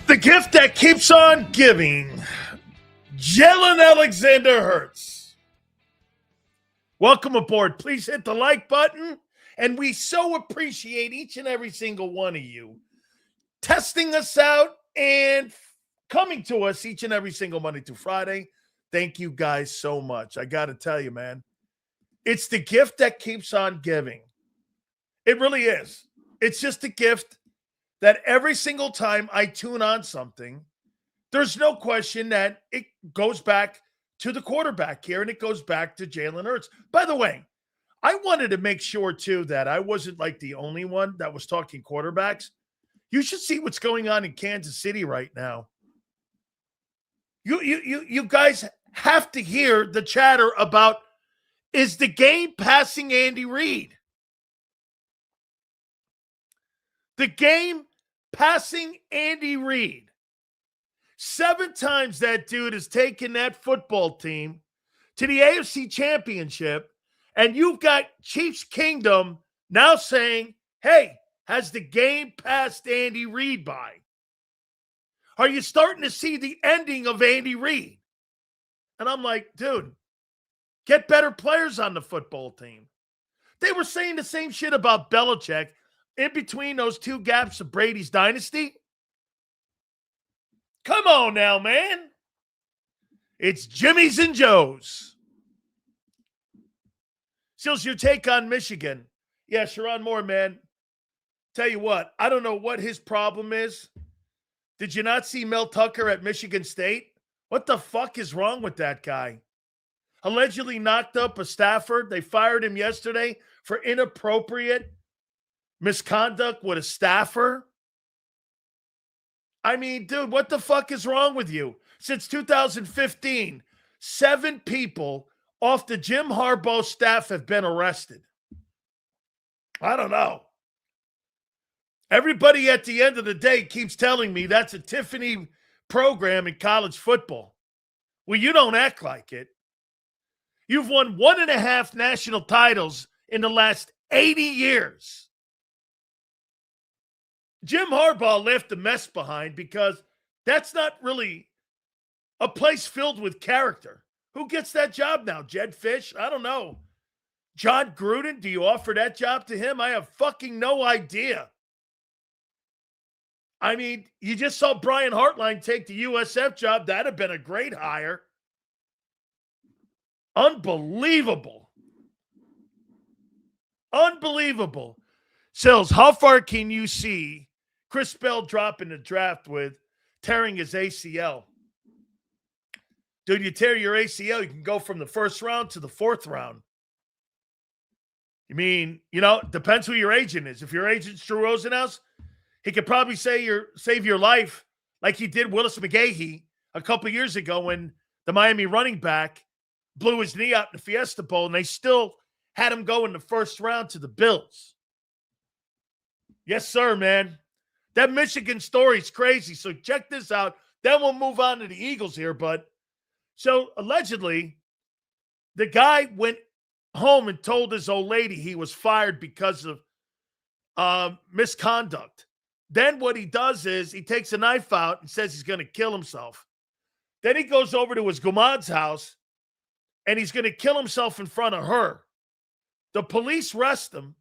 The gift that keeps on giving. Jalen Alexander Hurts. Welcome aboard. Please hit the like button. And we so appreciate each and every single one of you testing us out and coming to us each and every single Monday through Friday. Thank you guys so much. I got to tell you, man, it's the gift that keeps on giving. It really is. It's just a gift that every single time I tune on something, there's no question that it goes back to the quarterback here, and it goes back to Jalen Hurts. By the way, I wanted to make sure, too, that I wasn't like the only one that was talking quarterbacks. You should see what's going on in Kansas City right now. You guys have to hear the chatter about, is the game passing Andy Reid? The game passing Andy Reid. 7 times that dude has taken that football team to the AFC Championship, and you've got Chiefs Kingdom now saying, hey, has the game passed Andy Reid by? Are you starting to see the ending of Andy Reid? And I'm like, dude, get better players on the football team. They were saying the same shit about Belichick in between those 2 gaps of Brady's dynasty. Come on now, man. It's Jimmy's and Joe's. Sil's your take on Michigan. Yeah, Sharon Moore, man. Tell you what, I don't know what his problem is. Did you not see Mel Tucker at Michigan State? What the fuck is wrong with that guy? Allegedly knocked up a staffer. They fired him yesterday for inappropriate misconduct with a staffer. I mean, dude, what the fuck is wrong with you? Since 2015, 7 people off the Jim Harbaugh staff have been arrested. I don't know. Everybody at the end of the day keeps telling me that's a Tiffany program in college football. Well, you don't act like it. You've won 1.5 national titles in the last 80 years. Jim Harbaugh left a mess behind because that's not really a place filled with character. Who gets that job now? Jed Fish? I don't know. John Gruden? Do you offer that job to him? I have fucking no idea. I mean, you just saw Brian Hartline take the USF job. That'd have been a great hire. Unbelievable. Unbelievable. Sills, how far can you see Chris Bell dropping the draft with tearing his ACL? Dude, you tear your ACL, you can go from the 1st round to the 4th round. You mean, depends who your agent is. If your agent's Drew Rosenhaus, he could probably save your life like he did Willis McGahee a couple years ago when the Miami running back blew his knee out in the Fiesta Bowl, and they still had him go in the 1st round to the Bills. Yes, sir, man. That Michigan story is crazy. So check this out. Then we'll move on to the Eagles here. But so allegedly, the guy went home and told his old lady he was fired because of misconduct. Then what he does is he takes a knife out and says he's going to kill himself. Then he goes over to his Gumad's house and he's going to kill himself in front of her. The police arrest him.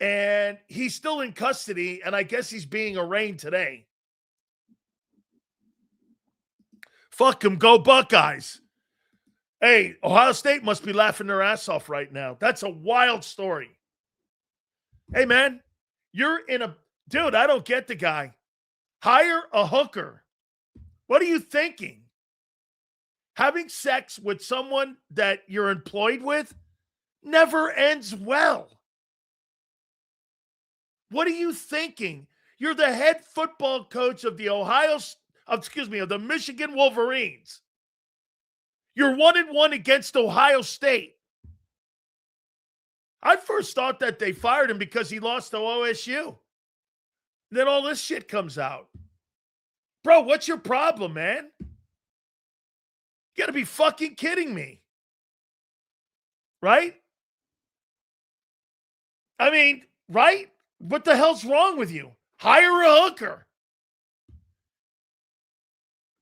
And he's still in custody, and I guess he's being arraigned today. Fuck him, go Buckeyes. Hey, Ohio State must be laughing their ass off right now. That's a wild story. Hey, man, you're in a... Dude, I don't get the guy. Hire a hooker. What are you thinking? Having sex with someone that you're employed with never ends well. What are you thinking? You're the head football coach of the of the Michigan Wolverines. You're 1-1 against Ohio State. I first thought that they fired him because he lost to OSU. Then all this shit comes out. Bro, what's your problem, man? You got to be fucking kidding me. Right? I mean, right? What the hell's wrong with you? Hire a hooker.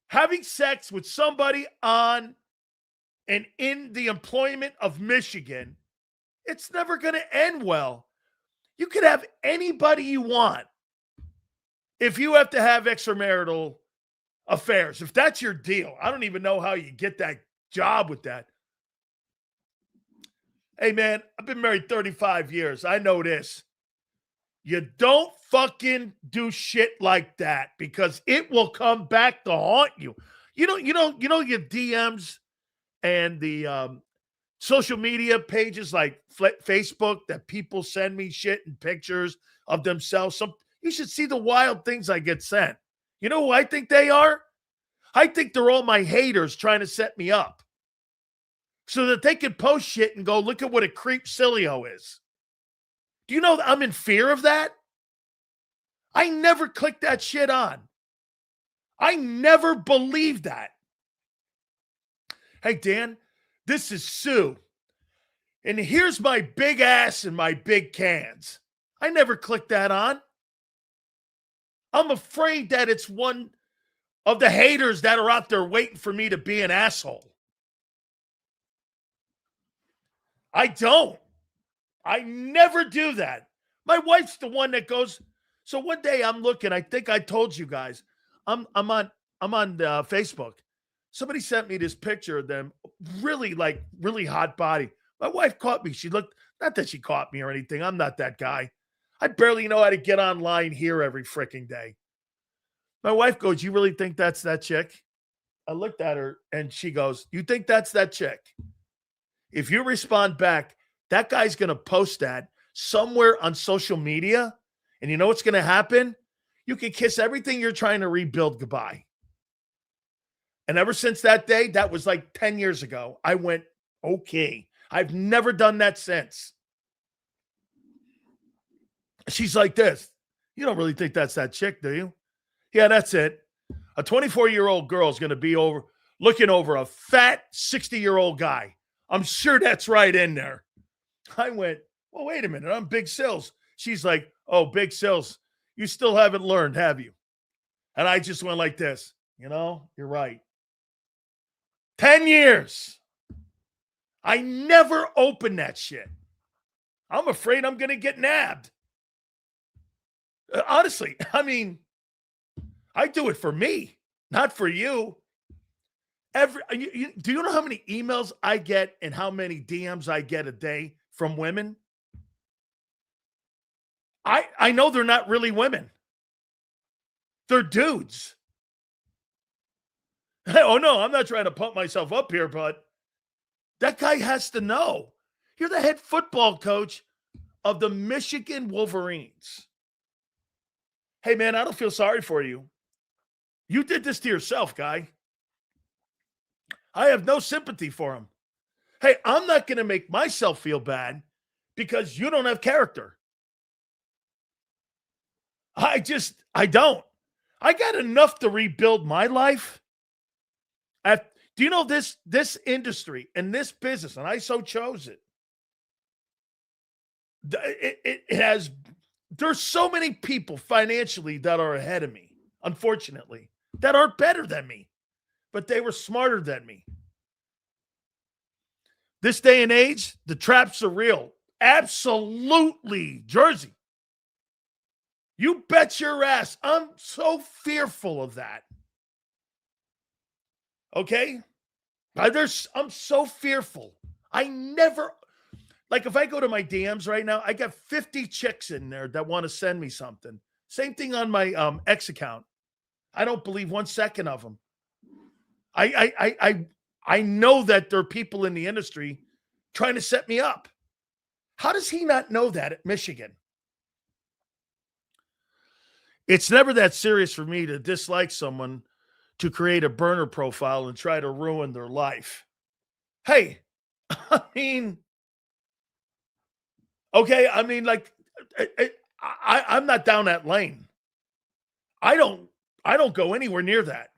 having sex with somebody on and in the employment of Michigan, it's never going to end well. You could have anybody you want if you have to have extramarital affairs. If that's your deal, I don't even know how you get that job with that. Hey, man, I've been married 35 years. I know this. You don't fucking do shit like that because it will come back to haunt you. You know your DMs and the social media pages like Facebook that people send me shit and pictures of themselves. You should see the wild things I get sent. You know who I think they are? I think they're all my haters trying to set me up so that they can post shit and go, look at what a creep Sileo is. Do you know that I'm in fear of that? I never clicked that shit on. I never believed that. Hey, Dan, this is Sue. And here's my big ass and my big cans. I never clicked that on. I'm afraid that it's one of the haters that are out there waiting for me to be an asshole. I don't. I never do that. My wife's the one that goes. So one day I'm looking. I think I told you guys. I'm on Facebook. Somebody sent me this picture of them, really hot body. My wife caught me. She looked. Not that she caught me or anything. I'm not that guy. I barely know how to get online here every freaking day. My wife goes, "You really think that's that chick?" I looked at her and she goes, "You think that's that chick?" If you respond back, that guy's going to post that somewhere on social media. And you know what's going to happen? You can kiss everything you're trying to rebuild goodbye. And ever since that day, that was like 10 years ago, I went, okay. I've never done that since. She's like this. You don't really think that's that chick, do you? Yeah, that's it. A 24-year-old girl is going to be looking over a fat 60-year-old guy. I'm sure that's right in there. I went, well, wait a minute. I'm Big Sills. She's like, oh, Big Sills, you still haven't learned, have you? And I just went like this. You know, you're right. 10 years. I never opened that shit. I'm afraid I'm going to get nabbed. Honestly, I mean, I do it for me, not for you. Do you know how many emails I get and how many DMs I get a day from women? I know they're not really women. They're dudes. Oh, no, I'm not trying to pump myself up here, but that guy has to know. You're the head football coach of the Michigan Wolverines. Hey, man, I don't feel sorry for you. You did this to yourself, guy. I have no sympathy for him. Hey, I'm not going to make myself feel bad because you don't have character. I don't. I got enough to rebuild my life. Do you know this industry and this business, and I so chose it. It has, there's so many people financially that are ahead of me, unfortunately, that are better than me, but they were smarter than me. This day and age, the traps are real. Absolutely. Jersey. You bet your ass. I'm so fearful of that. Okay? I'm so fearful. I never, like if I go to my DMs right now, I got 50 chicks in there that want to send me something. Same thing on my X account. I don't believe 1 second of them. I know that there are people in the industry trying to set me up. How does he not know that at Michigan? It's never that serious for me to dislike someone to create a burner profile and try to ruin their life. Hey, I mean, okay, I mean, like, I'm not down that lane. I don't go anywhere near that.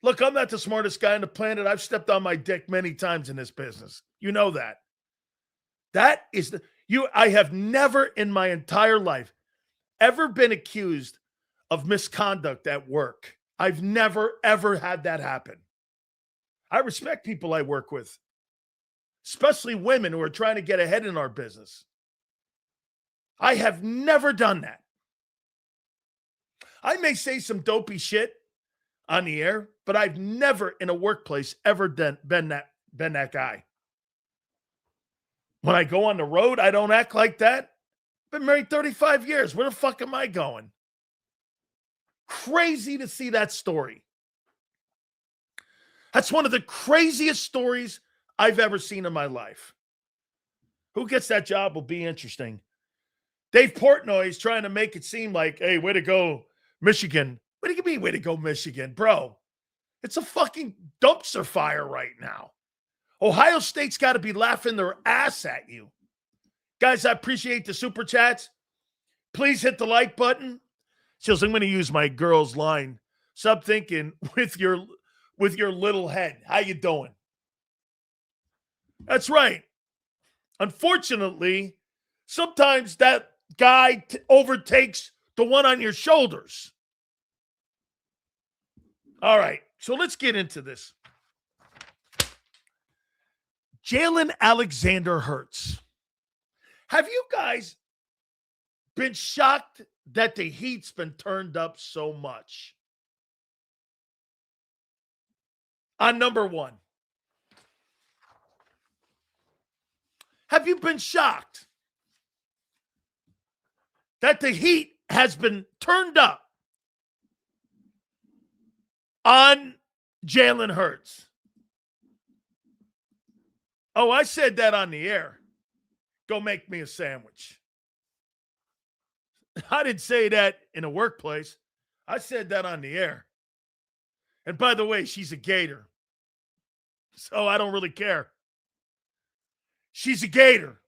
Look, I'm not the smartest guy on the planet. I've stepped on my dick many times in this business. You know that. That is I have never in my entire life ever been accused of misconduct at work. I've never, ever had that happen. I respect people I work with, especially women who are trying to get ahead in our business. I have never done that. I may say some dopey shit on the air, but I've never in a workplace ever been that guy. When I go on the road, I don't act like that. Been married 35 years. Where the fuck am I going? Crazy to see that story. That's one of the craziest stories I've ever seen in my life. Who gets that job will be interesting. Dave Portnoy is trying to make it seem like, hey, way to go, Michigan. What do you mean, way to go, Michigan? Bro, it's a fucking dumpster fire right now. Ohio State's got to be laughing their ass at you. Guys, I appreciate the super chats. Please hit the like button. Chills, I'm going to use my girl's line. Stop thinking with your little head. How you doing? That's right. Unfortunately, sometimes that guy overtakes the one on your shoulders. All right, so let's get into this. Jalen Alexander Hurts. Have you guys been shocked that the heat's been turned up so much? On number one. Have you been shocked that the heat has been turned up on Jalen Hurts? Oh, I said that on the air. Go make me a sandwich. I didn't say that in a workplace. I said that on the air. And by the way, she's a Gator. So I don't really care. She's a Gator.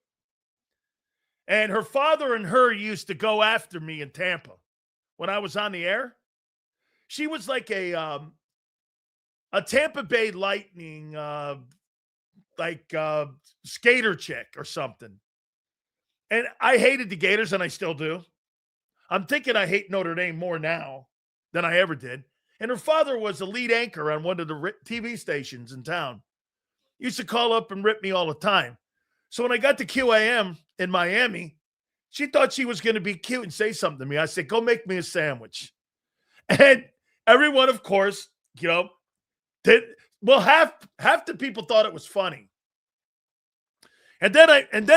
And her father and her used to go after me in Tampa when I was on the air. She was like a Tampa Bay Lightning skater chick or something. And I hated the Gators, and I still do. I'm thinking I hate Notre Dame more now than I ever did. And her father was a lead anchor on one of the TV stations in town. He used to call up and rip me all the time. So when I got to QAM in Miami, she thought she was going to be cute and say something to me. I said, go make me a sandwich. And everyone, of course, did. Well, half the people thought it was funny. And then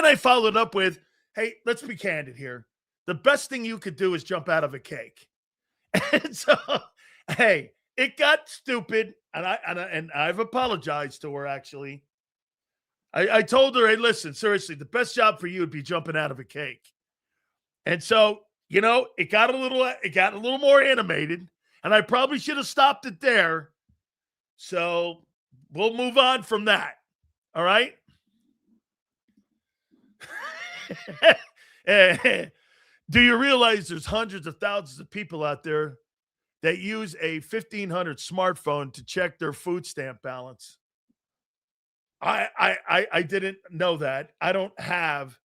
I followed up with, hey, let's be candid here. The best thing you could do is jump out of a cake. And so, hey, it got stupid, and I've apologized to her, actually. I told her, hey, listen, seriously, the best job for you would be jumping out of a cake. And so, it got a little more animated, and I probably should have stopped it there. So we'll move on from that. All right? Do you realize there's hundreds of thousands of people out there that use a 1500 smartphone to check their food stamp balance? I didn't know that. I don't have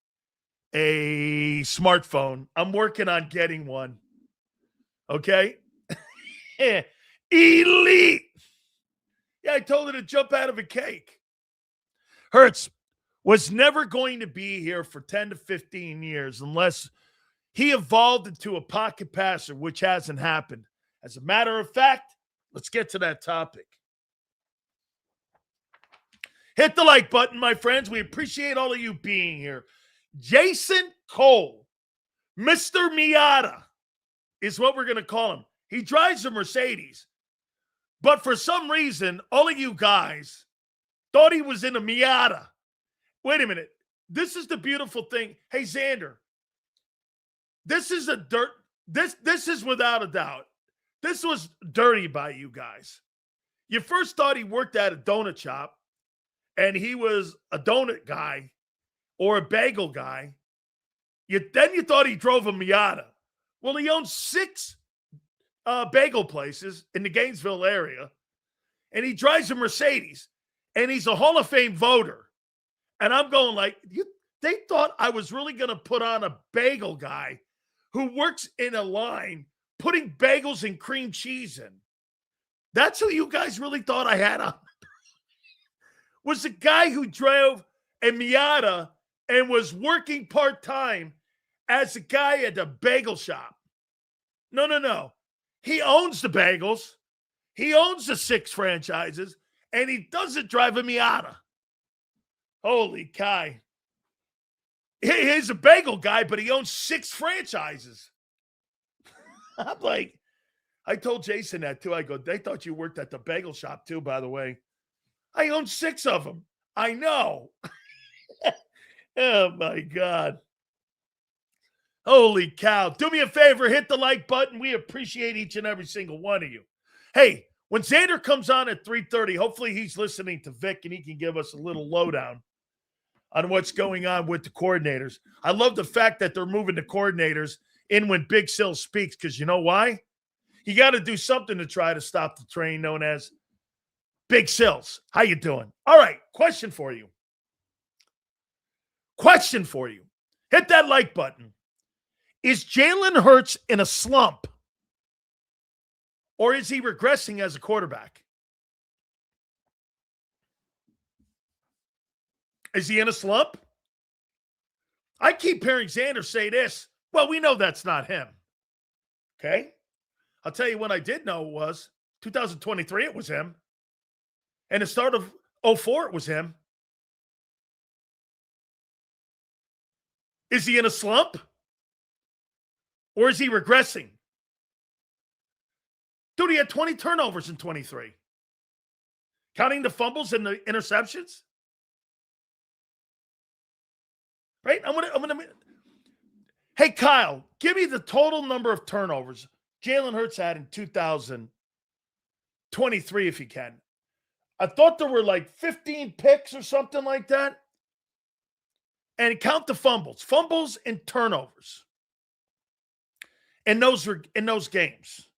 a smartphone. I'm working on getting one. Okay? Elite. Yeah, I told her to jump out of a cake. Hurts was never going to be here for 10 to 15 years unless he evolved into a pocket passer, which hasn't happened. As a matter of fact, let's get to that topic. Hit the like button, my friends. We appreciate all of you being here. Jason Cole, Mr. Miata, is what we're going to call him. He drives a Mercedes. But for some reason, all of you guys thought he was in a Miata. Wait a minute. This is the beautiful thing. Hey, Xander, this is this is without a doubt. This was dirty by you guys. You first thought he worked at a donut shop and he was a donut guy or a bagel guy. Then you thought he drove a Miata. Well, he owns 6 bagel places in the Gainesville area, and he drives a Mercedes, and he's a Hall of Fame voter. And I'm going like, they thought I was really going to put on a bagel guy who works in a line putting bagels and cream cheese in. That's who you guys really thought I had on. Was the guy who drove a Miata and was working part-time as a guy at the bagel shop. No. He owns the bagels. He owns the 6 franchises, and he doesn't drive a Miata. Holy cow. He's a bagel guy, but he owns 6 franchises. I'm like, I told Jason that too. I go, they thought you worked at the bagel shop too, by the way. I own 6 of them. I know. Oh, my God. Holy cow. Do me a favor, hit the like button. We appreciate each and every single one of you. Hey, when Xander comes on at 3:30, hopefully he's listening to Vic and he can give us a little lowdown on what's going on with the coordinators. I love the fact that they're moving the coordinators in when Big Sil speaks, because you know why? You got to do something to try to stop the train known as Big Sills. How you doing? All right, question for you. Hit that like button. Is Jalen Hurts in a slump? Or is he regressing as a quarterback? Is he in a slump? I keep hearing Xander say this. Well, we know that's not him. Okay? I'll tell you when I did know it was 2023, it was him. And the start of 2004, it was him. Is he in a slump? Or is he regressing? Dude, he had 20 turnovers in 23. Counting the fumbles and the interceptions. Right? I'm gonna. Hey, Kyle, give me the total number of turnovers Jalen Hurts had in 2023, if you can. I thought there were like 15 picks or something like that. And count the fumbles and turnovers in those games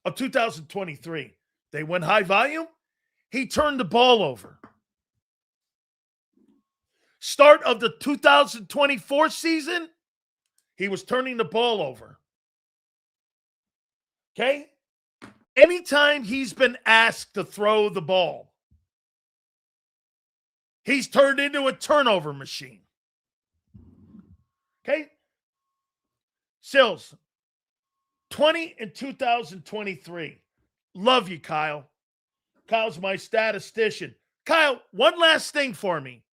of 2023. They went high volume. He turned the ball over. Start of the 2024 season, he was turning the ball over. Okay? Anytime he's been asked to throw the ball, he's turned into a turnover machine. Okay? Sills, 20 in 2023. Love you, Kyle. Kyle's my statistician. Kyle, one last thing for me.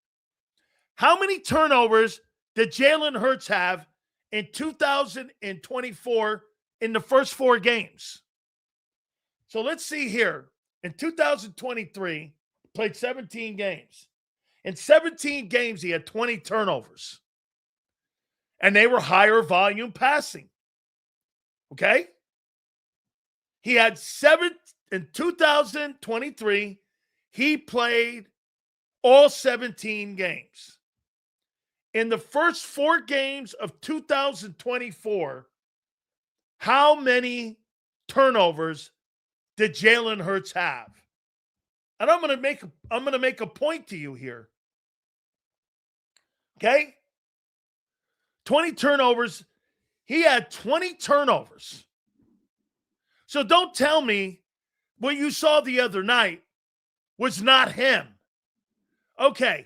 How many turnovers did Jalen Hurts have in 2024 in the first 4 games? So let's see here. In 2023, played 17 games. In 17 games, he had 20 turnovers. And they were higher volume passing. Okay? He had 7 in 2023. He played all 17 games. In the first 4 games of 2024, how many turnovers did Jalen Hurts have? And I'm going to make a point to you here. Okay? 20 turnovers. He had 20 turnovers. So don't tell me what you saw the other night was not him. Okay.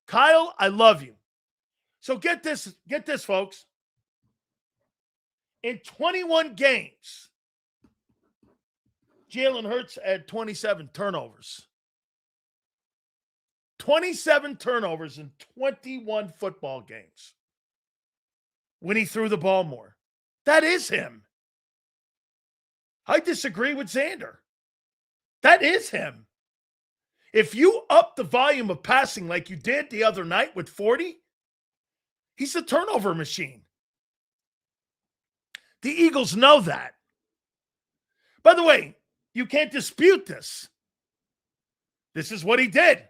Kyle, I love you. So get this, folks. In 21 games, Jalen Hurts had 27 turnovers. 27 turnovers in 21 football games. When he threw the ball more. That is him. I disagree with Xander. That is him. If you up the volume of passing like you did the other night with 40, he's a turnover machine. The Eagles know that. By the way, you can't dispute this. This is what he did.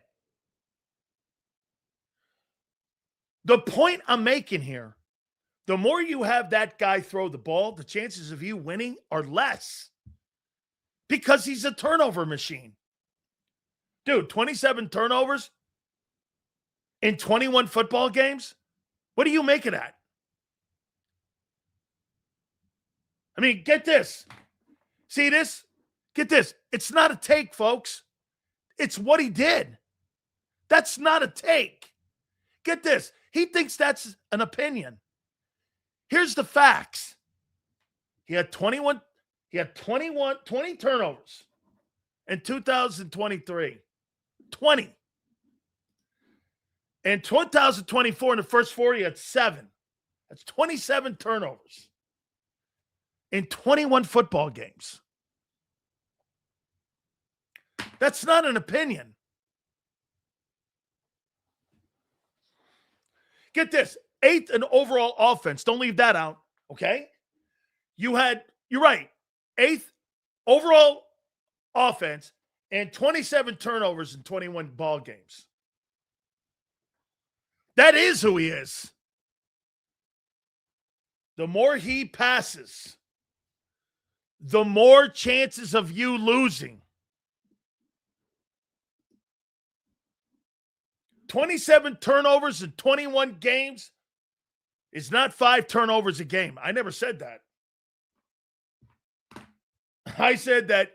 The point I'm making here, the more you have that guy throw the ball, the chances of you winning are less because he's a turnover machine. Dude, 27 turnovers in 21 football games? What do you make of that? I mean, get this. See this? Get this. It's not a take, folks. It's what he did. That's not a take. Get this. He thinks that's an opinion. Here's the facts. He had 20 turnovers in 2023. 20. In 2024, in the first 4, he had 7. That's 27 turnovers in 21 football games. That's not an opinion. Get this. 8th in overall offense. Don't leave that out, okay? You're right, 8th overall offense and 27 turnovers in 21 ball games. That is who he is. The more he passes, the more chances of you losing. 27 turnovers in 21 games is not 5 turnovers a game. I never said that. I said that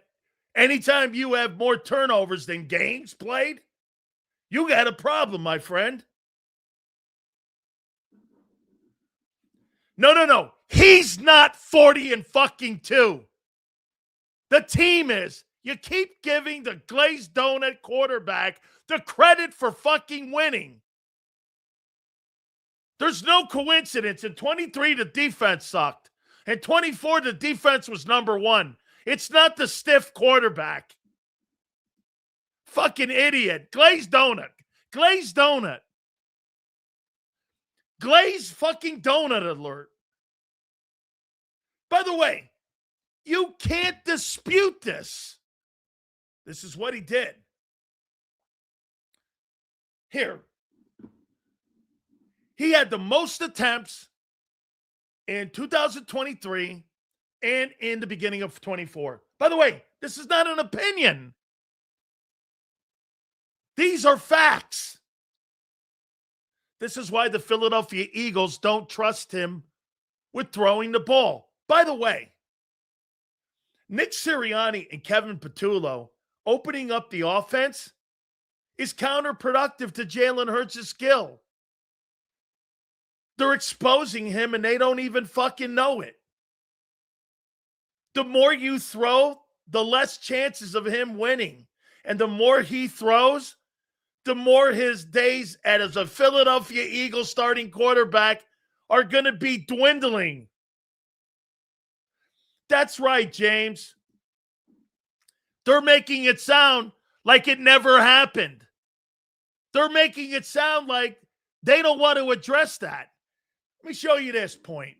anytime you have more turnovers than games played, you got a problem, my friend. No. He's not 40-2. The team is. You keep giving the glazed donut quarterback the credit for fucking winning. There's no coincidence. In 23, the defense sucked. In 24, the defense was number 1. It's not the stiff quarterback. Fucking idiot. Glazed donut. Glazed donut. Glazed fucking donut alert. By the way, you can't dispute this. This is what he did. Here. He had the most attempts in 2023 and in the beginning of 24. By the way, this is not an opinion. These are facts. This is why the Philadelphia Eagles don't trust him with throwing the ball. By the way, Nick Sirianni and Kevin Patullo opening up the offense is counterproductive to Jalen Hurts' skill. They're exposing him and they don't even fucking know it. The more you throw, the less chances of him winning. And the more he throws, the more his days as a Philadelphia Eagles starting quarterback are going to be dwindling. That's right, James. They're making it sound like it never happened. They're making it sound like they don't want to address that. Let me show you this point.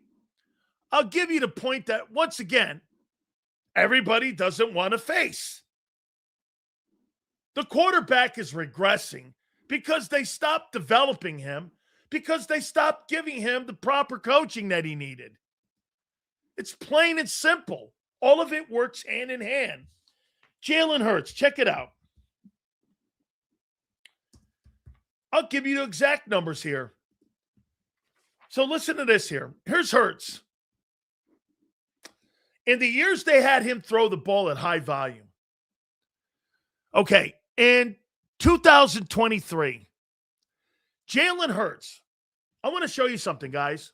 I'll give you the point that, once again, everybody doesn't want to face. The quarterback is regressing because they stopped developing him, because they stopped giving him the proper coaching that he needed. It's plain and simple. All of it works hand in hand. Jalen Hurts, check it out. I'll give you the exact numbers here. So listen to this here. Here's Hurts. In the years they had him throw the ball at high volume. Okay, in 2023, Jalen Hurts. I want to show you something, guys.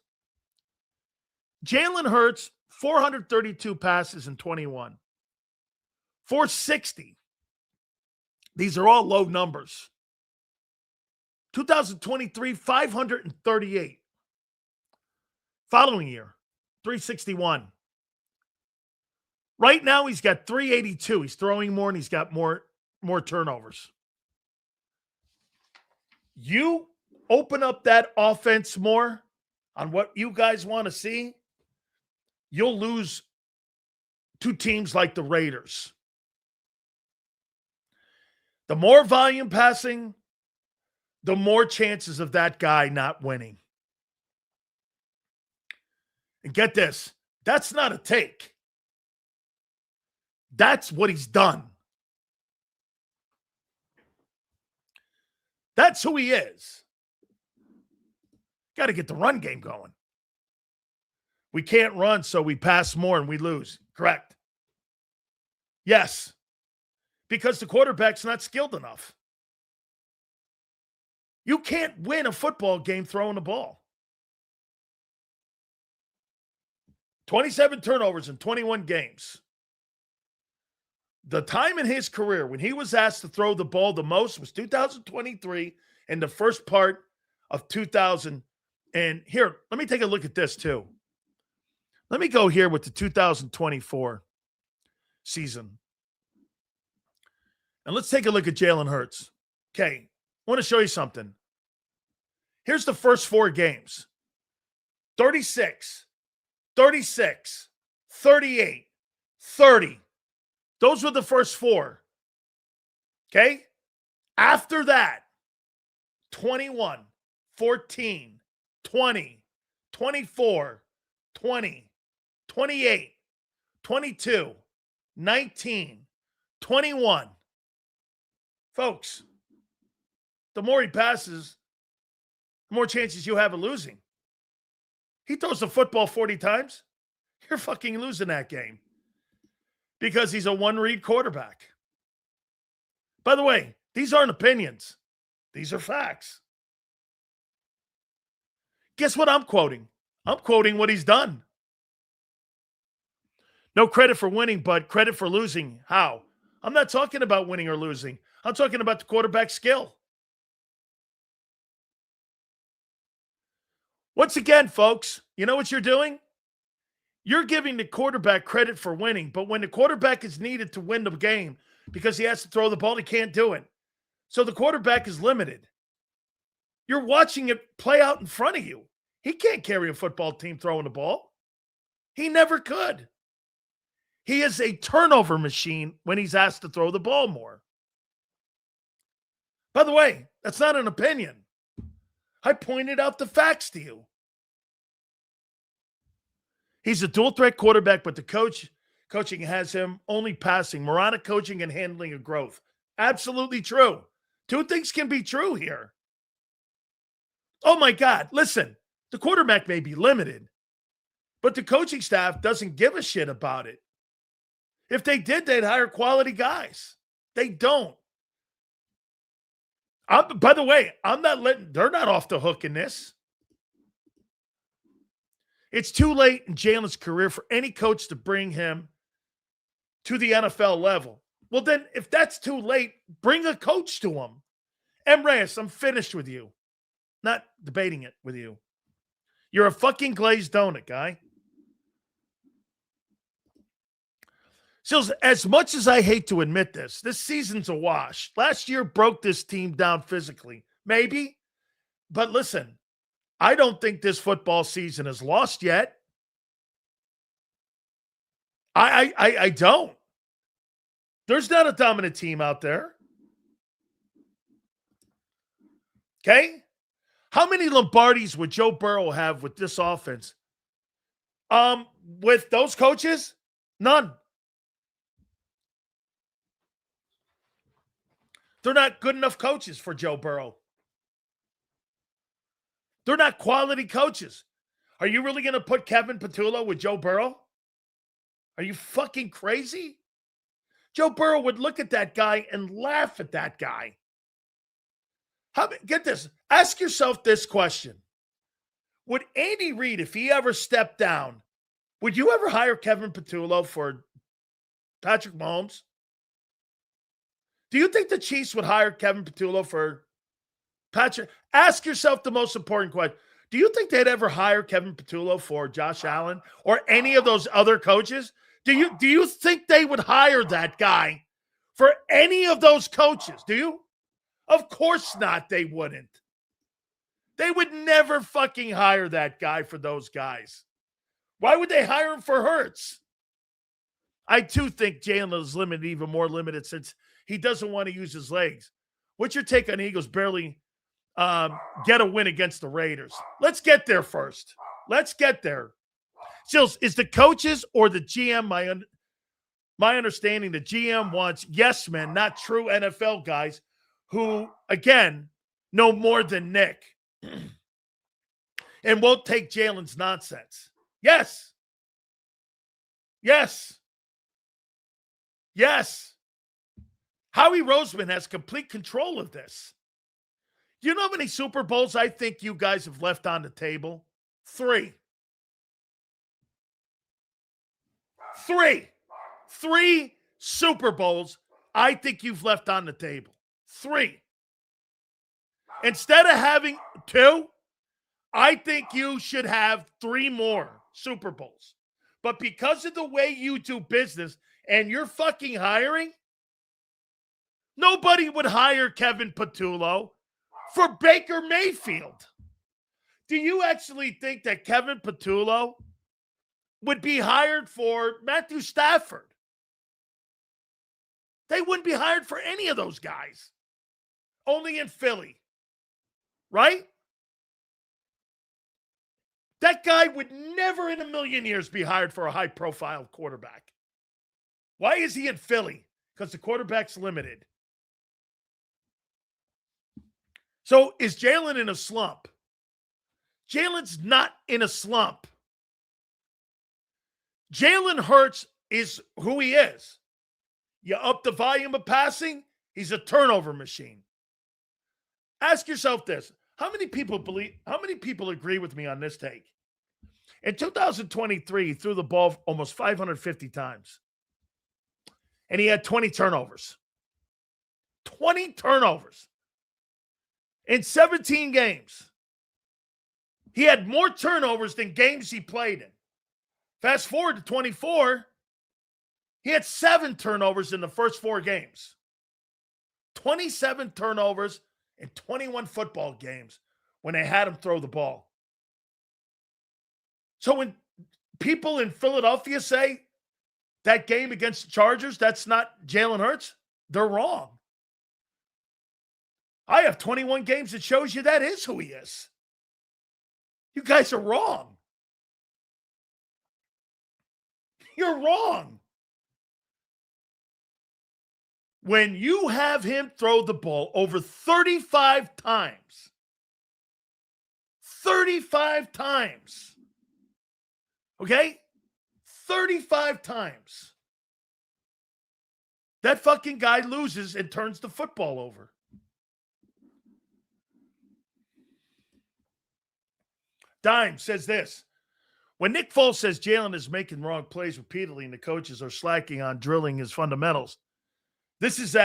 Jalen Hurts, 432 passes in 21. 460. These are all low numbers. 2023, 538. Following year, 361. Right now, he's got 382. He's throwing more and he's got more turnovers. You open up that offense more on what you guys want to see, you'll lose to teams like the Raiders. The more volume passing, the more chances of that guy not winning. And get this, that's not a take. That's what he's done. That's who he is. Got to get the run game going. We can't run, so we pass more and we lose. Correct. Yes, because the quarterback's not skilled enough. You can't win a football game throwing the ball. 27 turnovers in 21 games. The time in his career when he was asked to throw the ball the most was 2023 and the first part of 2000. And here, let me take a look at this too. Let me go here with the 2024 season. And let's take a look at Jalen Hurts. Okay, I want to show you something. Here's the first 4 games. 36, 36, 38, 30. Those were the first 4. Okay? After that, 21, 14, 20, 24, 20, 28, 22, 19, 21. Folks, the more he passes, the more chances you have of losing. He throws the football 40 times, you're fucking losing that game because he's a one-read quarterback. By the way, these aren't opinions. These are facts. Guess what I'm quoting? I'm quoting what he's done. No credit for winning, but credit for losing. How? I'm not talking about winning or losing. I'm talking about the quarterback skill. Once again, folks, you know what you're doing? You're giving the quarterback credit for winning, but when the quarterback is needed to win the game because he has to throw the ball, he can't do it. So the quarterback is limited. You're watching it play out in front of you. He can't carry a football team throwing the ball. He never could. He is a turnover machine when he's asked to throw the ball more. By the way, that's not an opinion. I pointed out the facts to you. He's a dual threat quarterback, but the coaching has him only passing. Moronic coaching and handling of growth. Absolutely true. 2 things can be true here. Oh my God, listen, the quarterback may be limited, but the coaching staff doesn't give a shit about it. If they did, they'd hire quality guys. They don't. By the way, they're not off the hook in this. It's too late in Jalen's career for any coach to bring him to the NFL level. Well, then, if that's too late, bring a coach to him. M. Reyes, I'm finished with you. Not debating it with you. You're a fucking glazed donut, guy. So, as much as I hate to admit this season's a wash. Last year broke this team down physically. Maybe. But listen, I don't think this football season is lost yet. I don't. There's not a dominant team out there. Okay? How many Lombardis would Joe Burrow have with this offense? With those coaches? None. They're not good enough coaches for Joe Burrow. They're not quality coaches. Are you really going to put Kevin Patullo with Joe Burrow? Are you fucking crazy? Joe Burrow would look at that guy and laugh at that guy. Get this. Ask yourself this question. Would Andy Reid, if he ever stepped down, would you ever hire Kevin Patullo for Patrick Mahomes? Do you think the Chiefs would hire Kevin Patullo for Patrick? Ask yourself the most important question. Do you think they'd ever hire Kevin Patullo for Josh Allen or any of those other coaches? Do you think they would hire that guy for any of those coaches? Do you? Of course not, they wouldn't. They would never fucking hire that guy for those guys. Why would they hire him for Hurts? I too think Jalen is limited, even more limited, since he doesn't want to use his legs. What's your take on Eagles barely get a win against the Raiders? Let's get there first. Let's get there. Sills, is the coaches or the GM, my understanding, the GM wants yes men, not true NFL guys who, again, know more than Nick and won't take Jalen's nonsense. Yes. Yes. Yes. Howie Roseman has complete control of this. You know how many Super Bowls I think you guys have left on the table? 3. 3. 3 Super Bowls I think you've left on the table. 3. Instead of having 2, I think you should have 3 more Super Bowls. But because of the way you do business and you're fucking hiring, nobody would hire Kevin Patullo for Baker Mayfield. Do you actually think that Kevin Patullo would be hired for Matthew Stafford? They wouldn't be hired for any of those guys. Only in Philly. Right? That guy would never in a million years be hired for a high-profile quarterback. Why is he in Philly? Because the quarterback's limited. So is Jalen in a slump? Jalen's not in a slump. Jalen Hurts is who he is. You up the volume of passing, he's a turnover machine. Ask yourself this. How many people agree with me on this take? In 2023, he threw the ball almost 550 times. And he had 20 turnovers. 20 turnovers. In 17 games. He had more turnovers than games he played in. Fast forward to 24, he had 7 turnovers in the first 4 games. 27 turnovers in 21 football games when they had him throw the ball. So when people in Philadelphia say that game against the Chargers, that's not Jalen Hurts, they're wrong. I have 21 games that shows you that is who he is. You guys are wrong. You're wrong. When you have him throw the ball over 35 times, 35 times, okay? 35 times, that fucking guy loses and turns the football over. Dime says this. When Nick Foles says Jalen is making wrong plays repeatedly and the coaches are slacking on drilling his fundamentals, this is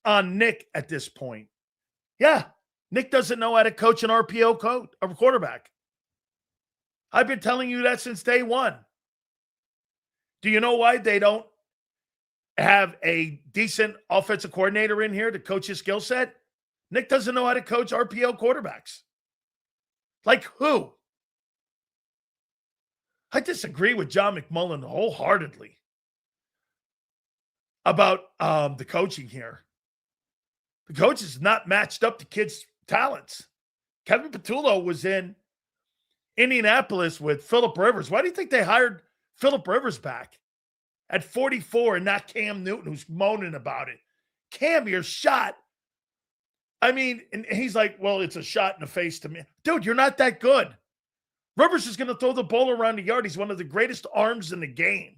on Nick at this point. Yeah, Nick doesn't know how to coach an RPO a quarterback. I've been telling you that since day one. Do you know why they don't have a decent offensive coordinator in here to coach his skill set? Nick doesn't know how to coach RPO quarterbacks. Like who? I disagree with John McMullen wholeheartedly about the coaching here. The coach is not matched up to kids' talents. Kevin Patullo was in Indianapolis with Phillip Rivers. Why do you think they hired Phillip Rivers back at 44 and not Cam Newton, who's moaning about it? Cam, you're shot. I mean, and he's like, well, it's a shot in the face to me. Dude, you're not that good. Rivers is going to throw the ball around the yard. He's one of the greatest arms in the game.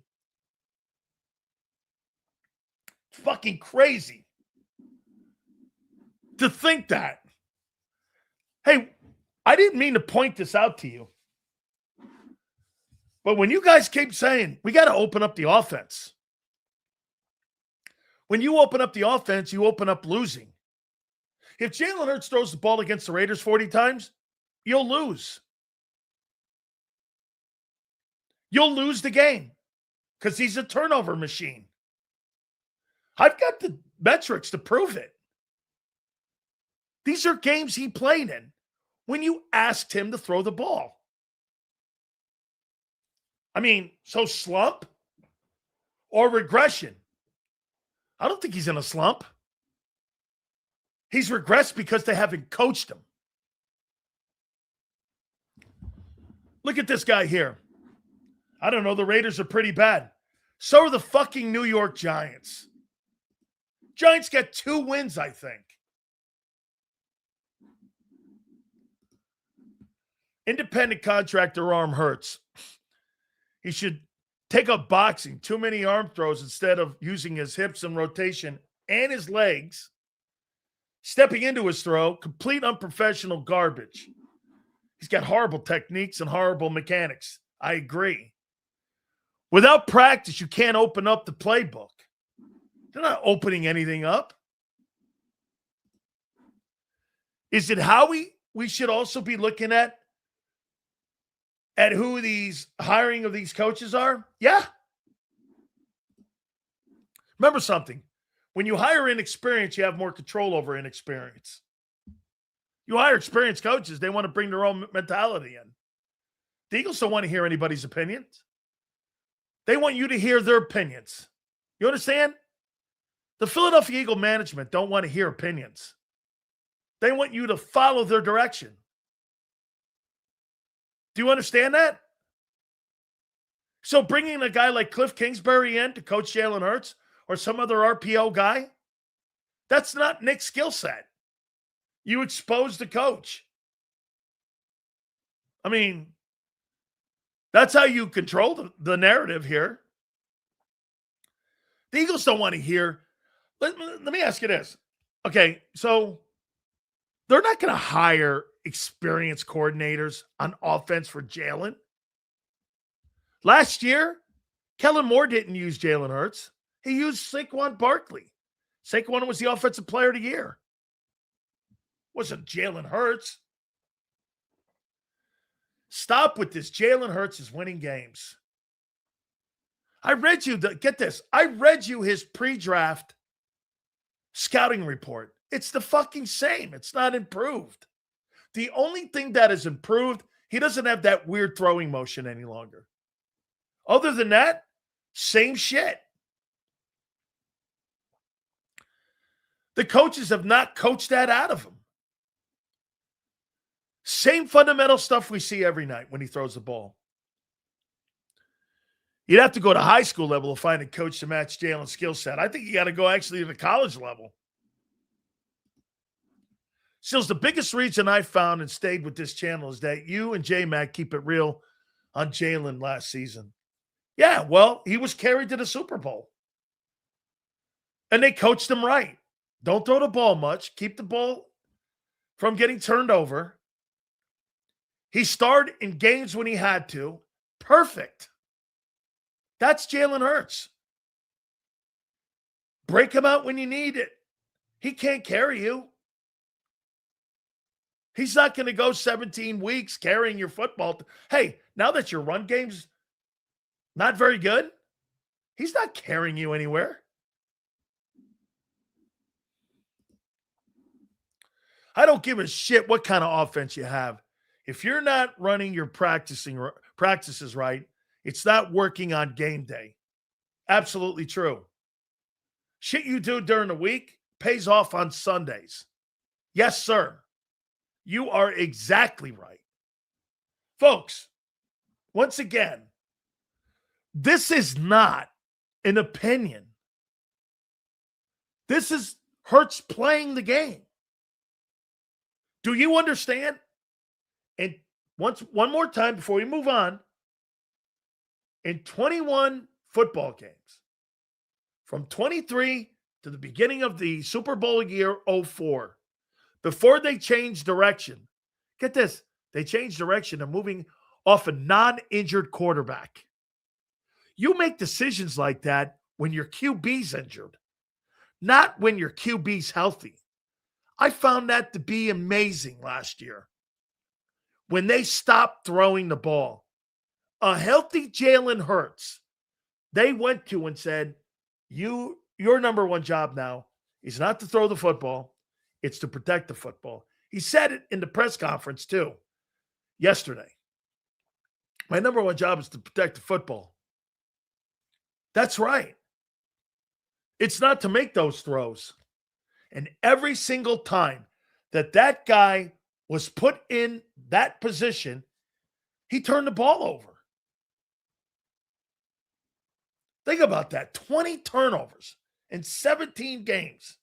It's fucking crazy to think that. Hey, I didn't mean to point this out to you. But when you guys keep saying, we got to open up the offense. When you open up the offense, you open up losing. If Jalen Hurts throws the ball against the Raiders 40 times, you'll lose. You'll lose the game because he's a turnover machine. I've got the metrics to prove it. These are games he played in when you asked him to throw the ball. I mean, so slump or regression? I don't think he's in a slump. He's regressed because they haven't coached him. Look at this guy here. I don't know. The Raiders are pretty bad. So are the fucking New York Giants. Giants got 2 wins, I think. Independent contractor arm hurts. He should Take up boxing, too many arm throws instead of using his hips and rotation and his legs. Stepping into his throw, complete unprofessional garbage. He's got horrible techniques and horrible mechanics. I agree. Without practice, you can't open up the playbook. They're not opening anything up. Is it how we should also be looking at who these hiring of these coaches are? Yeah. Remember something. When you hire inexperience, you have more control over inexperience. You hire experienced coaches, they want to bring their own mentality in. The Eagles don't want to hear anybody's opinions. They want you to hear their opinions. You understand? The Philadelphia Eagle management don't want to hear opinions. They want you to follow their direction. Do you understand that? So bringing a guy like Cliff Kingsbury in to coach Jalen Hurts or some other RPO guy, that's not Nick's skill set. You expose the coach. I mean, that's how you control the narrative here. The Eagles don't want to hear. Let me ask you this. Okay, so they're not going to hire experienced coordinators on offense for Jalen. Last year, Kellen Moore didn't use Jalen Hurts. He used Saquon Barkley. Saquon was the offensive player of the year. Wasn't Jalen Hurts. Stop with this. Jalen Hurts is winning games. I read you, get this. I read you his pre-draft scouting report. It's the fucking same. It's not improved. The only thing that is improved, he doesn't have that weird throwing motion any longer. Other than that, same shit. The coaches have not coached that out of him. Same fundamental stuff we see every night when he throws the ball. You'd have to go to high school level to find a coach to match Jalen's skill set. I think you got to go actually to the college level. Sills, the biggest reason I found and stayed with this channel is that you and J-Mac keep it real on Jalen last season. Yeah, well, he was carried to the Super Bowl. And they coached him right. Don't throw the ball much. Keep the ball from getting turned over. He starred in games when he had to. Perfect. That's Jalen Hurts. Break him out when you need it. He can't carry you. He's not going to go 17 weeks carrying your football. Hey, now that your run game's not very good, he's not carrying you anywhere. I don't give a shit what kind of offense you have. If you're not running your practices right, it's not working on game day. Absolutely true. Shit you do during the week pays off on Sundays. Yes, sir. You are exactly right. Folks, once again, this is not an opinion. This is Hurts playing the game. Do you understand? And one more time before we move on, in 21 football games, from 23 to the beginning of the Super Bowl year 04, before they changed direction, get this, they changed direction and moving off a non-injured quarterback. You make decisions like that when your QB's injured, not when your QB's healthy. I found that to be amazing last year. When they stopped throwing the ball, a healthy Jalen Hurts, they went to and said, your number one job now is not to throw the football, it's to protect the football. He said it in the press conference too, yesterday. My number one job is to protect the football. That's right. It's not to make those throws. And every single time that guy was put in that position, he turned the ball over. Think about that. 20 turnovers in 17 games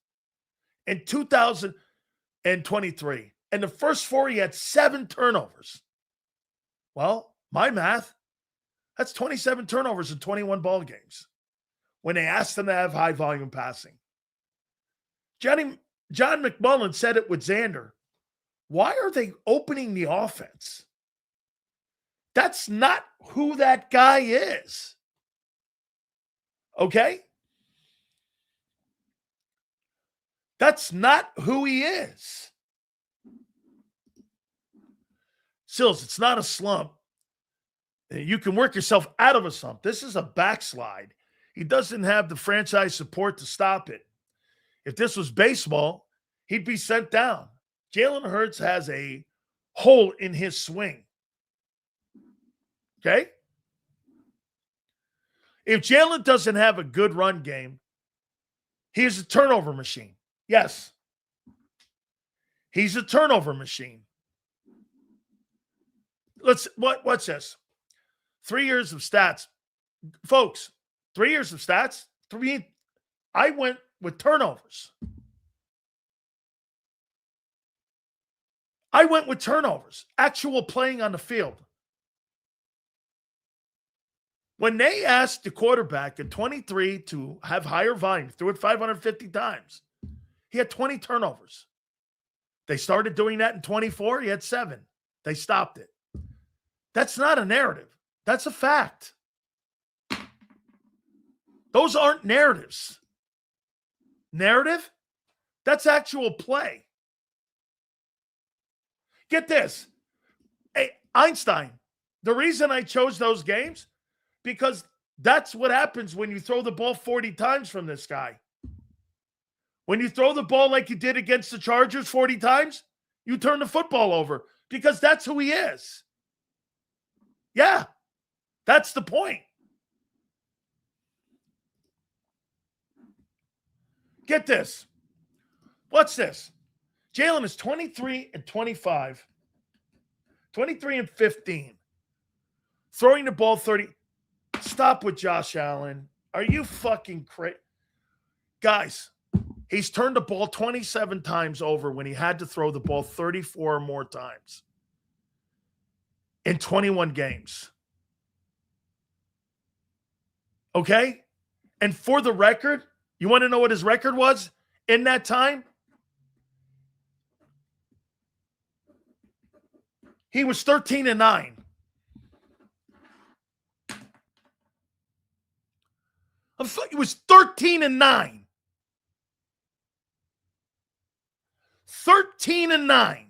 in 2023. And the first 4, he had 7 turnovers. Well, my math, That's 27 turnovers in 21 ball games when they asked them to have high volume passing. John McMullen said it with Xander. Why are they opening the offense? That's not who that guy is. Okay? That's not who he is. Sills, it's not a slump. You can work yourself out of a slump. This is a backslide. He doesn't have the franchise support to stop it. If this was baseball, he'd be sent down. Jalen Hurts has a hole in his swing. Okay? If Jalen doesn't have a good run game, he's a turnover machine. Yes. He's a turnover machine. What's this? 3 years of stats. Folks, 3 years of stats. I went with turnovers. Actual playing on the field. When they asked the quarterback at 23 to have higher volume, threw it 550 times, he had 20 turnovers. They started doing that in 24. He had 7. They stopped it. That's not a narrative. That's a fact. Those aren't narratives. Narrative? That's actual play. Get this. Hey, Einstein, the reason I chose those games, because that's what happens when you throw the ball 40 times from this guy. When you throw the ball like you did against the Chargers 40 times, you turn the football over because that's who he is. Yeah, that's the point. Get this. What's this? Jalen is 23 and 25, 23 and 15, throwing the ball 30. Stop with Josh Allen. Are you fucking crazy? Guys, he's turned the ball 27 times over when he had to throw the ball 34 or more times in 21 games. Okay? And for the record, you want to know what his record was in that time? He was 13-9. He was 13-9. 13-9.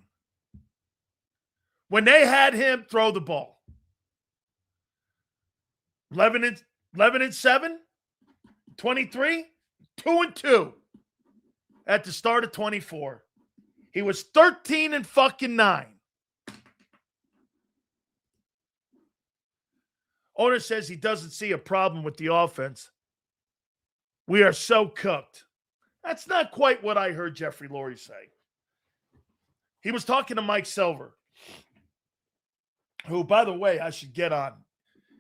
When they had him throw the ball. 11-7, 23, 2-2 at the start of 24. He was 13-9. Owner says he doesn't see a problem with the offense. We are so cooked. That's not quite what I heard Jeffrey Lurie say. He was talking to Mike Silver, who, by the way, I should get on.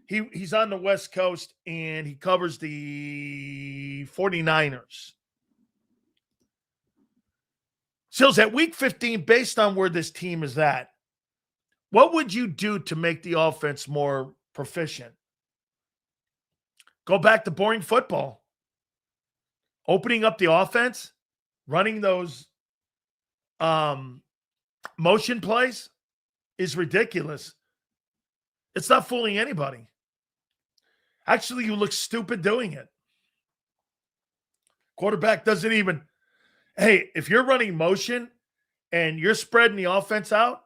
He's on the West Coast, and he covers the 49ers. Sills, at week 15, based on where this team is at, what would you do to make the offense more proficient? Go back to boring football. Opening up the offense, running those motion plays is ridiculous. It's not fooling anybody. Actually, you look stupid doing it. Quarterback doesn't even, hey, if you're running motion and you're spreading the offense out,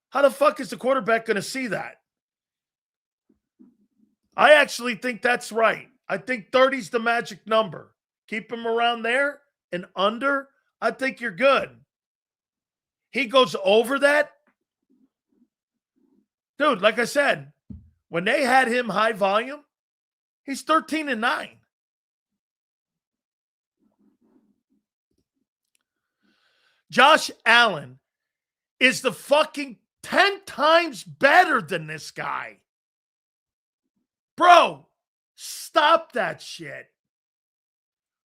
how the fuck is the quarterback going to see that? I actually think that's right. I think 30 is the magic number. Keep him around there and under, I think you're good. He goes over that. Dude, like I said, when they had him high volume, he's 13-9. Josh Allen is the fucking 10 times better than this guy. Bro, stop that shit.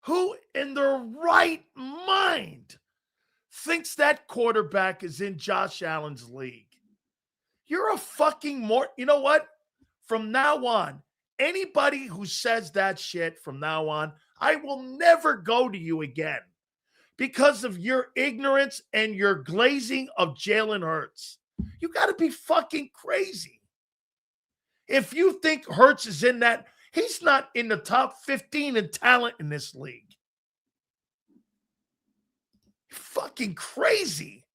Who in their right mind thinks that quarterback is in Josh Allen's league? You're a fucking you know what? from now on, anybody who says that shit from now on, I will never go to you again because of your ignorance and your glazing of Jalen Hurts. You got to be fucking crazy. If you think Hurts is in that, he's not in the top 15 in talent in this league. Fucking crazy.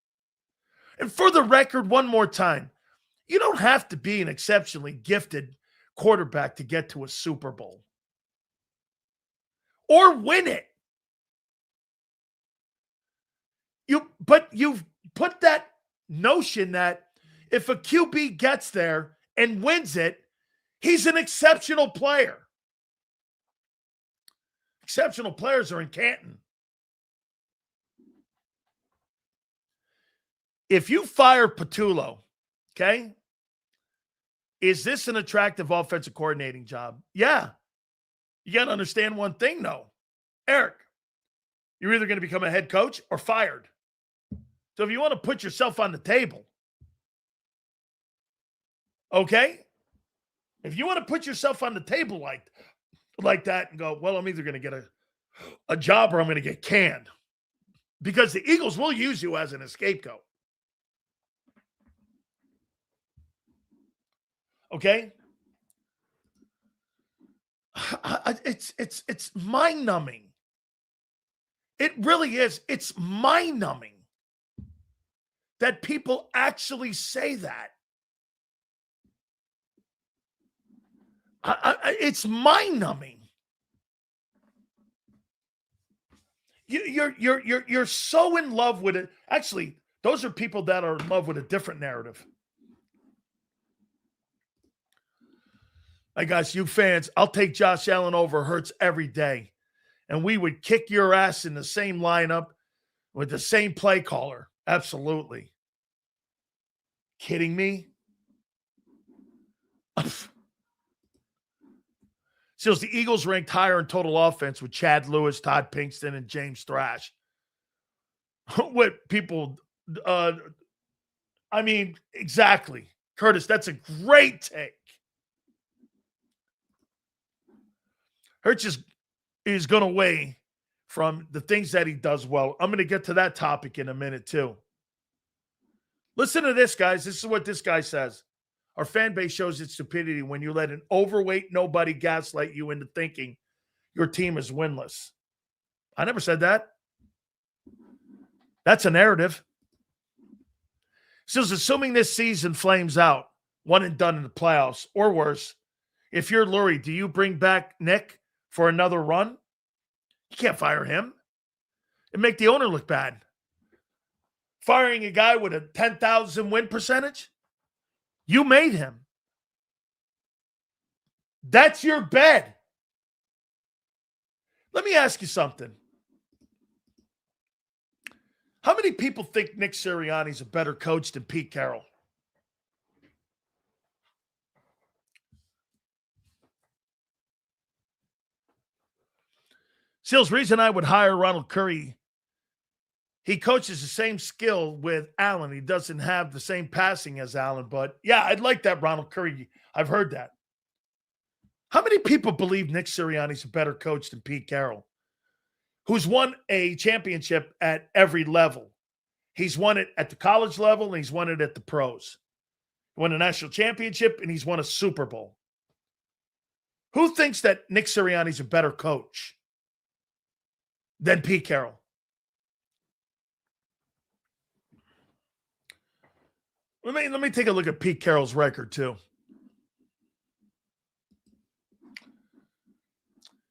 And for the record, one more time, you don't have to be an exceptionally gifted quarterback to get to a Super Bowl or win it. But you've put that notion that if a QB gets there and wins it, he's an exceptional player. Exceptional players are in Canton. If you fire Patullo, okay, is this an attractive offensive coordinating job? Yeah. You got to understand one thing, though. Eric, you're either going to become a head coach or fired. So if you want to put yourself on the table, okay, if you want to put yourself on the table like that and go, well, I'm either going to get a job or I'm going to get canned, because the Eagles will use you as an scapegoat. Okay? It's mind-numbing. It really is. It's mind-numbing that people actually say that. It's mind-numbing. You're so in love with it. Actually, those are people that are in love with a different narrative. Hey guys, you fans, I'll take Josh Allen over Hurts every day. And we would kick your ass in the same lineup with the same play caller. Absolutely. Kidding me? Seals, the Eagles ranked higher in total offense with Chad Lewis, Todd Pinkston, and James Thrash. What people, exactly. Curtis, that's a great take. Hurts is going away from the things that he does well. I'm going to get to that topic in a minute, too. Listen to this, guys. This is what this guy says. Our fan base shows its stupidity when you let an overweight nobody gaslight you into thinking your team is winless. I never said that. That's a narrative. So, assuming this season flames out, one and done in the playoffs, or worse, if you're Lurie, do you bring back Nick for another run? You can't fire him and make the owner look bad. Firing a guy with a 10,000 win percentage? You made him. That's your bed. Let me ask you something. How many people think Nick Sirianni's a better coach than Pete Carroll? Seals, reason I would hire Ronald Curry, he coaches the same skill with Allen. He doesn't have the same passing as Allen, but yeah, I'd like that Ronald Curry. I've heard that. How many people believe Nick Sirianni's a better coach than Pete Carroll, who's won a championship at every level? He's won it at the college level, and he's won it at the pros. He won a national championship, and he's won a Super Bowl. Who thinks that Nick Sirianni's a better coach than Pete Carroll? Let me take a look at Pete Carroll's record, too.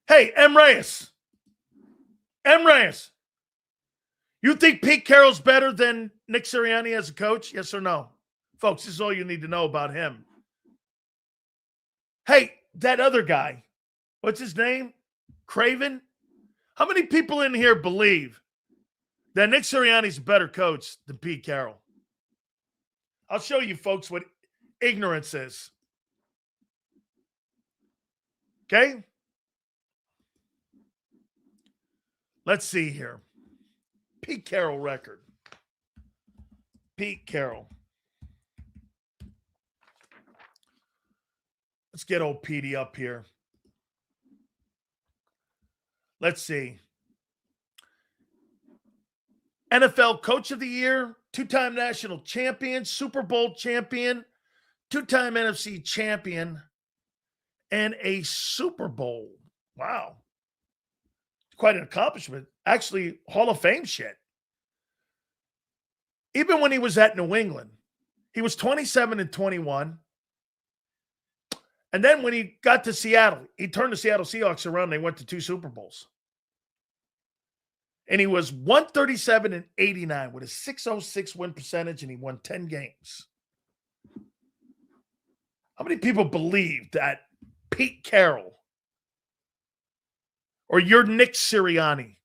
Hey, M. Reyes. You think Pete Carroll's better than Nick Sirianni as a coach? Yes or no? Folks, this is all you need to know about him. Hey, that other guy, what's his name? Craven? How many people in here believe that Nick Sirianni's a better coach than Pete Carroll? I'll show you folks what ignorance is. Okay? Let's see here. Pete Carroll record. Pete Carroll. Let's get old Petey up here. Let's see. NFL Coach of the Year, two-time national champion, Super Bowl champion, two-time NFC champion, and a Super Bowl. Wow. Quite an accomplishment. Actually, Hall of Fame shit. Even when he was at New England, he was 27-21. And then when he got to Seattle, he turned the Seattle Seahawks around. They went to 2 Super Bowls. And he was 137-89 with a 606 win percentage, and he won 10 games. How many people believe that Pete Carroll or your Nick Sirianni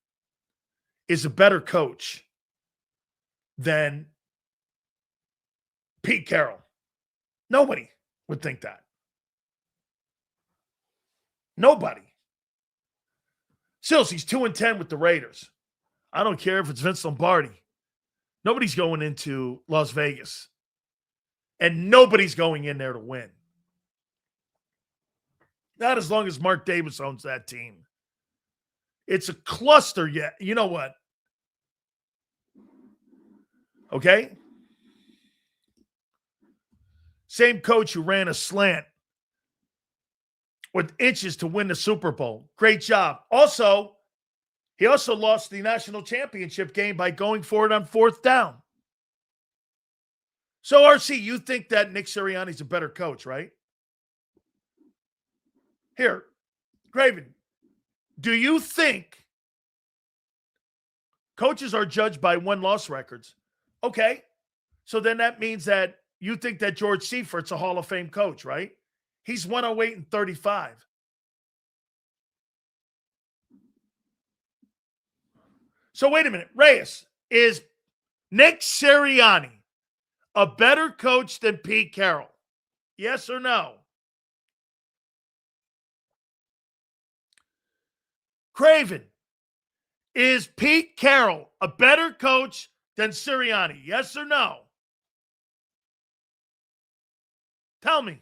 is a better coach than Pete Carroll? Nobody would think that. Nobody. Sills, he's 2-10 with the Raiders. I don't care if it's Vince Lombardi. Nobody's going into Las Vegas. And nobody's going in there to win. Not as long as Mark Davis owns that team. It's a cluster yet. You know what? Okay? Same coach who ran a slant with inches to win the Super Bowl. Great job. Also, he also lost the national championship game by going for it on 4th down. So, RC, you think that Nick Sirianni's a better coach, right? Here, Graven, do you think coaches are judged by win-loss records? Okay, so then that means that you think that George Seifert's a Hall of Fame coach, right? He's 108-35. So wait a minute. Reyes, is Nick Sirianni a better coach than Pete Carroll? Yes or no? Craven, is Pete Carroll a better coach than Sirianni? Yes or no? Tell me.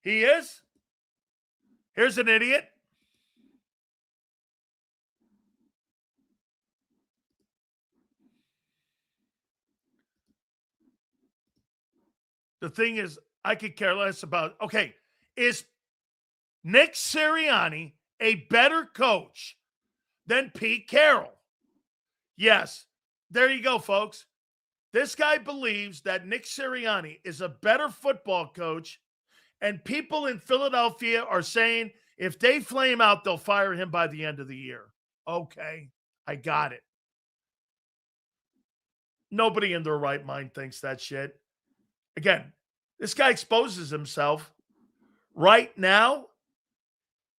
He is? Here's an idiot. The thing is, I could care less about, okay, is Nick Sirianni a better coach than Pete Carroll? Yes. There you go, folks. This guy believes that Nick Sirianni is a better football coach, and people in Philadelphia are saying if they flame out, they'll fire him by the end of the year. Okay, I got it. Nobody in their right mind thinks that shit. Again, this guy exposes himself. Right now,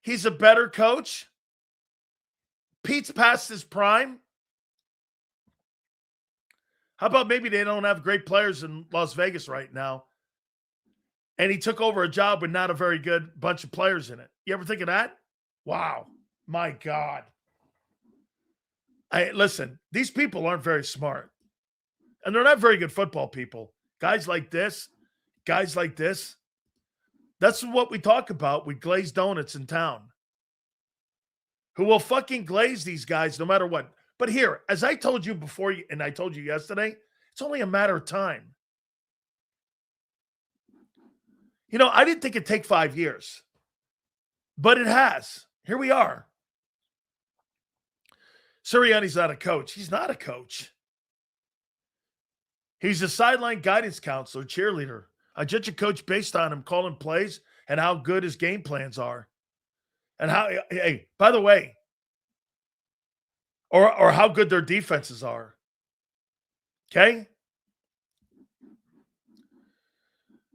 he's a better coach. Pete's past his prime. How about maybe they don't have great players in Las Vegas right now, and he took over a job with not a very good bunch of players in it? You ever think of that? Wow. My God. Listen, these people aren't very smart, and they're not very good football people. Guys like this, that's what we talk about with glazed donuts in town, who will fucking glaze these guys no matter what. But here, as I told you before, and I told you yesterday, it's only a matter of time. You know, I didn't think it'd take 5 years, but it has. Here we are. Sirianni's not a coach. He's not a coach. He's a sideline guidance counselor, cheerleader. I judge a coach based on him calling plays and how good his game plans are. And how, hey, by the way, or how good their defenses are. Okay?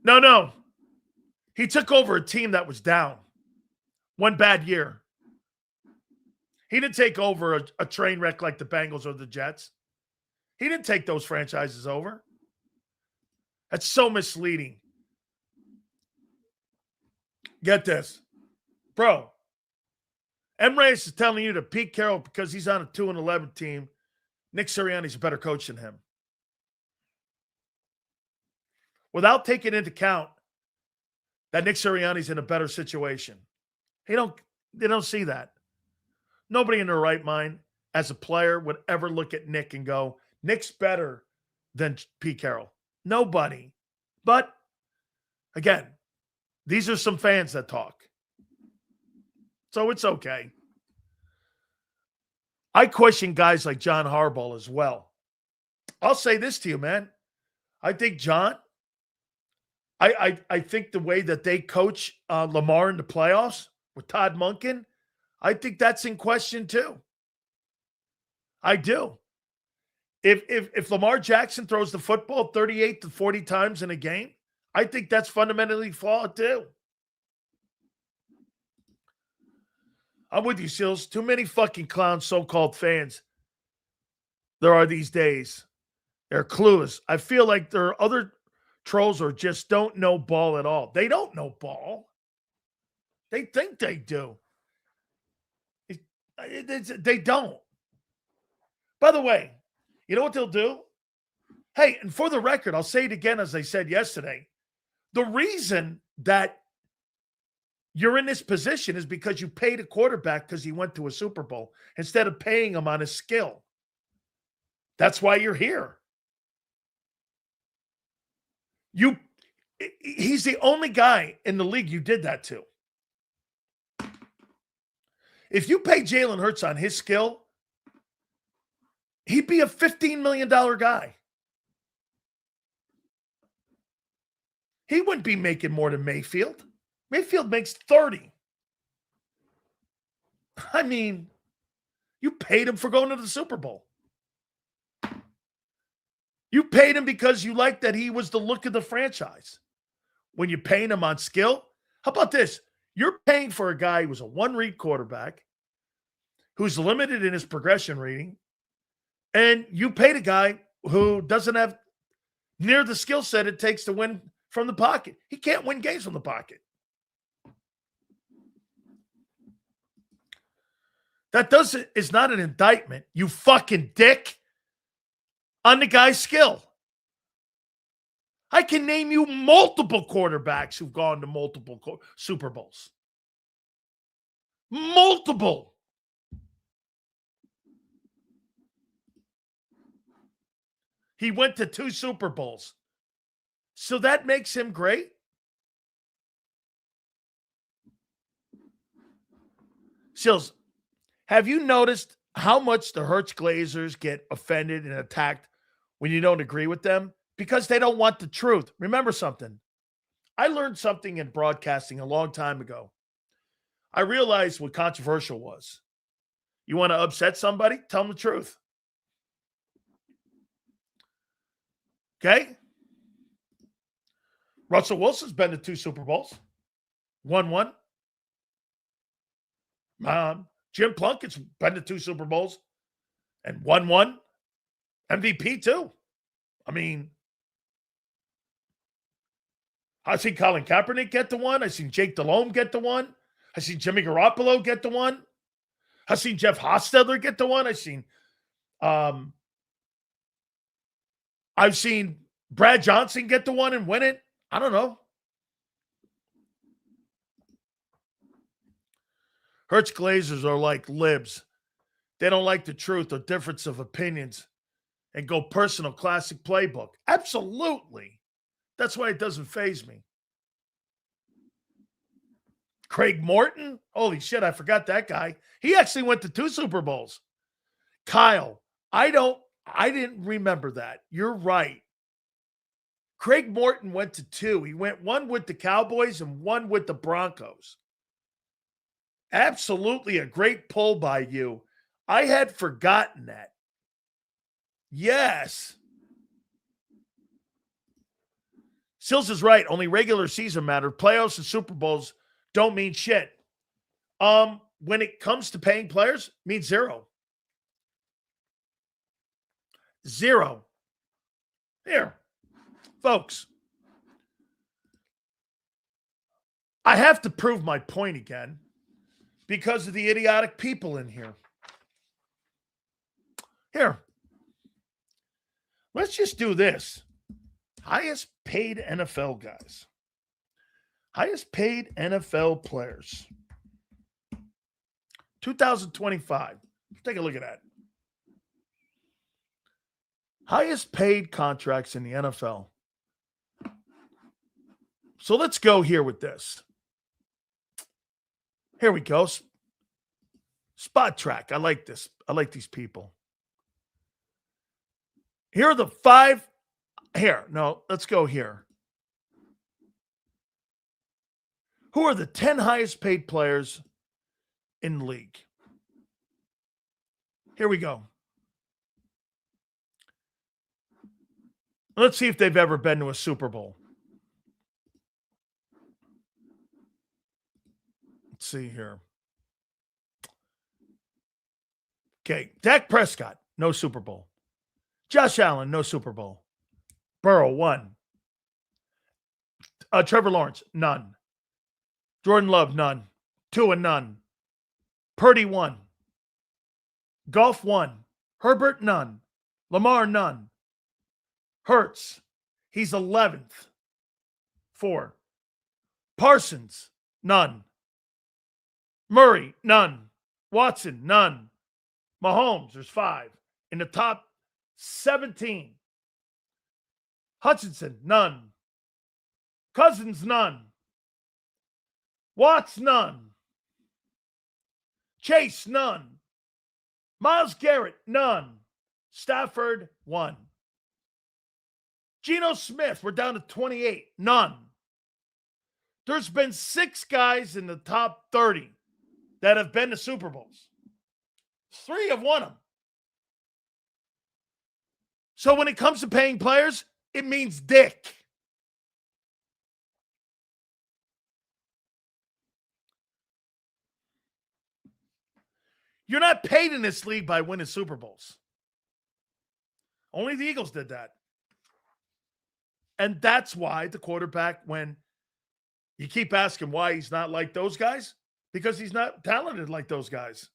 No. He took over a team that was down. One bad year. He didn't take over a train wreck like the Bengals or the Jets. He didn't take those franchises over. That's so misleading. Get this. Bro, M. Reyes is telling you that Pete Carroll, because he's on a 2-11 team, Nick Sirianni's a better coach than him. without taking into account that Nick Sirianni's in a better situation. They don't see that. Nobody in their right mind as a player would ever look at Nick and go, Nick's better than Pete Carroll. Nobody. But again, these are some fans that talk. So it's okay. I question guys like John Harbaugh as well. I'll say this to you, man. I think John, I think the way that they coach Lamar in the playoffs with Todd Monken, I think that's in question too. I do. If Lamar Jackson throws the football 38 to 40 times in a game, I think that's fundamentally flawed too. I'm with you, Seals. Too many fucking clown so-called fans there are these days. They're clueless. I feel like there are other trolls who just don't know ball at all. They don't know ball. They think they do. They don't. By the way, you know what they'll do? Hey, and for the record, I'll say it again as I said yesterday. The reason that you're in this position is because you paid a quarterback because he went to a Super Bowl instead of paying him on his skill. That's why you're here. He's the only guy in the league you did that to. If you pay Jalen Hurts on his skill, he'd be a $15 million guy. He wouldn't be making more than Mayfield. Mayfield makes 30. I mean, you paid him for going to the Super Bowl. You paid him because you liked that he was the look of the franchise. When you're paying him on skill, how about this? You're paying for a guy who's a one-read quarterback, who's limited in his progression reading, and you paid a guy who doesn't have near the skill set it takes to win from the pocket. He can't win games from the pocket. That is not an indictment, you fucking dick, on the guy's skill. I can name you multiple quarterbacks who've gone to multiple Super Bowls. Multiple. He went to 2 Super Bowls. So that makes him great? Sills, have you noticed how much the Hurts Glazers get offended and attacked when you don't agree with them? Because they don't want the truth. Remember something. I learned something in broadcasting a long time ago. I realized what controversial was. You want to upset somebody? Tell them the truth. Okay? Russell Wilson's been to 2 Super Bowls. Won 1. Jim Plunkett's been to 2 Super Bowls and won 1. MVP too. I mean, I've seen Colin Kaepernick get to 1. I've seen Jake Delhomme get to 1. I've seen Jimmy Garoppolo get to 1. I've seen Jeff Hostetler get to 1. I've seen Brad Johnson get to 1 and win it. I don't know. Hurts Glazers are like libs. They don't like the truth or difference of opinions and go personal classic playbook. Absolutely. That's why it doesn't faze me. Craig Morton? Holy shit, I forgot that guy. He actually went to 2 Super Bowls. Kyle, I didn't remember that. You're right. Craig Morton went to 2. He went 1 with the Cowboys and 1 with the Broncos. Absolutely a great pull by you. I had forgotten that. Yes. Sills is right. Only regular season matter. Playoffs and Super Bowls don't mean shit. When it comes to paying players, means 0. 0. Here, folks. I have to prove my point again because of the idiotic people in here. Here. Let's just do this. Highest paid NFL guys. Highest paid NFL players. 2025. Take a look at that. Highest paid contracts in the NFL. So let's go here with this. Here we go. Spot track. I like this. I like these people. Here are the 5. Here. No, let's go here. Who are the 10 highest paid players in the league? Here we go. Let's see if they've ever been to a Super Bowl. Let's see here. Okay, Dak Prescott, no Super Bowl. Josh Allen, no Super Bowl. Burrow, 1. Trevor Lawrence, none. Jordan Love, none. Tua, none. Purdy, 1. Goff, 1. Herbert, none. Lamar, none. Hurts, he's 11th. 4. Parsons, none. Murray, none. Watson, none. Mahomes, there's 5. In the top 17. Hutchinson, none. Cousins, none. Watts, none. Chase, none. Myles Garrett, none. Stafford, 1. Geno Smith, we're down to 28, none. There's been 6 guys in the top 30 that have been to Super Bowls. 3 have won them. So when it comes to paying players, it means dick. You're not paid in this league by winning Super Bowls. Only the Eagles did that. And that's why the quarterback, when you keep asking why he's not like those guys, because he's not talented like those guys.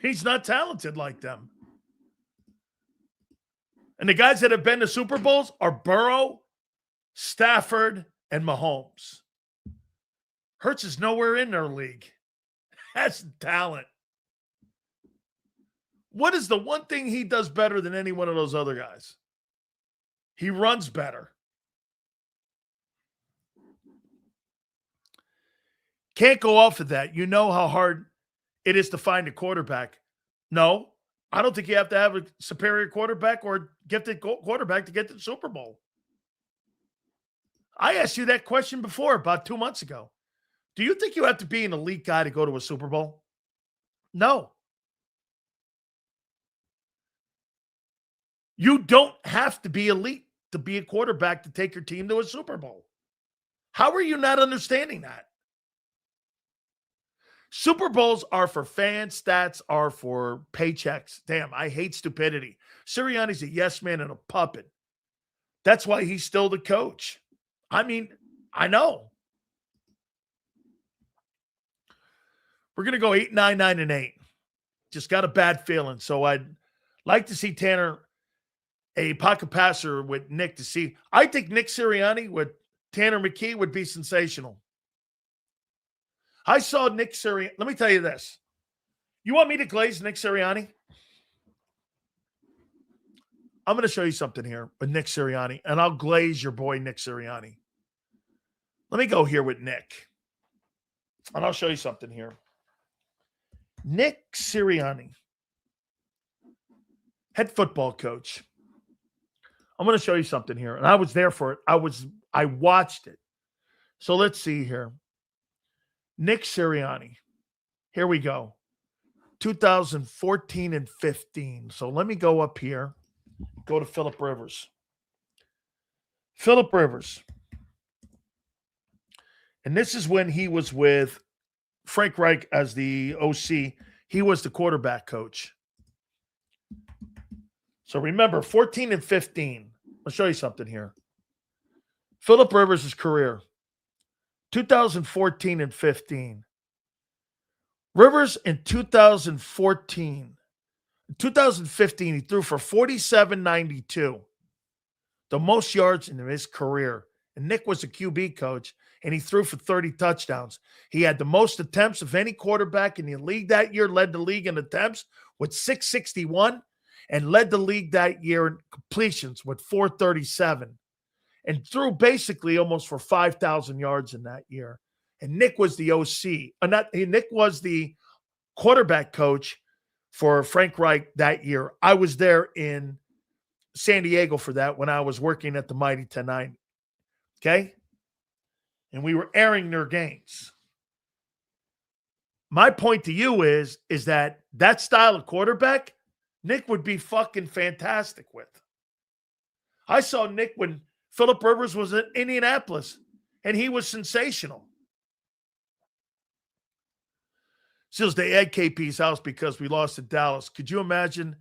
He's not talented like them. And the guys that have been to Super Bowls are Burrow, Stafford, and Mahomes. Hurts is nowhere in their league. That's talent. What is the one thing he does better than any one of those other guys? He runs better. Can't go off of that. You know how hard it is to find a quarterback. No, I don't think you have to have a superior quarterback or gifted quarterback to get to the Super Bowl. I asked you that question before, about 2 months ago. Do you think you have to be an elite guy to go to a Super Bowl? No. You don't have to be elite to be a quarterback to take your team to a Super Bowl. How are you not understanding that? Super Bowls are for fans. Stats are for paychecks. Damn, I hate stupidity. Sirianni's a yes man and a puppet. That's why he's still the coach. I mean, I know. We're going to go 8, 9, 9, and 8. Just got a bad feeling. So I'd like to see Tanner, a pocket passer with Nick, to see. I think Nick Sirianni with Tanner McKee would be sensational. I saw Nick Sirianni. Let me tell you this. You want me to glaze Nick Sirianni? I'm going to show you something here with Nick Sirianni, and I'll glaze your boy Nick Sirianni. Let me go here with Nick, and I'll show you something here. Nick Sirianni, head football coach. I'm going to show you something here, and I was there for it. I watched it. So let's see here. Nick Sirianni. Here we go. 2014 and 15. So let me go up here. Go to Phillip Rivers. Phillip Rivers. And this is when he was with Frank Reich as the OC. He was the quarterback coach. So remember, 14 and 15. I'll show you something here. Phillip Rivers' career. 2014 and 15. Rivers in 2014 2015, he threw for 47.92, the most yards in his career. And Nick was a QB coach, and he threw for 30 touchdowns. He had the most attempts of any quarterback in the league that year, led the league in attempts with 661, and led the league that year in completions with 437, and threw basically almost for 5,000 yards in that year. And Nick was the OC. Nick was the quarterback coach for Frank Reich that year. I was there in San Diego for that when I was working at the Mighty 1090. Okay? And we were airing their games. My point to you is that style of quarterback, Nick would be fucking fantastic with. I saw Nick when Phillip Rivers was in Indianapolis, and he was sensational. Seals, they had KP's house because we lost to Dallas. Could you imagine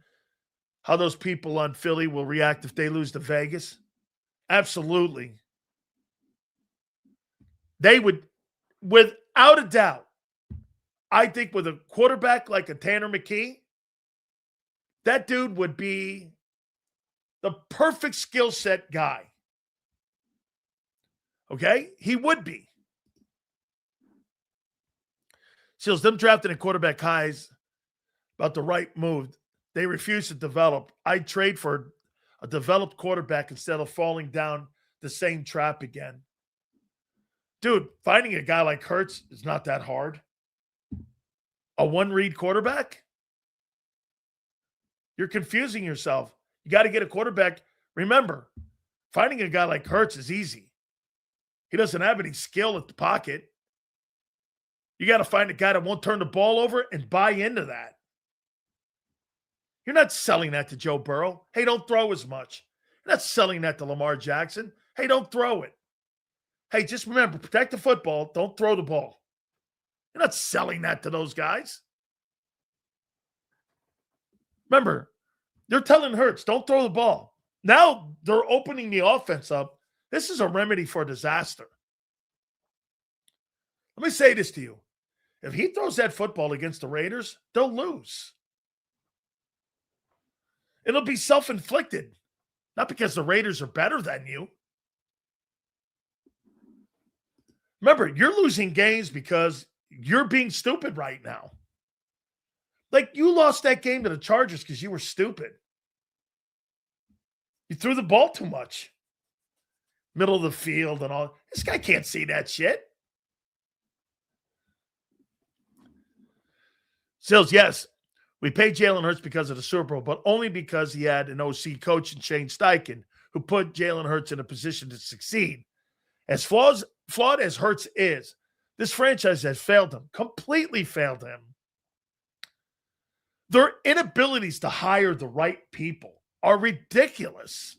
how those people on Philly will react if they lose to Vegas? Absolutely. They would, without a doubt, I think with a quarterback like a Tanner McKee, that dude would be the perfect skill set guy. Okay? He would be. Seals, them drafting a quarterback high is about the right move. They refuse to develop. I'd trade for a developed quarterback instead of falling down the same trap again. Dude, finding a guy like Hurts is not that hard. A one-read quarterback? You're confusing yourself. You got to get a quarterback. Remember, finding a guy like Hurts is easy. He doesn't have any skill at the pocket. You got to find a guy that won't turn the ball over and buy into that. You're not selling that to Joe Burrow. Hey, don't throw as much. You're not selling that to Lamar Jackson. Hey, don't throw it. Hey, just remember, protect the football. Don't throw the ball. You're not selling that to those guys. Remember, they're telling Hurts, don't throw the ball. Now they're opening the offense up. This is a remedy for disaster. Let me say this to you. If he throws that football against the Raiders, they'll lose. It'll be self-inflicted, not because the Raiders are better than you. Remember, you're losing games because you're being stupid right now. Like, you lost that game to the Chargers because you were stupid. You threw the ball too much. Middle of the field and all. This guy can't see that shit. Sills, yes, we paid Jalen Hurts because of the Super Bowl, but only because he had an OC coach in Shane Steichen who put Jalen Hurts in a position to succeed. As flawed as Hurts is, this franchise has failed him, completely failed him. Their inabilities to hire the right people are ridiculous.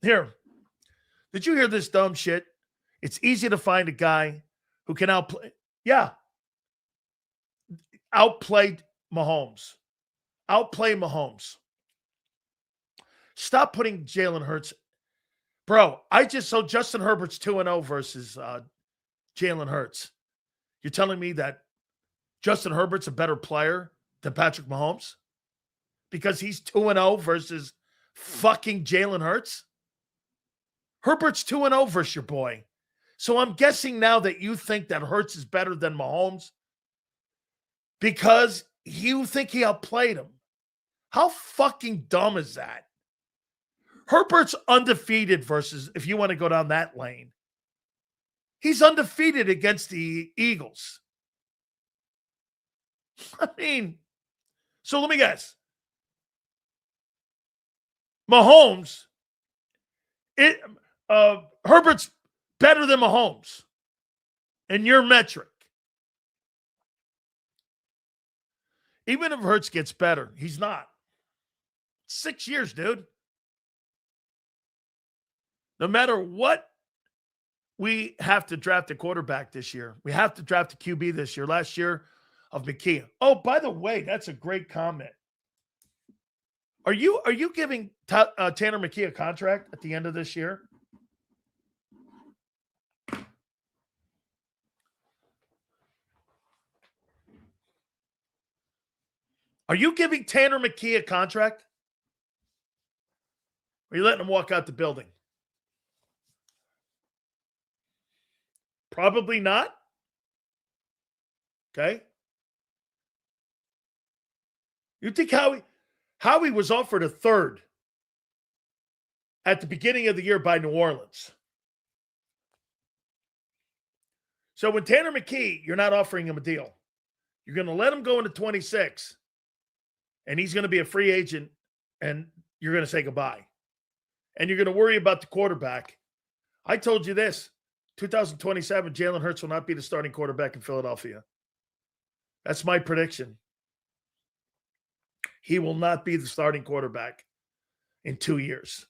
Here, did you hear this dumb shit? It's easy to find a guy who can outplay. Yeah. Outplay Mahomes. Stop putting Jalen Hurts. Bro, so Justin Herbert's 2-0 versus Jalen Hurts. You're telling me that Justin Herbert's a better player than Patrick Mahomes? Because he's 2-0 versus fucking Jalen Hurts? Herbert's 2-0 versus your boy. So I'm guessing now that you think that Hurts is better than Mahomes because you think he outplayed him. How fucking dumb is that? Herbert's undefeated versus, if you want to go down that lane, he's undefeated against the Eagles. I mean, so let me guess. Mahomes, Herbert's better than Mahomes in your metric. Even if Hurts gets better, he's not. 6 years, dude. No matter what, we have to draft a quarterback this year. We have to draft a QB this year. Last year of McKee. Oh, by the way, that's a great comment. Are you giving Tanner McKee a contract at the end of this year? Are you giving Tanner McKee a contract? Or are you letting him walk out the building? Probably not. Okay. You think Howie was offered a third at the beginning of the year by New Orleans. So when Tanner McKee, you're not offering him a deal. You're going to let him go into 26, and he's going to be a free agent, and you're going to say goodbye. And you're going to worry about the quarterback. I told you this, 2027, Jalen Hurts will not be the starting quarterback in Philadelphia. That's my prediction. He will not be the starting quarterback in 2 years.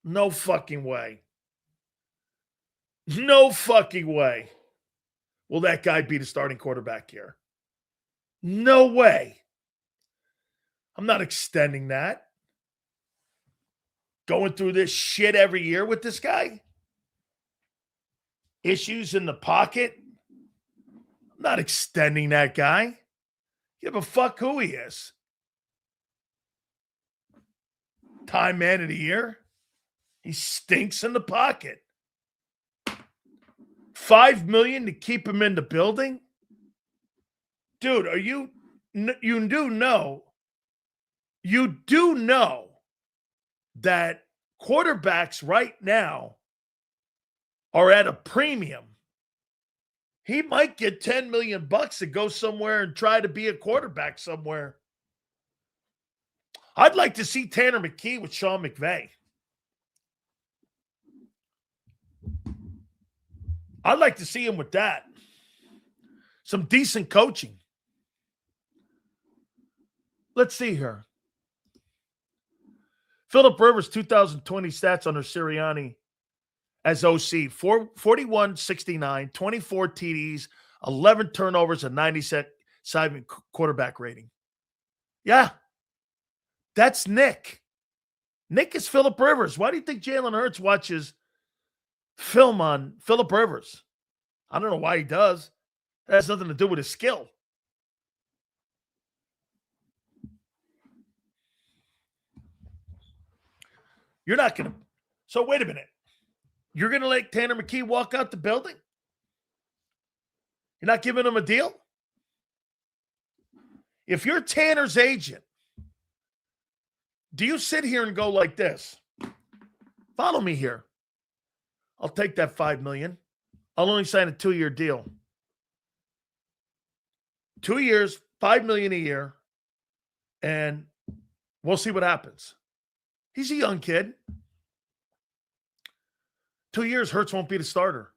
No fucking way. No fucking way will that guy be the starting quarterback here. No way. I'm not extending that. Going through this shit every year with this guy. Issues in the pocket. I'm not extending that guy. Give a fuck who he is. Time man of the year. He stinks in the pocket. $5 million to keep him in the building? Dude, you do know that quarterbacks right now are at a premium. He might get $10 million to go somewhere and try to be a quarterback somewhere. I'd like to see Tanner McKee with Sean McVay. I'd like to see him with that. Some decent coaching. Let's see here. Phillip Rivers, 2020 stats under Sirianni as OC. 41-69, 24 TDs, 11 turnovers, a 97 quarterback rating. Yeah. That's Nick. Nick is Phillip Rivers. Why do you think Jalen Hurts watches film on Phillip Rivers? I don't know why he does. That has nothing to do with his skill. You're not going to. So wait a minute. You're going to let Tanner McKee walk out the building? You're not giving him a deal? If you're Tanner's agent, do you sit here and go like this? Follow me here. I'll take that $5 million. I'll only sign a 2-year deal. 2 years, $5 million a year, and we'll see what happens. He's a young kid. 2 years, Hurts won't be the starter.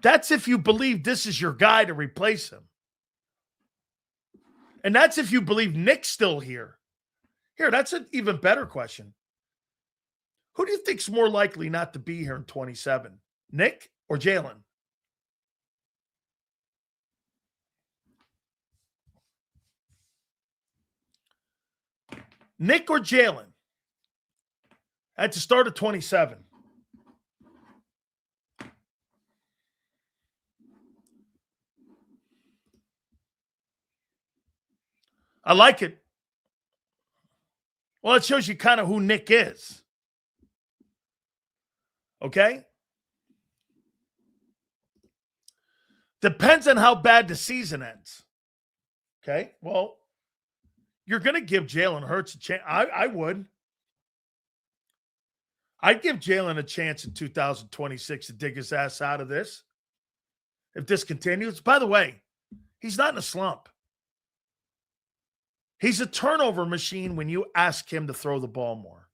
That's if you believe this is your guy to replace him. And that's if you believe Nick's still here. Here, that's an even better question. Who do you think's more likely not to be here in 27? Nick or Jalen? Nick or Jalen at the start of 27? I like it. Well, it shows you kind of who Nick is. Okay? Depends on how bad the season ends. Okay? Well, you're going to give Jalen Hurts a chance. I would. I'd give Jalen a chance in 2026 to dig his ass out of this. If this continues. By the way, he's not in a slump. He's a turnover machine when you ask him to throw the ball more.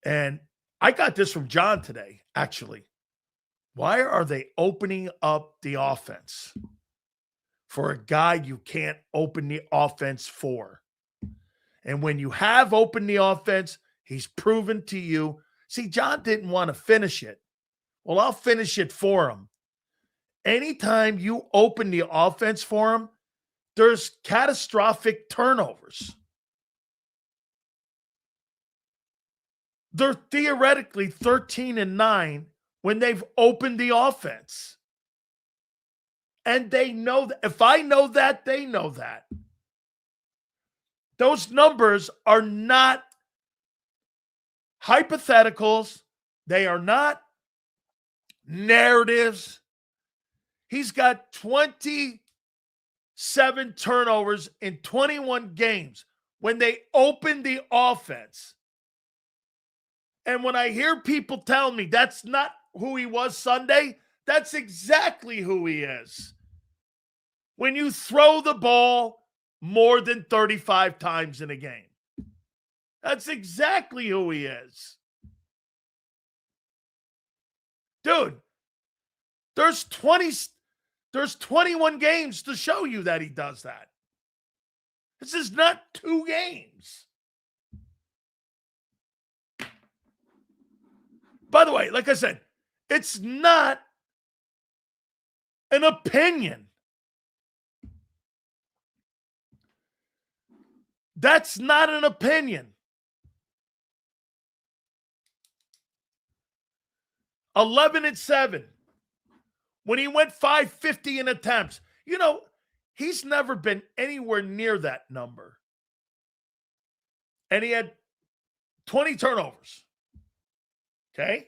And I got this from John today, actually. Why are they opening up the offense for a guy you can't open the offense for? And when you have opened the offense, he's proven to you. See, John didn't want to finish it. Well, I'll finish it for him. Anytime you open the offense for him, there's catastrophic turnovers. They're theoretically 13-9 when they've opened the offense. And they know that. If I know that, they know that. Those numbers are not hypotheticals. They are not narratives. He's got 27 turnovers in 21 games when they opened the offense. And when I hear people tell me that's not who he was Sunday, that's exactly who he is. When you throw the ball more than 35 times in a game. That's exactly who he is. Dude, there's 21 games to show you that he does that. This is not 2 games. By the way, like I said, it's not an opinion. That's not an opinion. 11-7. When he went 550 in attempts. You know, he's never been anywhere near that number. And he had 20 turnovers. Okay?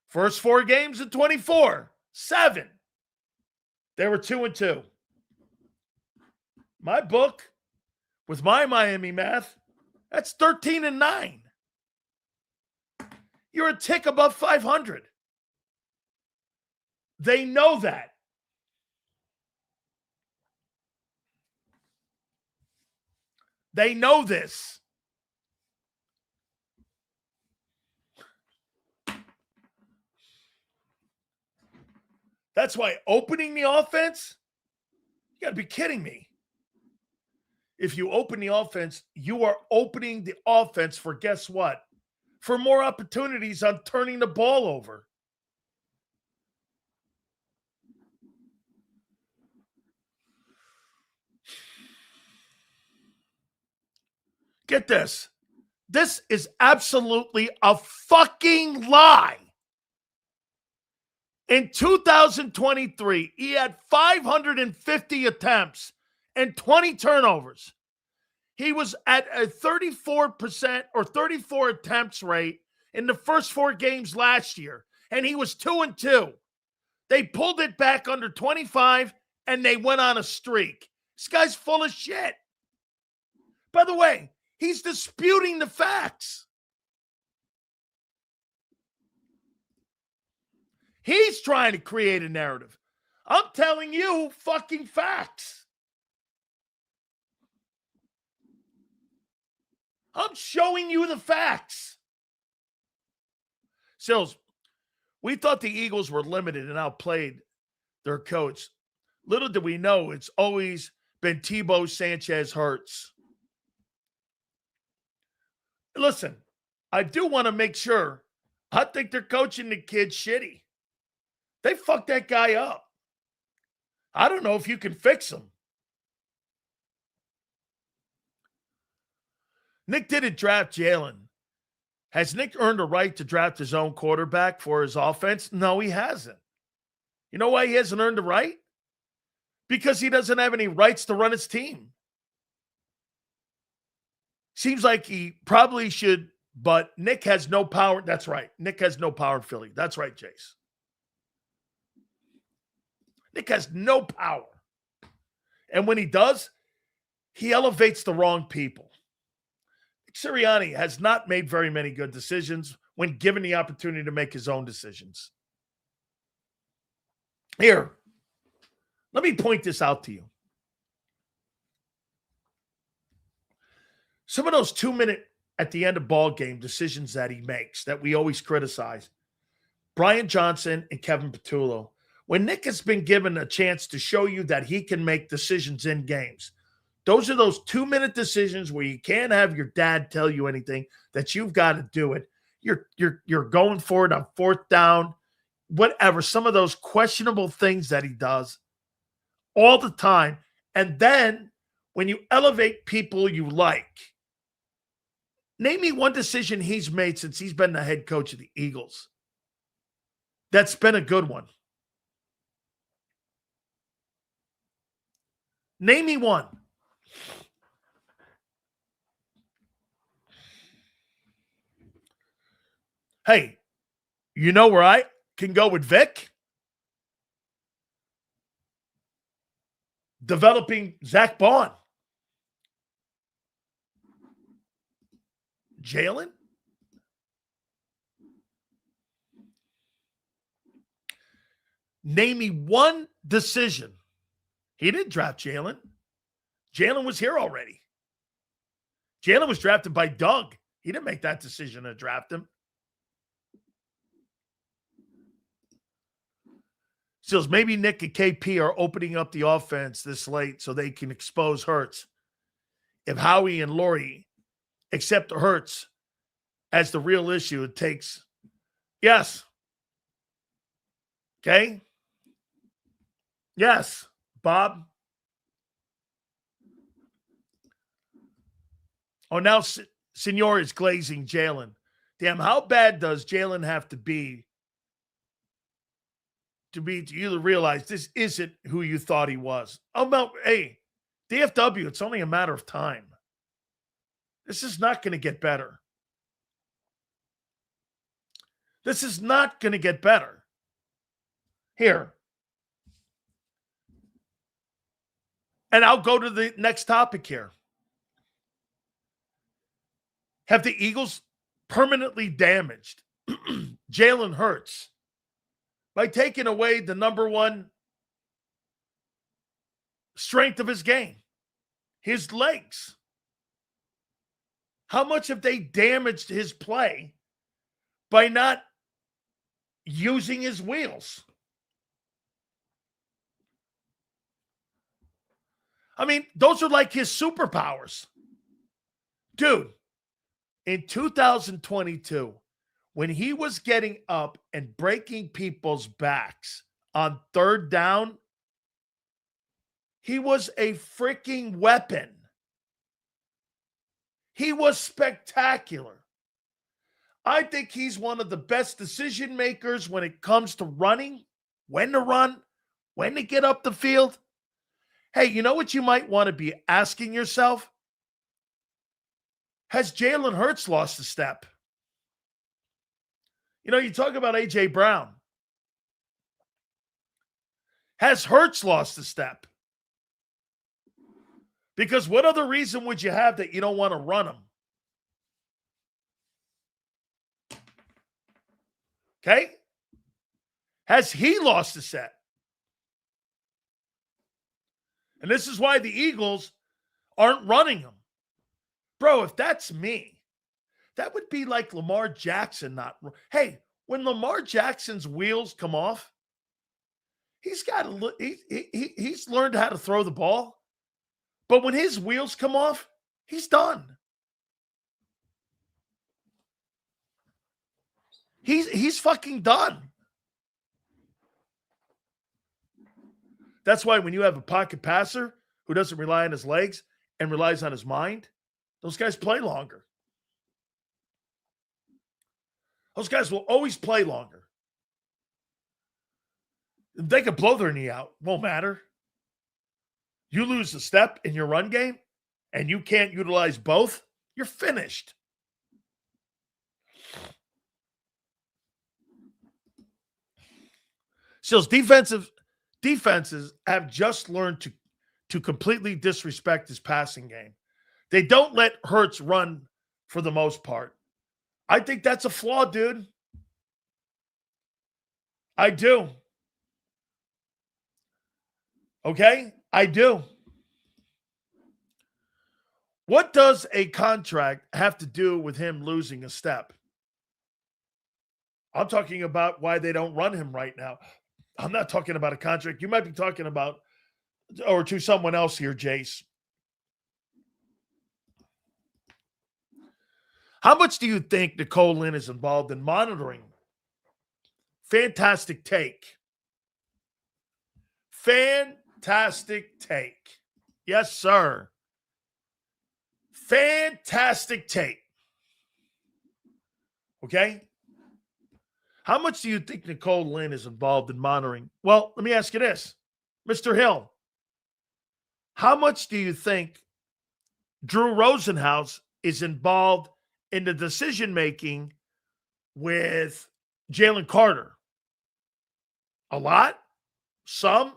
First 4 games in 24. 7. They were 2-2. My book, with my Miami math, that's 13-9. You're a tick above 500. They know that. They know this. That's why opening the offense, you got to be kidding me. If you open the offense, you are opening the offense for guess what? For more opportunities on turning the ball over. Get this. This is absolutely a fucking lie. In 2023, he had 550 attempts and 20 turnovers. He was at a 34% or 34 attempts rate in the first 4 games last year, and he was 2-2. They pulled it back under 25, and they went on a streak. This guy's full of shit. By the way, he's disputing the facts. He's trying to create a narrative. I'm telling you fucking facts. I'm showing you the facts. Sills, we thought the Eagles were limited and outplayed their coach. Little did we know it's always been Tebow Sanchez Hurts. Listen, I do want to make sure. I think they're coaching the kid shitty. They fucked that guy up. I don't know if you can fix him. Nick didn't draft Jalen. Has Nick earned a right to draft his own quarterback for his offense? No, he hasn't. You know why he hasn't earned the right? Because he doesn't have any rights to run his team. Seems like he probably should, but Nick has no power. That's right. Nick has no power in Philly. That's right, Jace. Nick has no power. And when he does, he elevates the wrong people. Sirianni has not made very many good decisions when given the opportunity to make his own decisions. Here, let me point this out to you. Some of those 2-minute at the end of ball game decisions that he makes that we always criticize. Brian Johnson and Kevin Patullo. When Nick has been given a chance to show you that he can make decisions in games, those are those 2-minute decisions where you can't have your dad tell you anything, that you've got to do it. You're going for it on 4th down, whatever. Some of those questionable things that he does all the time. And then when you elevate people you like, name me one decision he's made since he's been the head coach of the Eagles that's been a good one. Name me one. Hey, you know where I can go with Vic? Developing Zach Bond. Jalen? Name me one decision. He didn't draft Jalen. Jalen was here already. Jalen was drafted by Doug. He didn't make that decision to draft him. Stills, maybe Nick and KP are opening up the offense this late so they can expose Hurts. If Howie and Laurie accept Hurts as the real issue, it takes. Yes. Okay. Yes, Bob. Oh, now Senor is glazing Jalen. Damn, how bad does Jalen have to be to you to realize this isn't who you thought he was? Oh, no, hey, DFW, it's only a matter of time. This is not going to get better. This is not going to get better. Here. And I'll go to the next topic here. Have the Eagles permanently damaged Jalen Hurts by taking away the number one strength of his game, his legs? How much have they damaged his play by not using his wheels? I mean, those are like his superpowers. Dude, in 2022, when he was getting up and breaking people's backs on third down, he was a freaking weapon. He was spectacular. I think he's one of the best decision makers when it comes to running, when to run, when to get up the field. Hey, you know what you might want to be asking yourself? Has Jalen Hurts lost a step? You know, you talk about A.J. Brown. Has Hurts lost a step? Because what other reason would you have that you don't want to run him? Okay? Has he lost a set? And this is why the Eagles aren't running him. Bro, if that's me, that would be like Lamar Jackson not. Hey, when Lamar Jackson's wheels come off, he's learned how to throw the ball. But when his wheels come off, he's done. He's fucking done. That's why when you have a pocket passer who doesn't rely on his legs and relies on his mind, those guys play longer. Those guys will always play longer. They could blow their knee out. Won't matter. You lose a step in your run game and you can't utilize both, you're finished. Stills, defenses have just learned to completely disrespect his passing game. They don't let Hurts run for the most part. I think that's a flaw, dude. I do. Okay? I do. What does a contract have to do with him losing a step? I'm talking about why they don't run him right now. I'm not talking about a contract. You might be talking about, or to someone else here, Jace. How much do you think Nicole Lynn is involved in monitoring? Fantastic take. Fantastic take. Yes, sir. Fantastic take. Okay? How much do you think Nicole Lynn is involved in monitoring? Well, let me ask you this. Mr. Hill, How much do you think Drew Rosenhaus is involved in the decision-making with Jalen Carter? A lot? Some?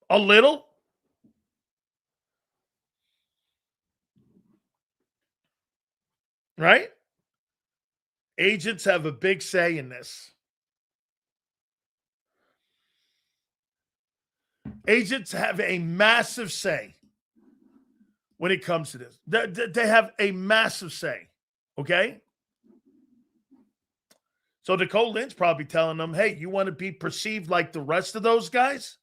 A little? Right? Agents have a big say in this. Agents have a massive say when it comes to this. They have a massive say, okay? So Nicole Lynn's probably telling them, hey, you want to be perceived like the rest of those guys?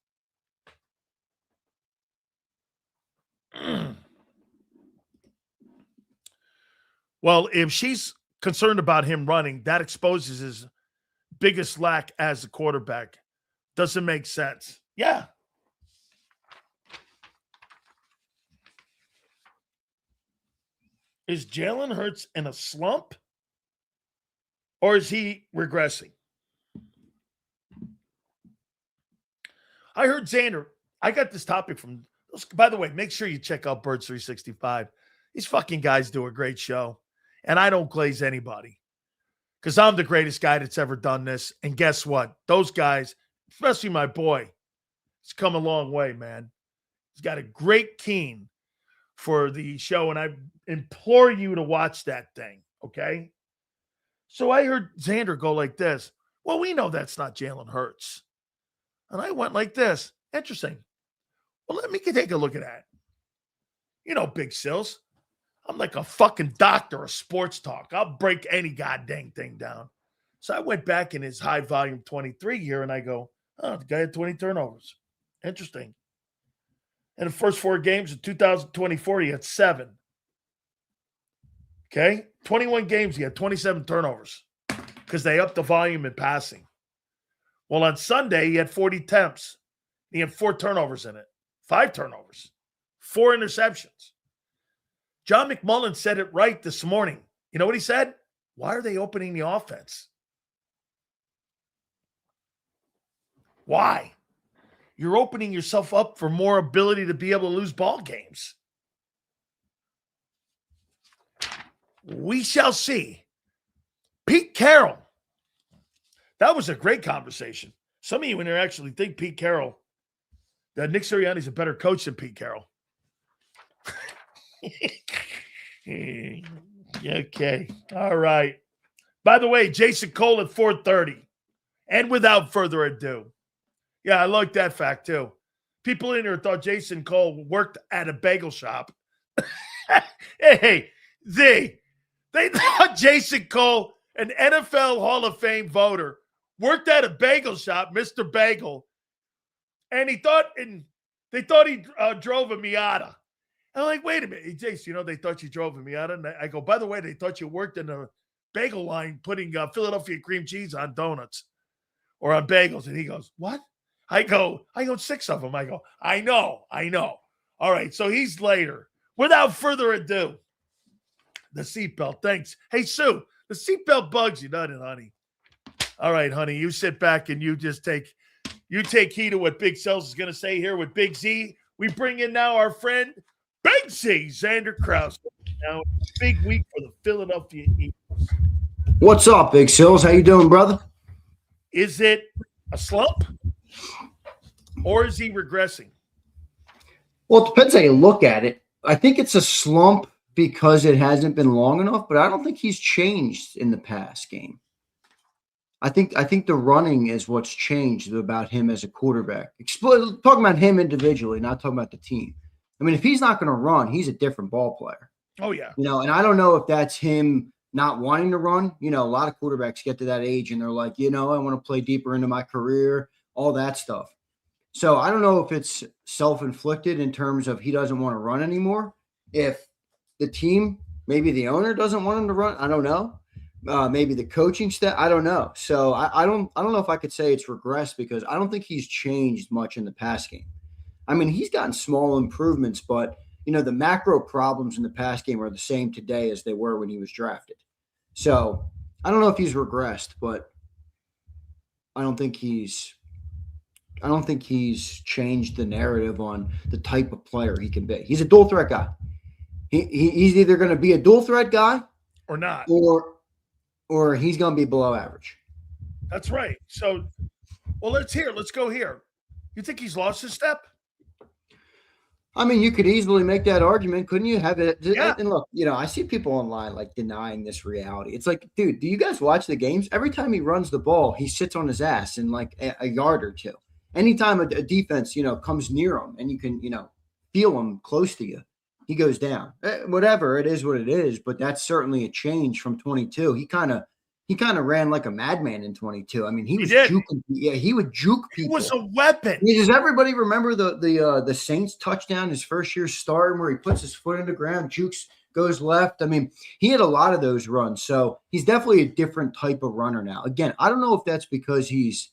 Well, if she's concerned about him running, that exposes his biggest lack as a quarterback. Doesn't make sense. Yeah. Is Jalen Hurts in a slump? Or is he regressing? I heard Xander. I got this topic from, by the way, make sure you check out Birds 365. These fucking guys do a great show. And I don't glaze anybody. Because I'm the greatest guy that's ever done this. And guess what? Those guys, especially my boy, he's come a long way, man. He's got a great keen for the show. And I implore you to watch that thing, okay? So I heard Xander go like this. Well, we know that's not Jalen Hurts. And I went like this. Interesting. Well, let me take a look at that. You know, Big Sills. I'm like a fucking doctor of sports talk. I'll break any goddamn thing down. So I went back in his high volume 23 year and I go, oh, the guy had 20 turnovers. Interesting. In the first 4 games of 2024, he had 7. Okay? 21 games, he had 27 turnovers because they upped the volume in passing. Well, on Sunday, he had 40 attempts. He had 4 turnovers in it. 5 turnovers. 4 interceptions. John McMullen said it right this morning. You know what he said? Why are they opening the offense? Why? You're opening yourself up for more ability to be able to lose ball games. We shall see. Pete Carroll. That was a great conversation. Some of you in there actually think Pete Carroll, that Nick Sirianni's a better coach than Pete Carroll. Okay. All right. By the way, Jason Cole at 4:30. And without further ado. Yeah, I like that fact too. People in here thought Jason Cole worked at a bagel shop. Hey, they thought Jason Cole, an NFL Hall of Fame voter, worked at a bagel shop, Mr. Bagel, and they thought he drove a Miata. I'm like, wait a minute, hey, Jason, you know, they thought you drove a Miata. And I go, by the way, they thought you worked in a bagel line putting Philadelphia cream cheese on donuts or on bagels. And he goes, what? I go, 6 of them. I go, I know. All right, so he's later. Without further ado, the seatbelt. Thanks. Hey, Sue, the seatbelt bugs you, doesn't it, honey? All right, honey, you sit back and you take heed of what Big Cells is going to say here with Big Z. We bring in now our friend, Big Z, Xander Krause. Now, big week for the Philadelphia Eagles. What's up, Big Sills? How you doing, brother? Is it a slump or is he regressing? Well, it depends how you look at it. I think it's a slump because it hasn't been long enough, but I don't think he's changed in the past game. I think the running is what's changed about him as a quarterback. Talking about him individually, not talking about the team. I mean, if he's not going to run, he's a different ball player. Oh, yeah. You know, and I don't know if that's him not wanting to run. You know, a lot of quarterbacks get to that age and they're like, you know, I want to play deeper into my career, all that stuff. So I don't know if it's self-inflicted in terms of he doesn't want to run anymore. If the team, maybe the owner doesn't want him to run, I don't know. Maybe the coaching staff, I don't know. So I don't know if I could say it's regressed because I don't think he's changed much in the pass game. I mean, he's gotten small improvements, but, you know, the macro problems in the pass game are the same today as they were when he was drafted. So I don't know if he's regressed, but I don't think he's he's changed the narrative on the type of player he can be. He's a dual threat guy. He's either going to be a dual threat guy or not, or he's going to be below average. That's right. So, well, let's go here. You think he's lost his step? I mean, you could easily make that argument, couldn't you? Have it. Yeah. And look, I see people online like denying this reality. It's like, dude, do you guys watch the games? Every time he runs the ball, he sits on his ass in like a yard or two. Anytime a defense, comes near him and you can, feel him close to you, he goes down. Whatever, it is what it is. But that's certainly a change from 22. He kind of ran like a madman in 22. I mean, he was juking. Yeah, he would juke people. He was a weapon. Does everybody remember the Saints touchdown, his first year starting, where he puts his foot in the ground, jukes, goes left? I mean, he had a lot of those runs. So he's definitely a different type of runner now. Again, I don't know if that's because he's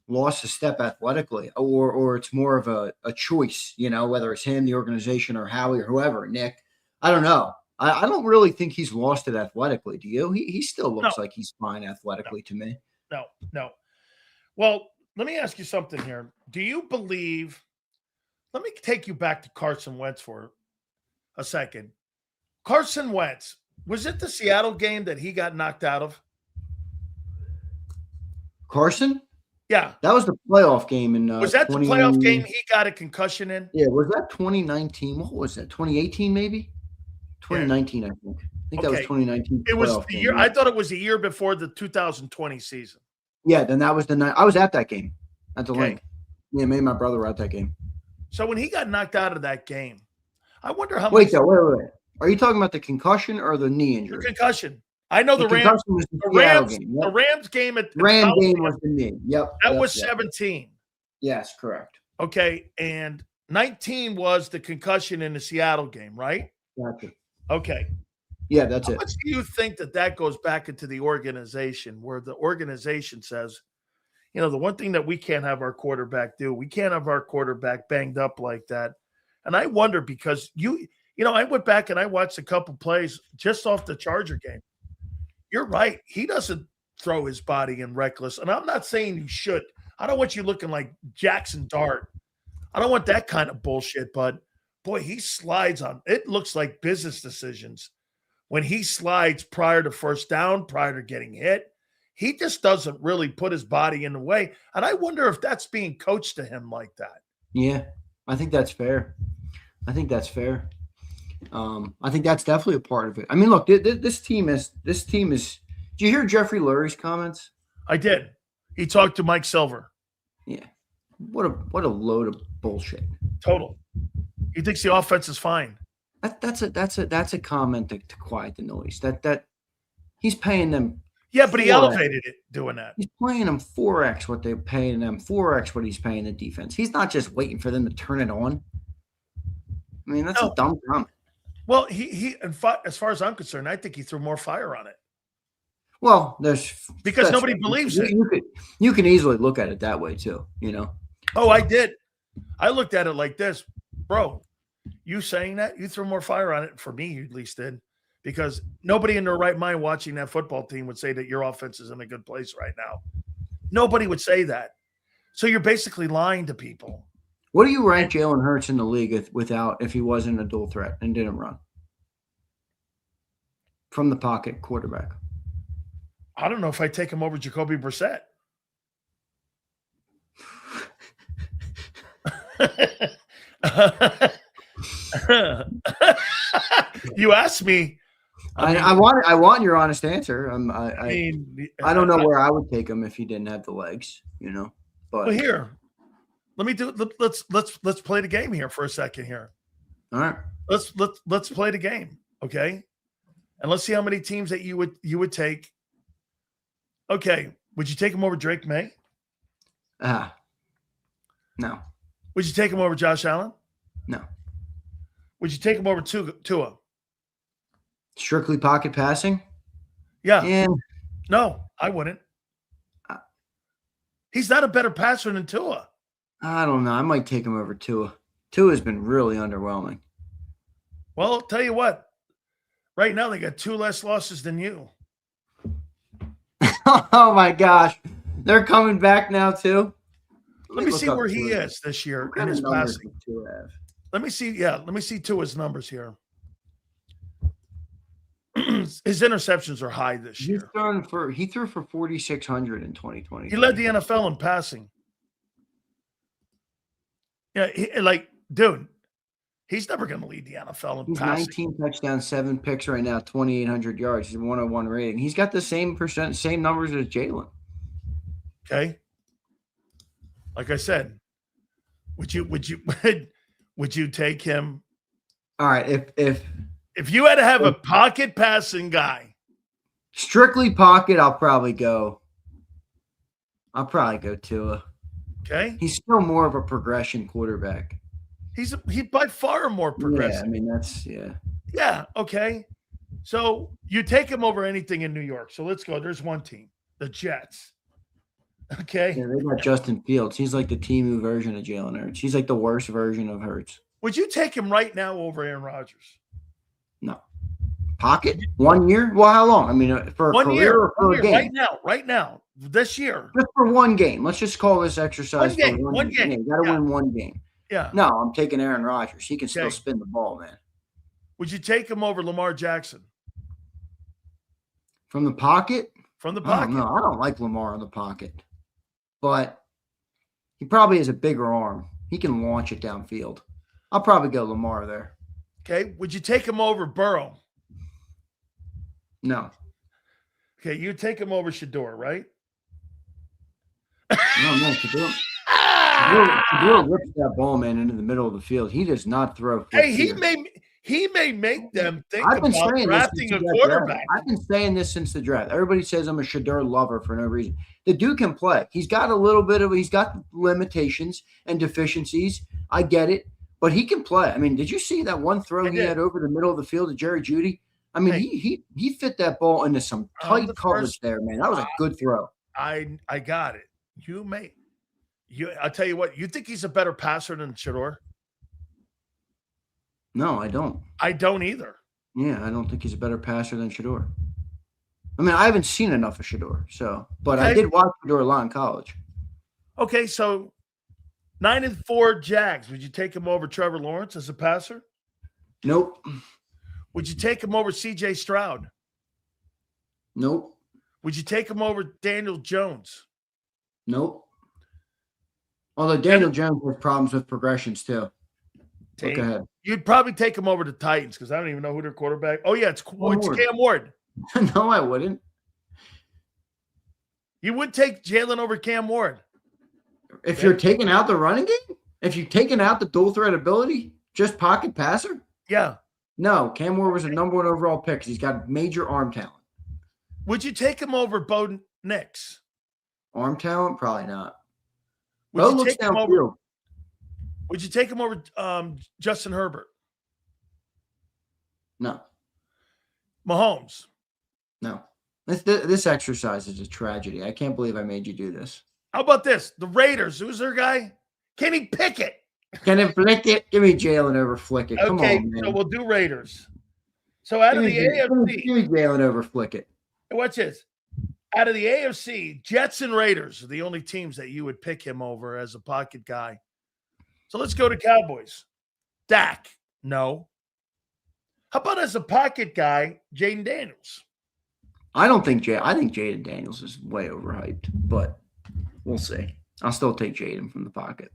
lost a step athletically or it's more of a choice, whether it's him, the organization, or Howie or whoever, Nick. I don't know. I don't really think he's lost it athletically. Do you? He still looks like he's fine athletically to me. No. Well, let me ask you something here. Do you believe – let me take you back to Carson Wentz for a second. Carson Wentz, was it the Seattle game that he got knocked out of? Carson? Yeah. That was the playoff game. Was that the playoff game he got a concussion in? Yeah, was that 2019? What was that, 2018 maybe? 2019, yeah. I think that was 2019. It was the year. Right? I thought it was a year before the 2020 season. Yeah, then that was the night. I was at that game at the link. Yeah, me and my brother were at that game. So when he got knocked out of that game, I wonder how Wait. Are you talking about the concussion or the knee injury? The concussion. I know the Rams. The Rams game at the Ram game was the knee. Yep. That was 17. Yes, correct. Okay, and 19 was the concussion in the Seattle game, right? Gotcha. Okay. Yeah, that's it. How much do you think that goes back into the organization, where the organization says, the one thing that we can't have our quarterback do, we can't have our quarterback banged up like that. And I wonder, because I went back and I watched a couple plays just off the Charger game. You're right. He doesn't throw his body in reckless. And I'm not saying you should. I don't want you looking like Jackson Dart. I don't want that kind of bullshit, but boy, he slides on. It looks like business decisions. When he slides prior to first down, prior to getting hit, he just doesn't really put his body in the way. And I wonder if that's being coached to him like that. Yeah, I think that's fair. I think that's definitely a part of it. I mean, look, this team is. Did you hear Jeffrey Lurie's comments? I did. He talked to Mike Silver. Yeah. What a load of bullshit. Total. He thinks the offense is fine. That's a comment to quiet the noise. That he's paying them. Yeah, but he elevated it doing that. He's paying them 4x what they're paying them, 4x what he's paying the defense. He's not just waiting for them to turn it on. I mean, that's a dumb comment. Well, he as far as I'm concerned, I think he threw more fire on it. Well, because nobody believes it. You can easily look at it that way too, Oh, I did. I looked at it like this, bro. You saying that, you threw more fire on it. For me, you at least did, because nobody in their right mind watching that football team would say that your offense is in a good place right now. Nobody would say that. So you're basically lying to people. What do you rank Jalen Hurts in the league if he wasn't a dual threat and didn't run? From the pocket quarterback. I don't know if I take him over Jacoby Brissett. You asked me. I want your honest answer. I don't know where I would take him if he didn't have the legs, But here, let's play the game here for a second here. All right. Let's play the game, okay? And let's see how many teams that you would take. Okay, would you take him over Drake May? No. Would you take him over Josh Allen? No. Would you take him over Tua? Strictly pocket passing? Yeah. No, I wouldn't. He's not a better passer than Tua. I don't know. I might take him over Tua. Tua's been really underwhelming. Well, I'll tell you what. Right now, they got 2 less losses than you. Oh, my gosh. They're coming back now, too? Let me see up where he Tua. is this year What in kind of his numbers passing. does Tua have? Let me see. Yeah, let me see Tua's numbers here. His interceptions are high this year. He threw for 4,600 in 2020. He led the NFL in passing. Yeah, dude, he's never going to lead the NFL in He's passing. 19 touchdowns, 7 picks right now, 2,800 yards. He's a 101 rating. He's got the same numbers as Jalen. Okay. Like I said, would you take him? All right, If you had to have a pocket passing guy, strictly pocket, I'll probably go Tua. Okay. He's still more of a progression quarterback. He's by far more progressive. Yeah, I mean, that's, yeah. Yeah, okay. So you take him over anything in New York. So let's go. There's one team, the Jets. Okay. Yeah, they got Justin Fields. He's like the Temu version of Jalen Hurts. He's like the worst version of Hurts. Would you take him right now over Aaron Rodgers? No. Pocket? 1 year? Well, how long? I mean, for a career or for a game? Right now, this year. Just for one game. Let's just call this exercise one game. Yeah, you got to win one game. Yeah. No, I'm taking Aaron Rodgers. He can still spin the ball, man. Would you take him over Lamar Jackson? From the pocket? From the pocket. No, I don't like Lamar in the pocket. But he probably has a bigger arm. He can launch it downfield. I'll probably go Lamar there. Okay. Would you take him over Burrow? No. Okay. You take him over Shador, right? No, Shador rips that ball, man, into the middle of the field. He does not throw. Hey, he may make them think about drafting a quarterback. I've been saying this since the draft. Everybody says I'm a Shador lover for no reason. The dude can play. He's got he's got limitations and deficiencies. I get it, but he can play. I mean, did you see that one throw he had over the middle of the field to Jerry Jeudy? I mean, he fit that ball into some tight coverage there, man. That was a good throw. I got it. I'll tell you what, you think he's a better passer than Shador? No, I don't. I don't either. Yeah, I don't think he's a better passer than Shador. I mean, I haven't seen enough of Shador, but I did watch Shador a lot in college. Okay, so 9-4 Jags. Would you take him over Trevor Lawrence as a passer? Nope. Would you take him over C.J. Stroud? Nope. Would you take him over Daniel Jones? Nope. Although Daniel Jones has problems with progressions too. Look ahead. You'd probably take him over the Titans because I don't even know who their quarterback. Oh yeah, it's Cam Ward. No, I wouldn't. You would take Jalen over Cam Ward if you're taking out the running game. If you're taking out the dual threat ability, just pocket passer. Yeah. No, Cam Ward was a number 1 overall pick because he's got major arm talent. Would you take him over Bo Nix? Arm talent? Probably not. Would you take him over? Would you take him over Justin Herbert? No. Mahomes? No. This exercise is a tragedy. I can't believe I made you do this. How about this? The Raiders. Who's their guy? Kenny Pickett. Can it flick it? Give me Jalen over flick it. Come on, man. So we'll do Raiders. So out of the AFC. Give me Jalen over flick it. Watch this. Out of the AFC, Jets and Raiders are the only teams that you would pick him over as a pocket guy. So let's go to Cowboys. Dak, no. How about as a pocket guy, Jaden Daniels? I think Jaden Daniels is way overhyped, but we'll see. I'll still take Jaden from the pocket.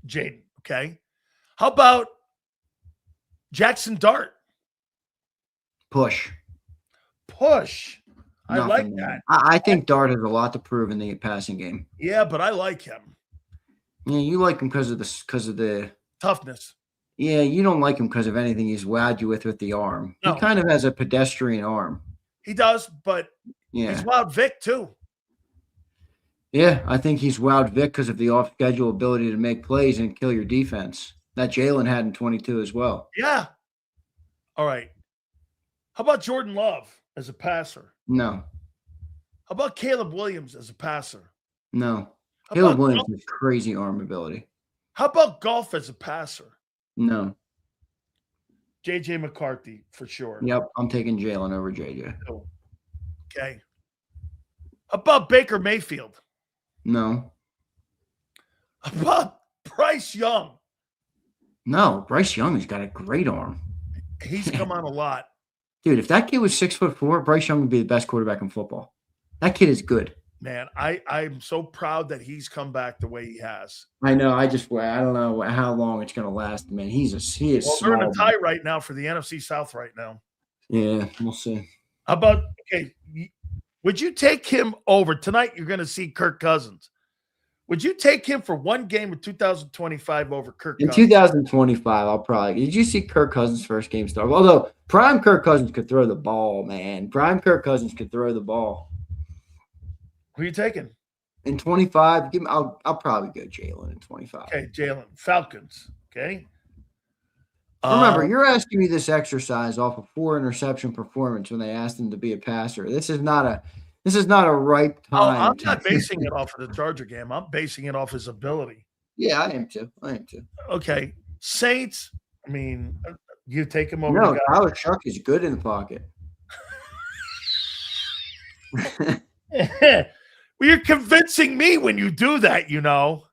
Jaden, okay. How about Jackson Dart? Push. I like that. I think Dart has a lot to prove in the passing game. Yeah, but I like him. Yeah, you like him because of the toughness. Yeah, you don't like him because of anything he's wowed you with the arm. No. He kind of has a pedestrian arm. He does, but he's wowed Vic too. Yeah, I think he's wowed Vic because of the off-schedule ability to make plays and kill your defense. That Jalen had in 22 as well. Yeah. All right. How about Jordan Love as a passer? No. How about Caleb Williams as a passer? No. Caleb Williams has crazy arm ability. How about Golf as a passer? No. J.J. McCarthy for sure. Yep, I'm taking Jalen over J.J. Okay. How about Baker Mayfield? No. About Bryce Young. No, Bryce Young has got a great arm. He's come on a lot. Dude, if that kid was 6'4", Bryce Young would be the best quarterback in football. That kid is good. Man, I'm so proud that he's come back the way he has. I know. I don't know how long it's going to last, man. He is Well, they're in a small. tie right now for the NFC South right now. Yeah, we'll see. How about, okay, would you take him over? Tonight you're going to see Kirk Cousins. Would you take him for one game of 2025 over Kirk In Cousins? 2025, I'll probably – did you see Kirk Cousins' first game start? Although, prime Kirk Cousins could throw the ball, man. Prime Kirk Cousins could throw the ball. Who are you taking? In 25, I'll probably go Jalen in 25. Okay, Jalen. Falcons. Okay. Remember, you're asking me this exercise off a 4-interception performance when they asked him to be a passer. This is not a ripe time. I'm not basing it off of the Charger game. I'm basing it off his ability. Yeah, I am too. Okay. Saints, I mean, you take him over. No, Tyler Shuck is good in the pocket. Well, you're convincing me when you do that, you know.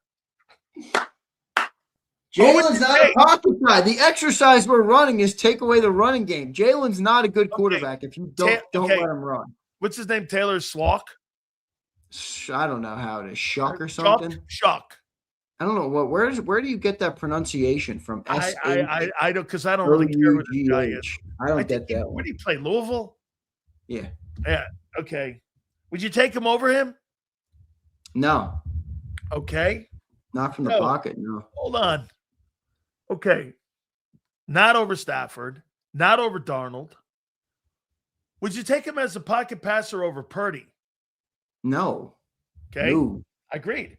Jalen's not a pocket guy. The exercise we're running is take away the running game. Jalen's not a good quarterback if you don't let him run. What's his name? Taylor Slock? I don't know how it is. Shuck or something? Shuck. I don't know. Where do you get that pronunciation from? I don't, because I don't really care what this guy is. I don't get that one. Where do you play? Louisville? Yeah. Yeah. Okay. Would you take him over him? No. Okay. Not from the pocket, no. Hold on. Okay. Not over Stafford. Not over Darnold. Would you take him as a pocket passer over Purdy? No. Okay. No. Agreed.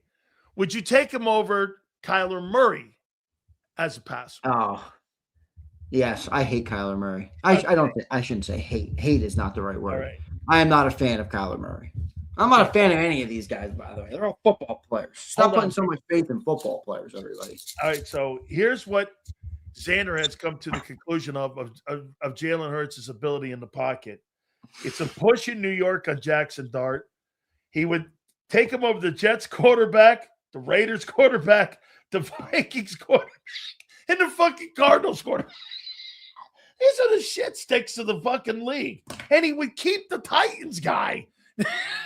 Would you take him over Kyler Murray as a passer? Oh. Yes, I hate Kyler Murray. I shouldn't say hate. Hate is not the right word. Right. I am not a fan of Kyler Murray. I'm not a fan of any of these guys, by the way. They're all football players. Stop putting so much faith in football players, everybody. All right, so here's what Xander has come to the conclusion of Jalen Hurts' ability in the pocket. It's a push in New York on Jackson Dart. He would take him over the Jets quarterback, the Raiders quarterback, the Vikings quarterback, and the fucking Cardinals quarterback. These are the shit sticks of the fucking league. And he would keep the Titans guy.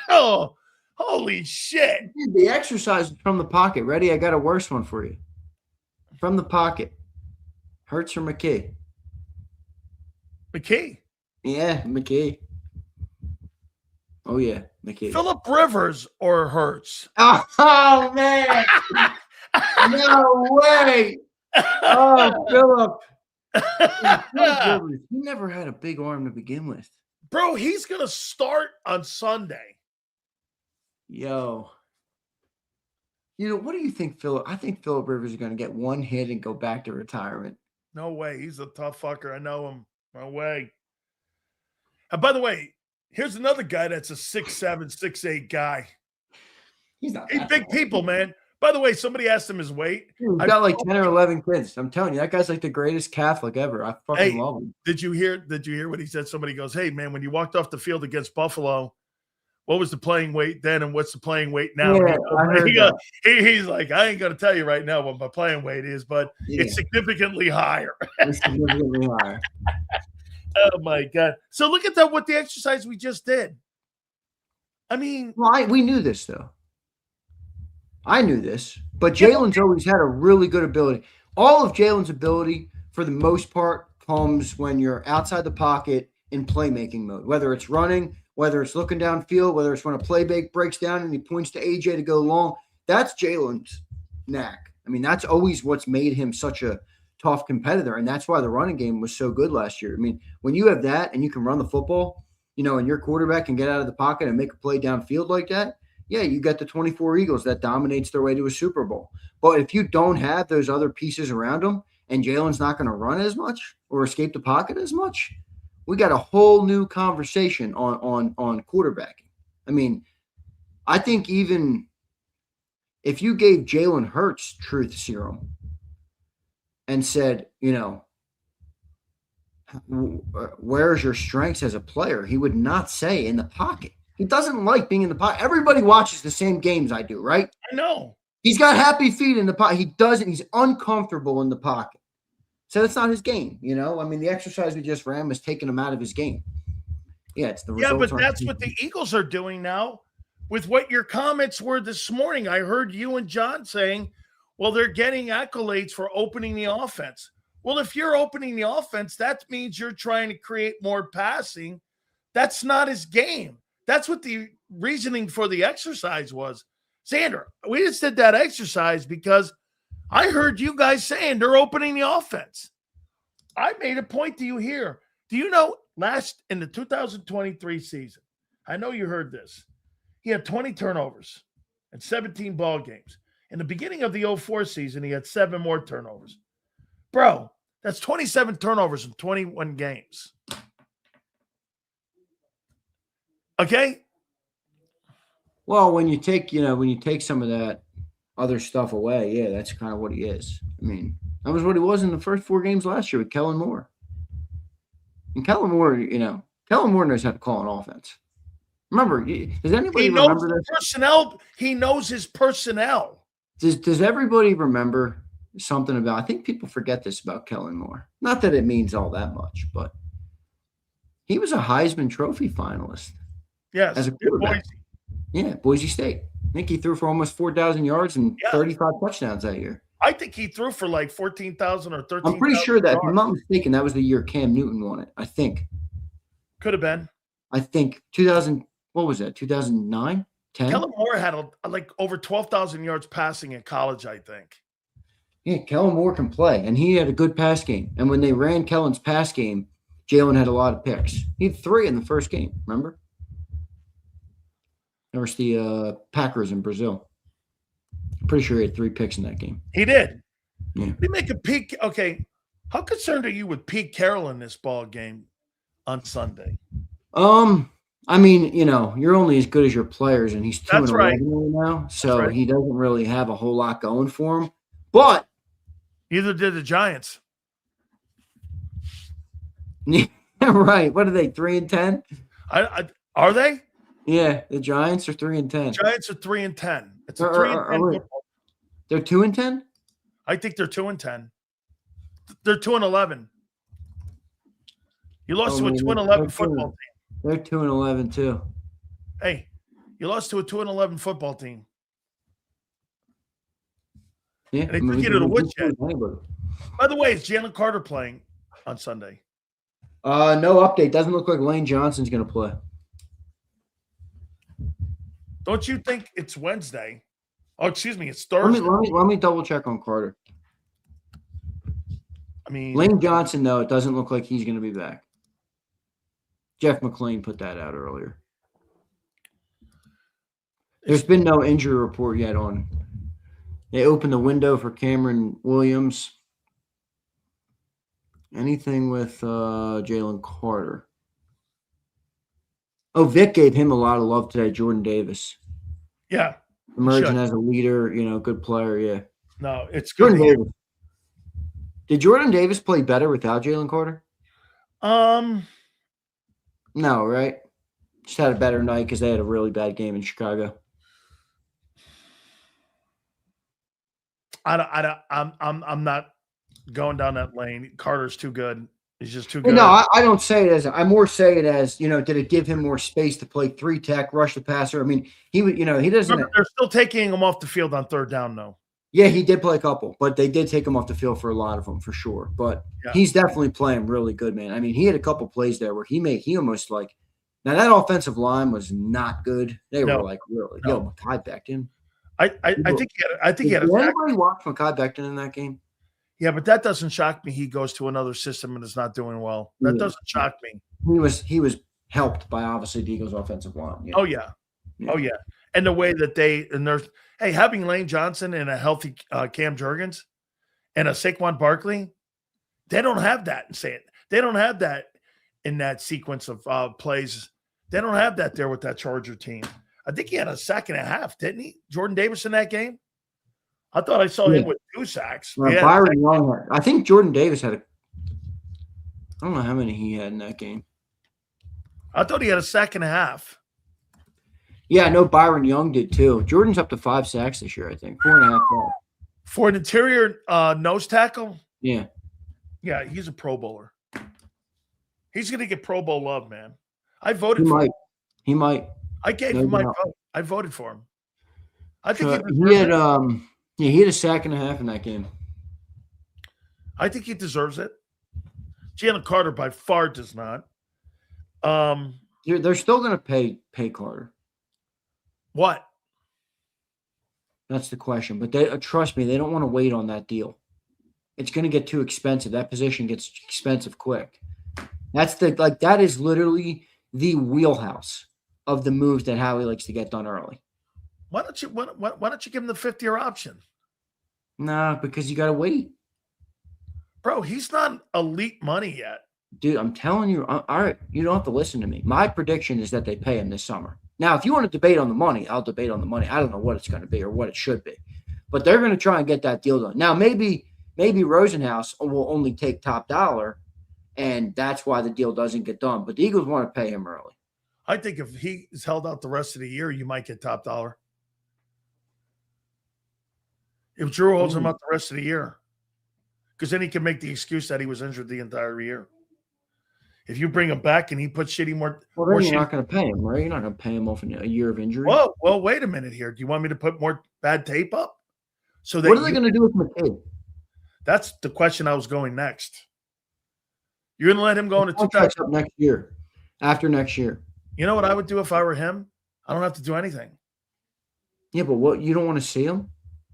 Oh, holy shit. The exercise from the pocket. Ready? I got a worse one for you. From the pocket. Hurts or McKee? McKee. Yeah, McKee. Oh, yeah, McKee. Phillip Rivers or Hurts? Oh, man. No way. Oh, Phillip. He never had a big arm to begin with. Bro, he's going to start on Sunday. Yo. You know, what do you think, Phillip? I think Phillip Rivers is going to get one hit and go back to retirement. No way. He's a tough fucker. I know him. No way. And by the way, here's another guy that's a 6'7", 6'8" guy. He's not big people, man. By the way, somebody asked him his weight. Dude, he's got like 10 or 11 kids. I'm telling you, that guy's like the greatest Catholic ever. I fucking love him. Did you hear what he said? Somebody goes, "Hey, man, when you walked off the field against Buffalo, what was the playing weight then and what's the playing weight now?" Yeah, I heard that. He's like, "I ain't going to tell you right now what my playing weight is, but it's significantly higher." It's significantly higher. Oh, my God. So look at that, what the exercise we just did. I mean. Well, we knew this, though. I knew this, but Jalen's always had a really good ability. All of Jalen's ability, for the most part, comes when you're outside the pocket in playmaking mode, whether it's running, whether it's looking downfield, whether it's when a play breaks down and he points to AJ to go long. That's Jalen's knack. I mean, that's always what's made him such a tough competitor, and that's why the running game was so good last year. I mean, when you have that and you can run the football, you know, and your quarterback can get out of the pocket and make a play downfield like that, yeah, you got the 24 Eagles that dominates their way to a Super Bowl. But if you don't have those other pieces around them and Jalen's not going to run as much or escape the pocket as much, we got a whole new conversation on quarterbacking. I mean, I think even if you gave Jalen Hurts truth serum and said, you know, where's your strengths as a player, he would not say in the pocket. He doesn't like being in the pocket. Everybody watches the same games I do, right? I know. He's got happy feet in the pocket. He doesn't. He's uncomfortable in the pocket. So that's not his game, you know? I mean, the exercise we just ran was taking him out of his game. Yeah, it's the results. Yeah, but that's what the Eagles are doing now with what your comments were this morning. I heard you and John saying, well, they're getting accolades for opening the offense. Well, if you're opening the offense, that means you're trying to create more passing. That's not his game. That's what the reasoning for the exercise was. Xander, we just did that exercise because I heard you guys saying they're opening the offense. I made a point to you here. Do you know in the 2023 season, I know you heard this, he had 20 turnovers and 17 ball games. In the beginning of the 04 season, he had 7 more turnovers. Bro, that's 27 turnovers in 21 games. Okay? Well, when you take some of that other stuff away, yeah, that's kind of what he is. I mean, that was what he was in the first 4 games last year with Kellen Moore. And Kellen Moore knows how to call an offense. Remember, does anybody remember this? Personnel? He knows his personnel. Does everybody remember something about? I think people forget this about Kellen Moore. Not that it means all that much, but he was a Heisman Trophy finalist. Yes, as a quarterback. Yeah, Boise State. I think he threw for almost 4,000 yards and 35 touchdowns that year. I think he threw for like 14,000 or 13,000. I'm pretty sure that, if I'm not mistaken, that was the year Cam Newton won it. I think. Could have been. I think 2000. What was that? 2009, 10. Kellen Moore had like over 12,000 yards passing in college, I think. Yeah, Kellen Moore can play, and he had a good pass game. And when they ran Kellen's pass game, Jalen had a lot of picks. He had 3 in the first game. Remember? There was the Packers in Brazil. I'm pretty sure he had 3 picks in that game. He did. Yeah. We make a peek. Okay. How concerned are you with Pete Carroll in this ball game on Sunday? I mean, you're only as good as your players, and he's 2-11 right now, so he doesn't really have a whole lot going for him. But neither did the Giants. Yeah, right. What are they? 3-10? Are they? Yeah, the Giants are 3-10. Giants are 3-10. It's a 3-10 football. They're 2-10? I think they're 2-10. They're 2-11. You lost to a 2-11 football team. They're 2-11 too. Hey, you lost to a 2-11 football team. Yeah, and they took you to the woodshed. By the way, is Jalen Carter playing on Sunday? No update. Doesn't look like Lane Johnson's going to play. Don't you think it's Wednesday? Oh, excuse me, it's Thursday. Let me double check on Carter. I mean, Lane Johnson, though, it doesn't look like he's going to be back. Jeff McClain put that out earlier. There's been no injury report yet on. They opened the window for Cameron Williams. Anything with Jalen Carter? Oh, Vic gave him a lot of love today. Jordan Davis. Yeah. Emerging as a leader, good player. Yeah. No, it's Jordan Davis. Did Jordan Davis play better without Jalen Carter? No, right? Just had a better night because they had a really bad game in Chicago. I'm not going down that lane. Carter's too good. He's just too good. No, I don't say it as. I more say it as, did it give him more space to play 3 tech, rush the passer? I mean, he would, he doesn't. Remember, they're still taking him off the field on 3rd down, though. Yeah, he did play a couple, but they did take him off the field for a lot of them, for sure. But he's definitely playing really good, man. I mean, he had a couple plays there where he almost like. Now that offensive line was not good. They were like really. Yo, Mekhi Becton. I think he had. Did anybody watch Mekhi Becton in that game? Yeah, but that doesn't shock me. He goes to another system and is not doing well. That doesn't shock me. He was helped by obviously the Eagles' offensive line. Yeah. Oh yeah. And the way that they're having Lane Johnson and a healthy Cam Jurgens and a Saquon Barkley, they don't have that. They don't have that in that sequence of plays. They don't have that there with that Charger team. I think he had a sack and a half, didn't he? Jordan Davis in that game. I thought I saw him with 2 sacks. Byron Young. I think Jordan Davis had I don't know how many he had in that game. I thought he had a sack and a half. Yeah, I know Byron Young did too. Jordan's up to 5 sacks this year, I think. 4.5 sacks. For an interior nose tackle, Yeah. yeah, he's a Pro Bowler. He's going to get Pro Bowl love, man. I He voted for might. him. He might. I gave No him my doubt. vote. I voted for him. I think So he deserves it. yeah, he had a sack and a half in that game. I think he deserves it. Jalen Carter by far does not. They're still going to pay Carter. What? That's the question. But they trust me, they don't want to wait on that deal. It's going to get too expensive. That position gets expensive quick. That is literally the wheelhouse of the moves that Howie likes to get done early. Why don't you give him the 5th-year option? Nah, because you got to wait. Bro, he's not elite money yet. Dude, I'm telling you, all right, you don't have to listen to me. My prediction is that they pay him this summer. Now, if you want to debate on the money, I'll debate on the money. I don't know what it's going to be or what it should be. But they're going to try and get that deal done. Now, maybe Rosenhaus will only take top dollar, and that's why the deal doesn't get done. But the Eagles want to pay him early. I think if he is held out the rest of the year, you might get top dollar. If Drew holds him out the rest of the year, because then he can make the excuse that he was injured the entire year. If you bring him back and he puts shitty more, well, then you're not going to pay him, right? You're not going to pay him off a year of injury. Well, wait a minute here. Do you want me to put more bad tape up? So that what are they going to do with McCabe? That's the question I was going next. You're going to let him go into 2000 up next year, after next year. You know what I would do if I were him? I don't have to do anything. Yeah, but what, you don't want to see him?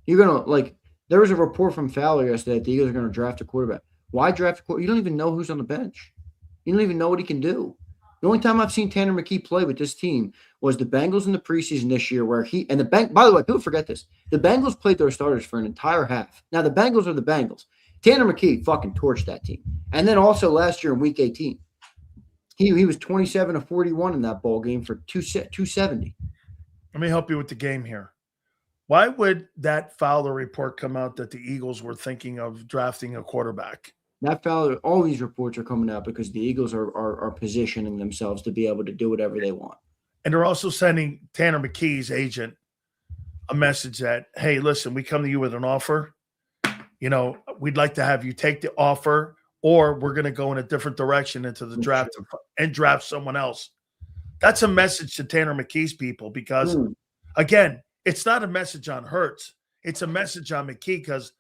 You're going to, there was a report from Fowler yesterday that the Eagles are going to draft a quarterback. Why draft a quarterback? You don't even know who's on the bench. You don't even know what he can do. The only time I've seen Tanner McKee play with this team was the Bengals in the preseason this year, where by the way, people forget this. The Bengals played their starters for an entire half. Now, the Bengals are the Bengals. Tanner McKee fucking torched that team. And then also last year in week 18, he was 27 of 41 in that ball game for 270. Let me help you with the game here. Why would that Fowler report come out that the Eagles were thinking of drafting a quarterback? That Fowler, all these reports are coming out because the Eagles are positioning themselves to be able to do whatever they want. And they're also sending Tanner McKee's agent a message that, hey, listen, we come to you with an offer. We'd like to have you take the offer, or we're going to go in a different direction into the draft and draft someone else. That's a message to Tanner McKee's people because, again, it's not a message on Hurts. It's a message on McKee because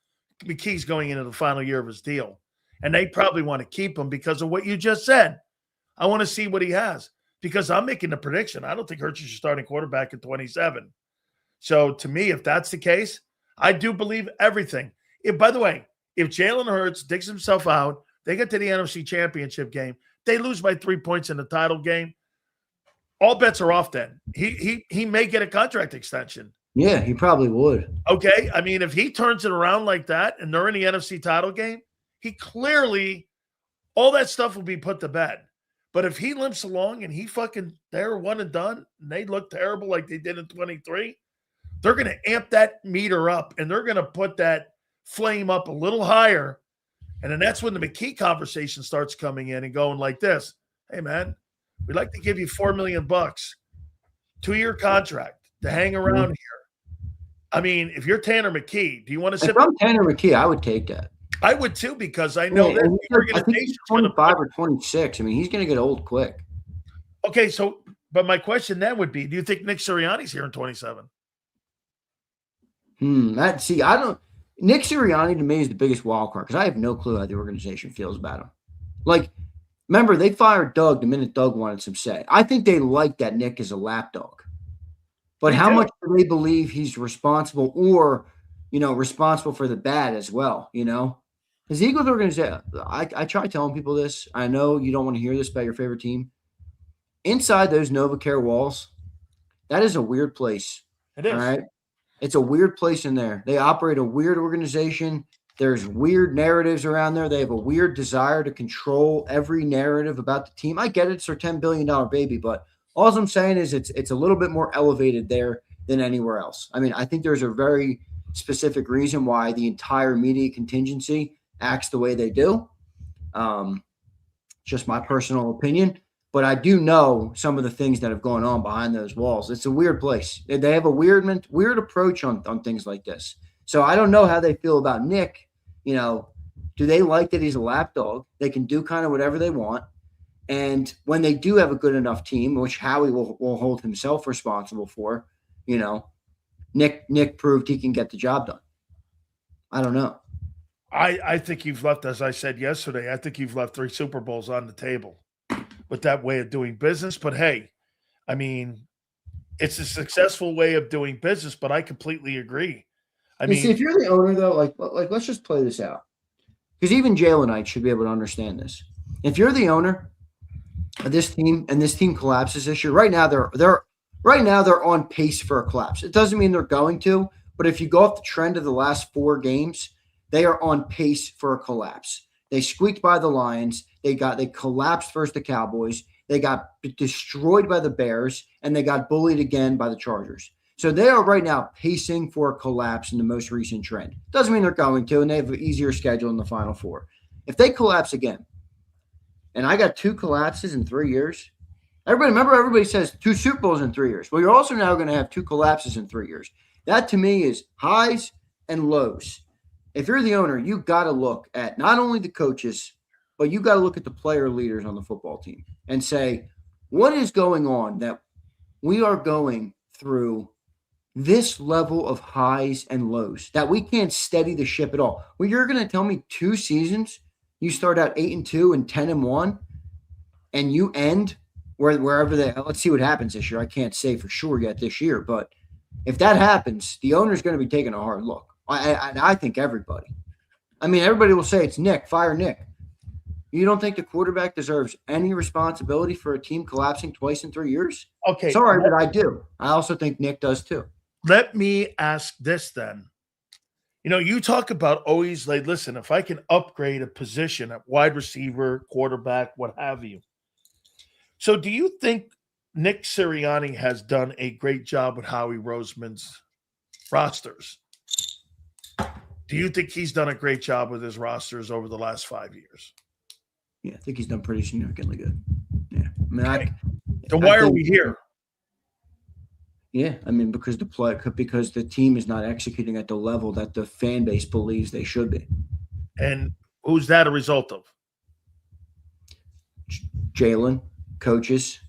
McKee's going into the final year of his deal. And they probably want to keep him because of what you just said. I want to see what he has because I'm making the prediction. I don't think Hurts is your starting quarterback at 27. So to me, if that's the case, I do believe everything. By the way, if Jalen Hurts digs himself out, they get to the NFC Championship game, they lose by 3 points in the title game, all bets are off then. He may get a contract extension. Yeah, he probably would. Okay. I mean, if he turns it around like that and they're in the NFC title game, he clearly, all that stuff will be put to bed. But if he limps along and they're one and done, and they look terrible like they did in 23, they're going to amp that meter up and they're going to put that flame up a little higher. And then that's when the McKee conversation starts coming in and going like this. Hey, man, we'd like to give you $4 million, 2-year contract to hang around here. I mean, if you're Tanner McKee, do you want to sit? If I'm Tanner McKee, I would take that. I would too, because I know that the I think he's 25 or 26. I mean, he's going to get old quick. Okay, but my question then would be, do you think Nick Sirianni's here in 27? Nick Sirianni to me is the biggest wild card because I have no clue how the organization feels about him. Remember, they fired Doug the minute Doug wanted some say. I think they like that Nick is a lapdog. But how much do they believe he's responsible or, responsible for the bad as well, Because the Eagles organization, I try telling people this. I know you don't want to hear this about your favorite team. Inside those NovaCare walls, that is a weird place. It is. All right? It's a weird place in there. They operate a weird organization. There's weird narratives around there. They have a weird desire to control every narrative about the team. I get it. It's their $10 billion baby, but all I'm saying is it's a little bit more elevated there than anywhere else. I mean, I think there's a very specific reason why the entire media contingency acts the way they do. Just my personal opinion. but I do know some of the things that have gone on behind those walls. It's a weird place. They have a weird approach on things like this. So I don't know how they feel about Nick. You know, do they like that he's a lapdog? They can do kind of whatever they want. And when they do have a good enough team, which Howie will hold himself responsible for, you know, Nick proved he can get the job done. I don't know. I think you've left, as I said yesterday, I think you've left 3 Super Bowls on the table with that way of doing business. But hey, I mean, it's a successful way of doing business, but I completely agree. I mean, see, if you're the owner, though, like let's just play this out. Because even Jalen should be able to understand this. If you're the owner of this team and this team collapses this year, right now they're on pace for a collapse. It doesn't mean they're going to, but if you go off the trend of the last 4 games, they are on pace for a collapse. They squeaked by the Lions. They collapsed versus the Cowboys. They got destroyed by the Bears, and they got bullied again by the Chargers. So they are right now pacing for a collapse in the most recent trend. Doesn't mean they're going to, and they have an easier schedule in the Final Four. If they collapse again, and I got 2 collapses in 3 years, everybody says 2 Super Bowls in 3 years. Well, you're also now going to have 2 collapses in 3 years. That to me is highs and lows. If you're the owner, you got to look at not only the coaches, but you got to look at the player leaders on the football team and say, what is going on that we are going through this level of highs and lows that we can't steady the ship at all? Well, you're going to tell me 2 seasons, you start out 8-2 and 10-1, and you end wherever let's see what happens this year. I can't say for sure yet this year, but if that happens, the owner's going to be taking a hard look. I think everybody. I mean, everybody will say it's Nick, fire Nick. You don't think the quarterback deserves any responsibility for a team collapsing twice in 3 years? okay. Sorry, but I do. I also think Nick does too. Let me ask this then. You know, you talk about always like, listen, if I can upgrade a position at wide receiver, quarterback, what have you. So do you think Nick Sirianni has done a great job with Howie Roseman's rosters? Do you think he's done a great job with his rosters over the last 5 years? Yeah, I think he's done pretty significantly good. Yeah. I mean, okay. So why are we here? Yeah, I mean, because the team is not executing at the level that the fan base believes they should be. And who's that a result of? Jalen, coaches.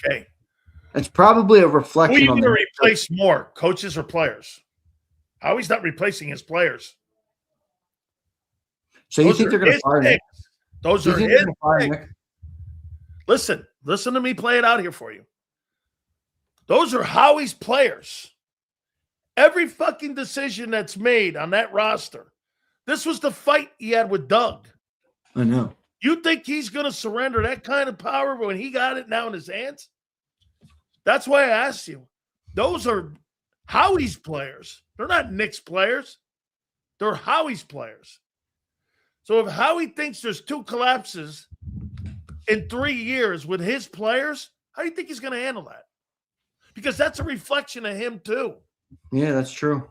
Okay. It's probably a reflection. Who are you going to replace more, coaches or players? Howie's not replacing his players. So you think they're going to fire Nick? Those are his picks. Listen to me play it out here for you. Those are Howie's players. Every fucking decision that's made on that roster. This was the fight he had with Doug. I know. You think he's going to surrender that kind of power when he got it now in his hands? That's why I asked you. Those are Howie's players. They're not Nick's players. They're Howie's players. So if Howie thinks there's 2 collapses in 3 years with his players, how do you think he's going to handle that? Because that's a reflection of him too. Yeah, that's true.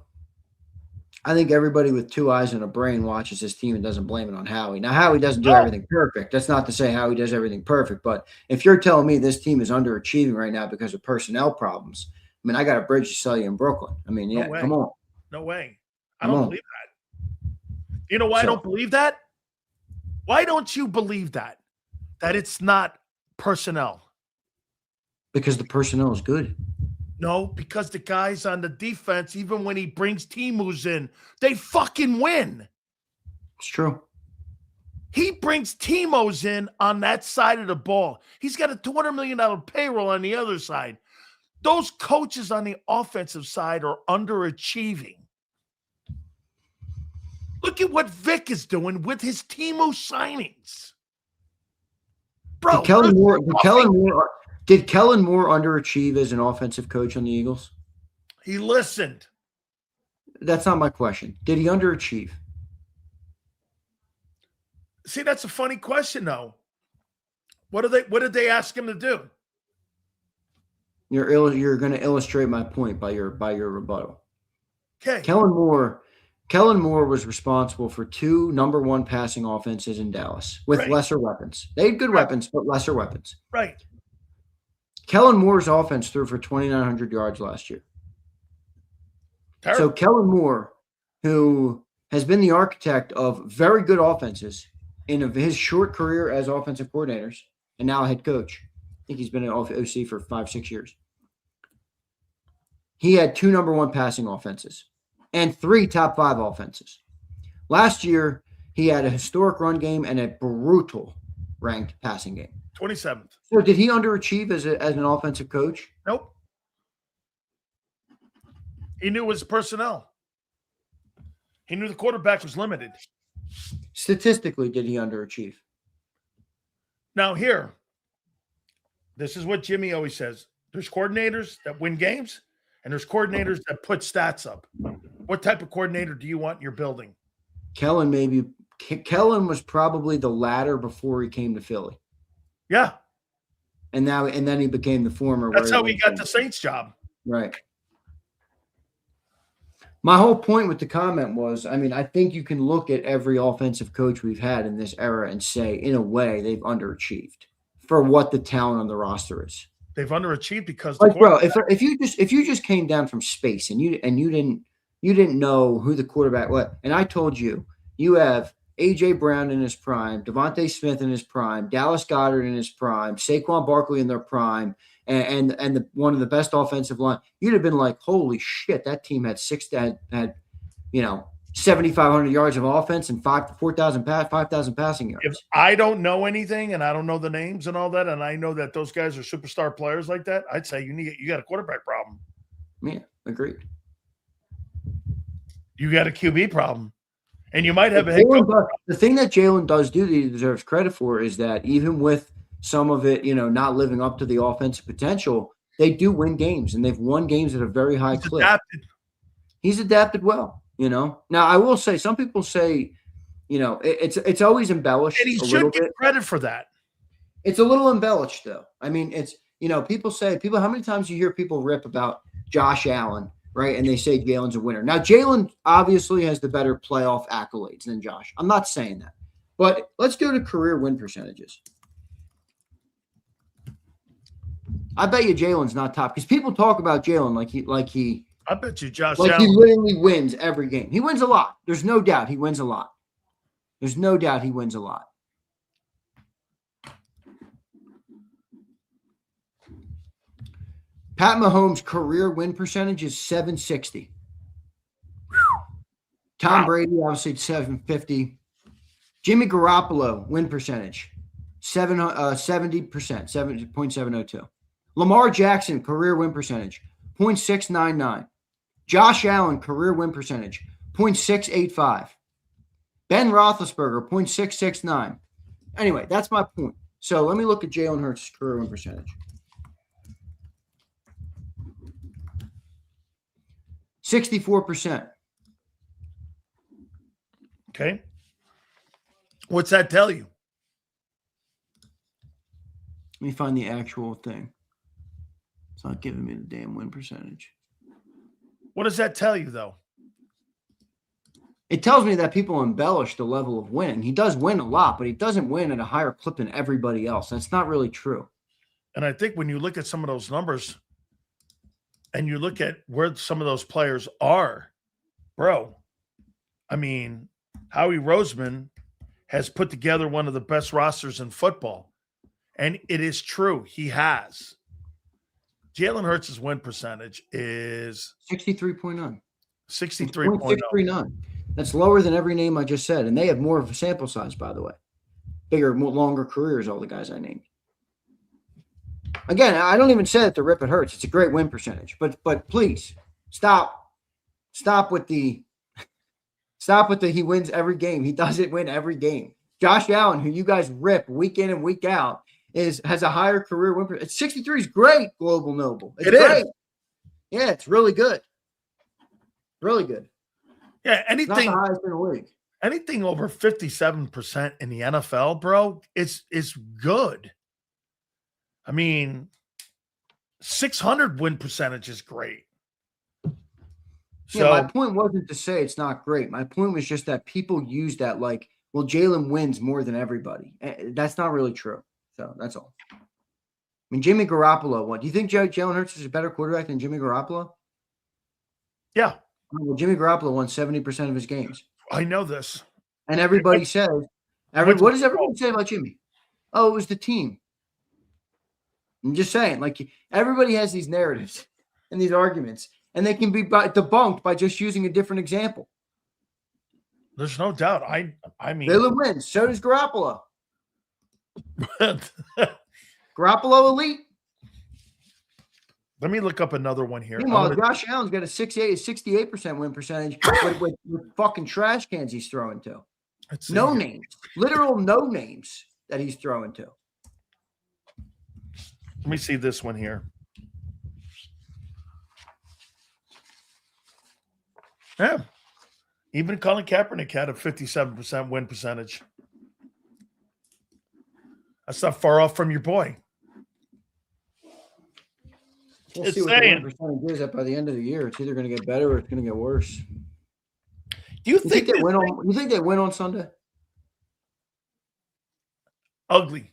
I think everybody with 2 eyes and a brain watches this team and doesn't blame it on Howie. Now, Howie doesn't do everything perfect. That's not to say Howie does everything perfect. But if you're telling me this team is underachieving right now because of personnel problems, I mean, I got a bridge to sell you in Brooklyn. I mean, yeah, come on. No way. I don't believe that. You know why I don't believe that? Why don't you believe that? That it's not personnel. Because the personnel is good. No, because the guys on the defense, even when he brings Timus in, they fucking win. It's true. He brings Timos in on that side of the ball. He's got a $200 million payroll on the other side. Those coaches on the offensive side are underachieving. Look at what Vic is doing with his Timo signings. Bro, did Kellen Moore underachieve as an offensive coach on the Eagles? He listened. That's not my question. Did he underachieve? See, that's a funny question, though. What did they ask him to do? You're going to illustrate my point by your rebuttal. Okay. Kellen Moore Kellen Moore was responsible for 2 number 1 passing offenses in Dallas with Right. lesser weapons. They had good weapons, but lesser weapons. Right. Kellen Moore's offense threw for 2,900 yards last year. Terrible. So Kellen Moore, who has been the architect of very good offenses in his short career as offensive coordinators and now head coach. I think he's been an OC for 5-6 years. He had 2 number 1 passing offenses and 3 top 5 offenses. Last year, he had a historic run game and a brutal ranked passing game. 27th. So did he underachieve as an offensive coach? Nope. He knew his personnel. He knew the quarterback was limited. Statistically, did he underachieve? Now here, this is what Jimmy always says. There's coordinators that win games, and there's coordinators that put stats up. What type of coordinator do you want in your building? Kellen was probably the latter before he came to Philly. Yeah. And then he became the former. That's how he got the Saints job. Right. My whole point with the comment was, I mean, I think you can look at every offensive coach we've had in this era and say, in a way, they've underachieved for what the talent on the roster is. They've underachieved because, like, bro, if you just came down from space and you didn't know who the quarterback was, and I told you, you have AJ Brown in his prime, Devontae Smith in his prime, Dallas Goedert in his prime, Saquon Barkley in their prime, and one of the best offensive line, you'd have been like, holy shit, that team had 7,500 yards of offense and 5,000 passing yards. If I don't know anything and I don't know the names and all that, and I know that those guys are superstar players like that, I'd say you got a quarterback problem. Yeah, agreed. You got a QB problem. And you might have a head coach. The thing that Jalen does do that he deserves credit for is that even with some of it, not living up to the offensive potential, they do win games, and they've won games at a very high clip. He's adapted well, Now, I will say, some people say, it's always embellished. And he should get credit for that. It's a little embellished, though. I mean, it's, how many times you hear people rip about Josh Allen, right? And they say Jalen's a winner. Now, Jalen obviously has the better playoff accolades than Josh. I'm not saying that. But let's go to career win percentages. I bet you Jalen's not top, because people talk about Jalen like he. I bet you Josh Allen. He literally wins every game. He wins a lot. There's no doubt he wins a lot. Pat Mahomes' career win percentage is 760. Tom Brady, obviously, 750. Jimmy Garoppolo, win percentage, 70%, 70.702. Lamar Jackson, career win percentage, 0.699. Josh Allen, career win percentage, 0.685. Ben Roethlisberger, 0.669. Anyway, that's my point. So let me look at Jalen Hurts' career win percentage. 64%. Okay. What's that tell you? Let me find the actual thing. It's not giving me the damn win percentage. What does that tell you, though? It tells me that people embellish the level of winning. He does win a lot, but he doesn't win at a higher clip than everybody else. That's not really true. And I think when you look at some of those numbers and you look at where some of those players are, bro, I mean, Howie Roseman has put together one of the best rosters in football. And it is true. He has. Jalen Hurts' win percentage is 63.9. 63.9. That's lower than every name I just said. And they have more of a sample size, by the way. Bigger, longer careers, all the guys I named. Again, I don't even say that to rip it hurts. It's a great win percentage. But please, stop with the he wins every game. He doesn't win every game. Josh Allen, who you guys rip week in and week out, has a higher career win percentage. 63 is great, Global Noble. It's great. Yeah, it's really good. Really good. Yeah, anything, not the highest in the league. Anything over 57% in the NFL, bro, is good. I mean, 600 win percentage is great. So my point wasn't to say it's not great. My point was just that people use that like, well, Jalen wins more than everybody. That's not really true. So that's all. I mean, Jimmy Garoppolo won. Do you think Jalen Hurts is a better quarterback than Jimmy Garoppolo? yeah, Well, Jimmy Garoppolo won 70% of his games. I know this. And everybody says, went to what does Super Bowl. everybody say about Jimmy? Oh, it was the team. I'm just saying, like, everybody has these narratives and these arguments, and they can be debunked by just using a different example. There's no doubt. I mean, Jalen wins. So does Garoppolo. Garoppolo elite. Let me look up another one here. Meanwhile, Josh Allen's got a 68% win percentage with fucking trash cans he's throwing to. No names. Literal no names that he's throwing to. Let me see this one here. Yeah. Even Colin Kaepernick had a 57% win percentage. That's not far off from your boy. We'll see what the win percentage is by the end of the year. It's either going to get better or it's going to get worse. Do you think they win on? You think they win on Sunday? Ugly.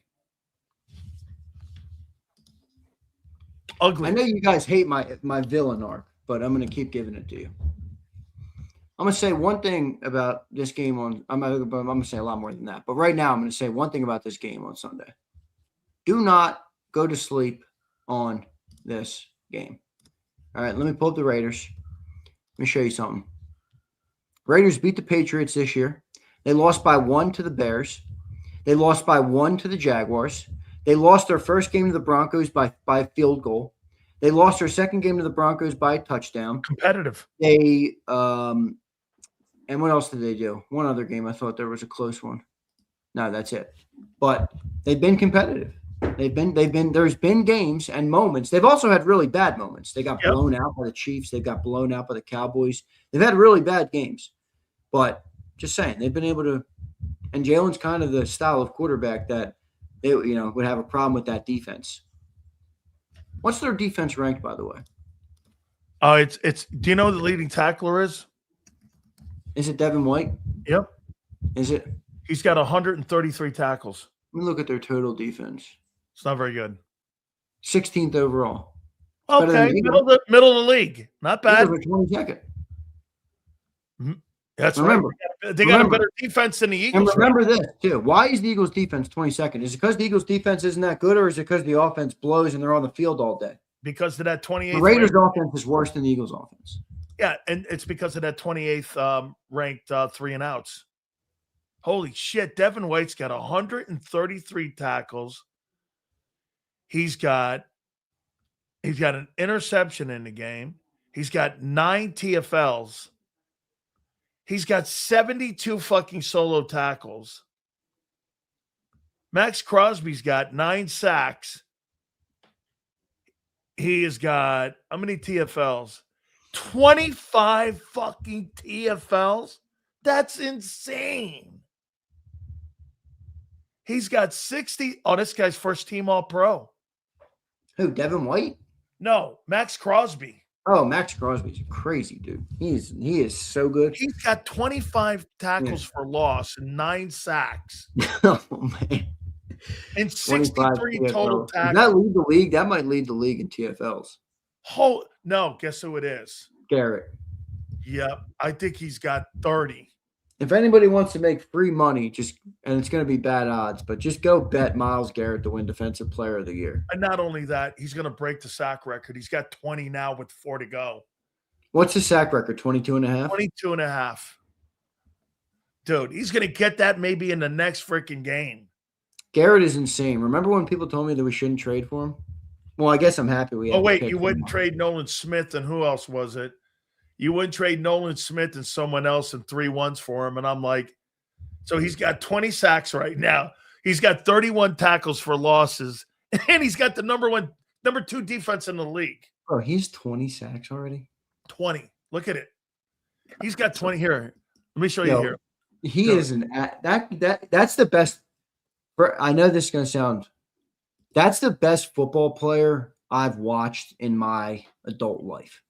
I know you guys hate my villain arc, but I'm going to keep giving it to you. I'm going to say one thing about this game I'm going to say a lot more than that. But right now, I'm going to say one thing about this game on Sunday. Do not go to sleep on this game. All right, let me pull up the Raiders. Let me show you something. Raiders beat the Patriots this year. They lost by 1 to the Bears. They lost by 1 to the Jaguars. They lost their first game to the Broncos by a field goal. They lost their second game to the Broncos by a touchdown. Competitive. They and what else did they do? One other game I thought there was a close one. No, that's it. But they've been competitive. There's been games and moments. They've also had really bad moments. They got blown out by the Chiefs. They got blown out by the Cowboys. They've had really bad games. But just saying, they've been able to, and Jalen's kind of the style of quarterback that they would have a problem with that defense. What's their defense ranked, by the way? It's do you know who the leading tackler is? Is it Devin White? Yep. Is it? He's got 133 tackles. Let me look at their total defense. It's not very good. 16th overall. Okay, middle of the league. Not bad. 22nd. That's right. They got a better defense than the Eagles. And remember this, too. Why is the Eagles' defense 22nd? Is it because the Eagles' defense isn't that good, or is it because the offense blows and they're on the field all day? Because of that 28th. The Raiders' offense is worse than the Eagles' offense. Yeah, and it's because of that 28th ranked 3-and-outs. Holy shit, Devin White's got 133 tackles. He's got an interception in the game. He's got 9 TFLs. He's got 72 fucking solo tackles. Max Crosby's got 9 sacks. He has got how many TFLs? 25 fucking TFLs? That's insane. He's got 60. Oh, this guy's first team All-Pro. Who, Devin White? No, Max Crosby. Oh, Max Crosby's crazy, dude. He is so good. He's got 25 tackles for loss and 9 sacks. Oh, man. And 63 total tackles. Does that lead the league? That might lead the league in TFLs. Oh, no, guess who it is? Garrett. Yep, I think he's got 30. If anybody wants to make free money, and it's going to be bad odds, but just go bet Myles Garrett to win Defensive Player of the Year. And not only that, he's going to break the sack record. He's got 20 now with 4 to go. What's his sack record? 22 and a half? 22 and a half. Dude, he's going to get that maybe in the next freaking game. Garrett is insane. Remember when people told me that we shouldn't trade for him? Well, I guess I'm happy we had Oh, wait, you wouldn't trade Nolan Smith, and who else was it? You wouldn't trade Nolan Smith and someone else and 3 1s for him. And I'm like, so he's got 20 sacks right now. He's got 31 tackles for losses. And he's got the number 2 defense in the league. Oh, he's 20 sacks already? 20. Look at it. He's got 20 here. Let me show you here. He is that's the best. I know this is going to sound. That's the best football player I've watched in my adult life.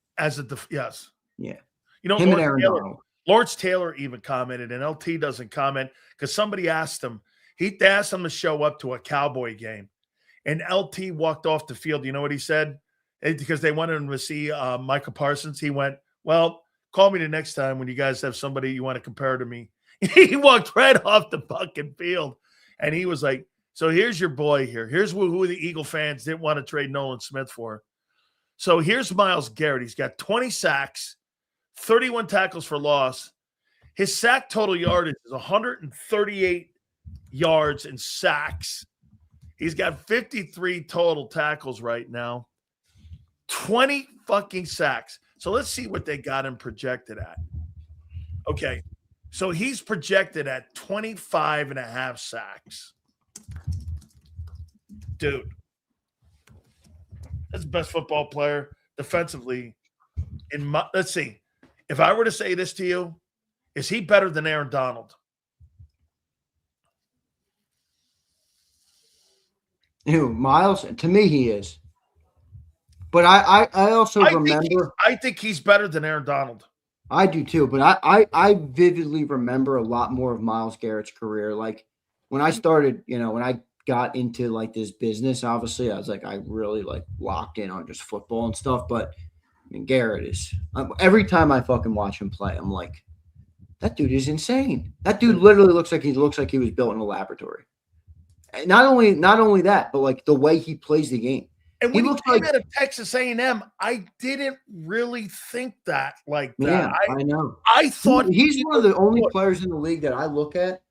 Yes. Yeah. You know, Him and Aaron Donald. Lawrence Taylor even commented, and LT doesn't comment because somebody asked him. They asked him to show up to a Cowboy game, and LT walked off the field. You know what he said? Because they wanted him to see Micah Parsons. He went, "Well, call me the next time when you guys have somebody you want to compare to me." He walked right off the fucking field, and he was like, "So here's your boy here. Here's who the Eagle fans didn't want to trade Nolan Smith for." So here's Myles Garrett. He's got 20 sacks, 31 tackles for loss. His sack total yardage is 138 yards and sacks. He's got 53 total tackles right now. 20 fucking sacks. So let's see what they got him projected at. Okay. So he's projected at 25 and a half sacks. Dude. That's the best football player defensively. Let's see. If I were to say this to you, is he better than Aaron Donald? Who, Myles? To me, he is. But I also remember. I think he's better than Aaron Donald. I do too. But I vividly remember a lot more of Myles Garrett's career. Like when I started, when I got into like this business, obviously I was like, I really like locked in on just football and stuff. But I mean, Garrett is every time I fucking watch him play, I'm like, that dude is insane. That dude literally looks like he was built in a laboratory. And not only that, but like the way he plays the game. And when he came out of Texas A&M, I didn't really think that like that. Yeah, I know. I thought he's one of the only players in the league that I look at,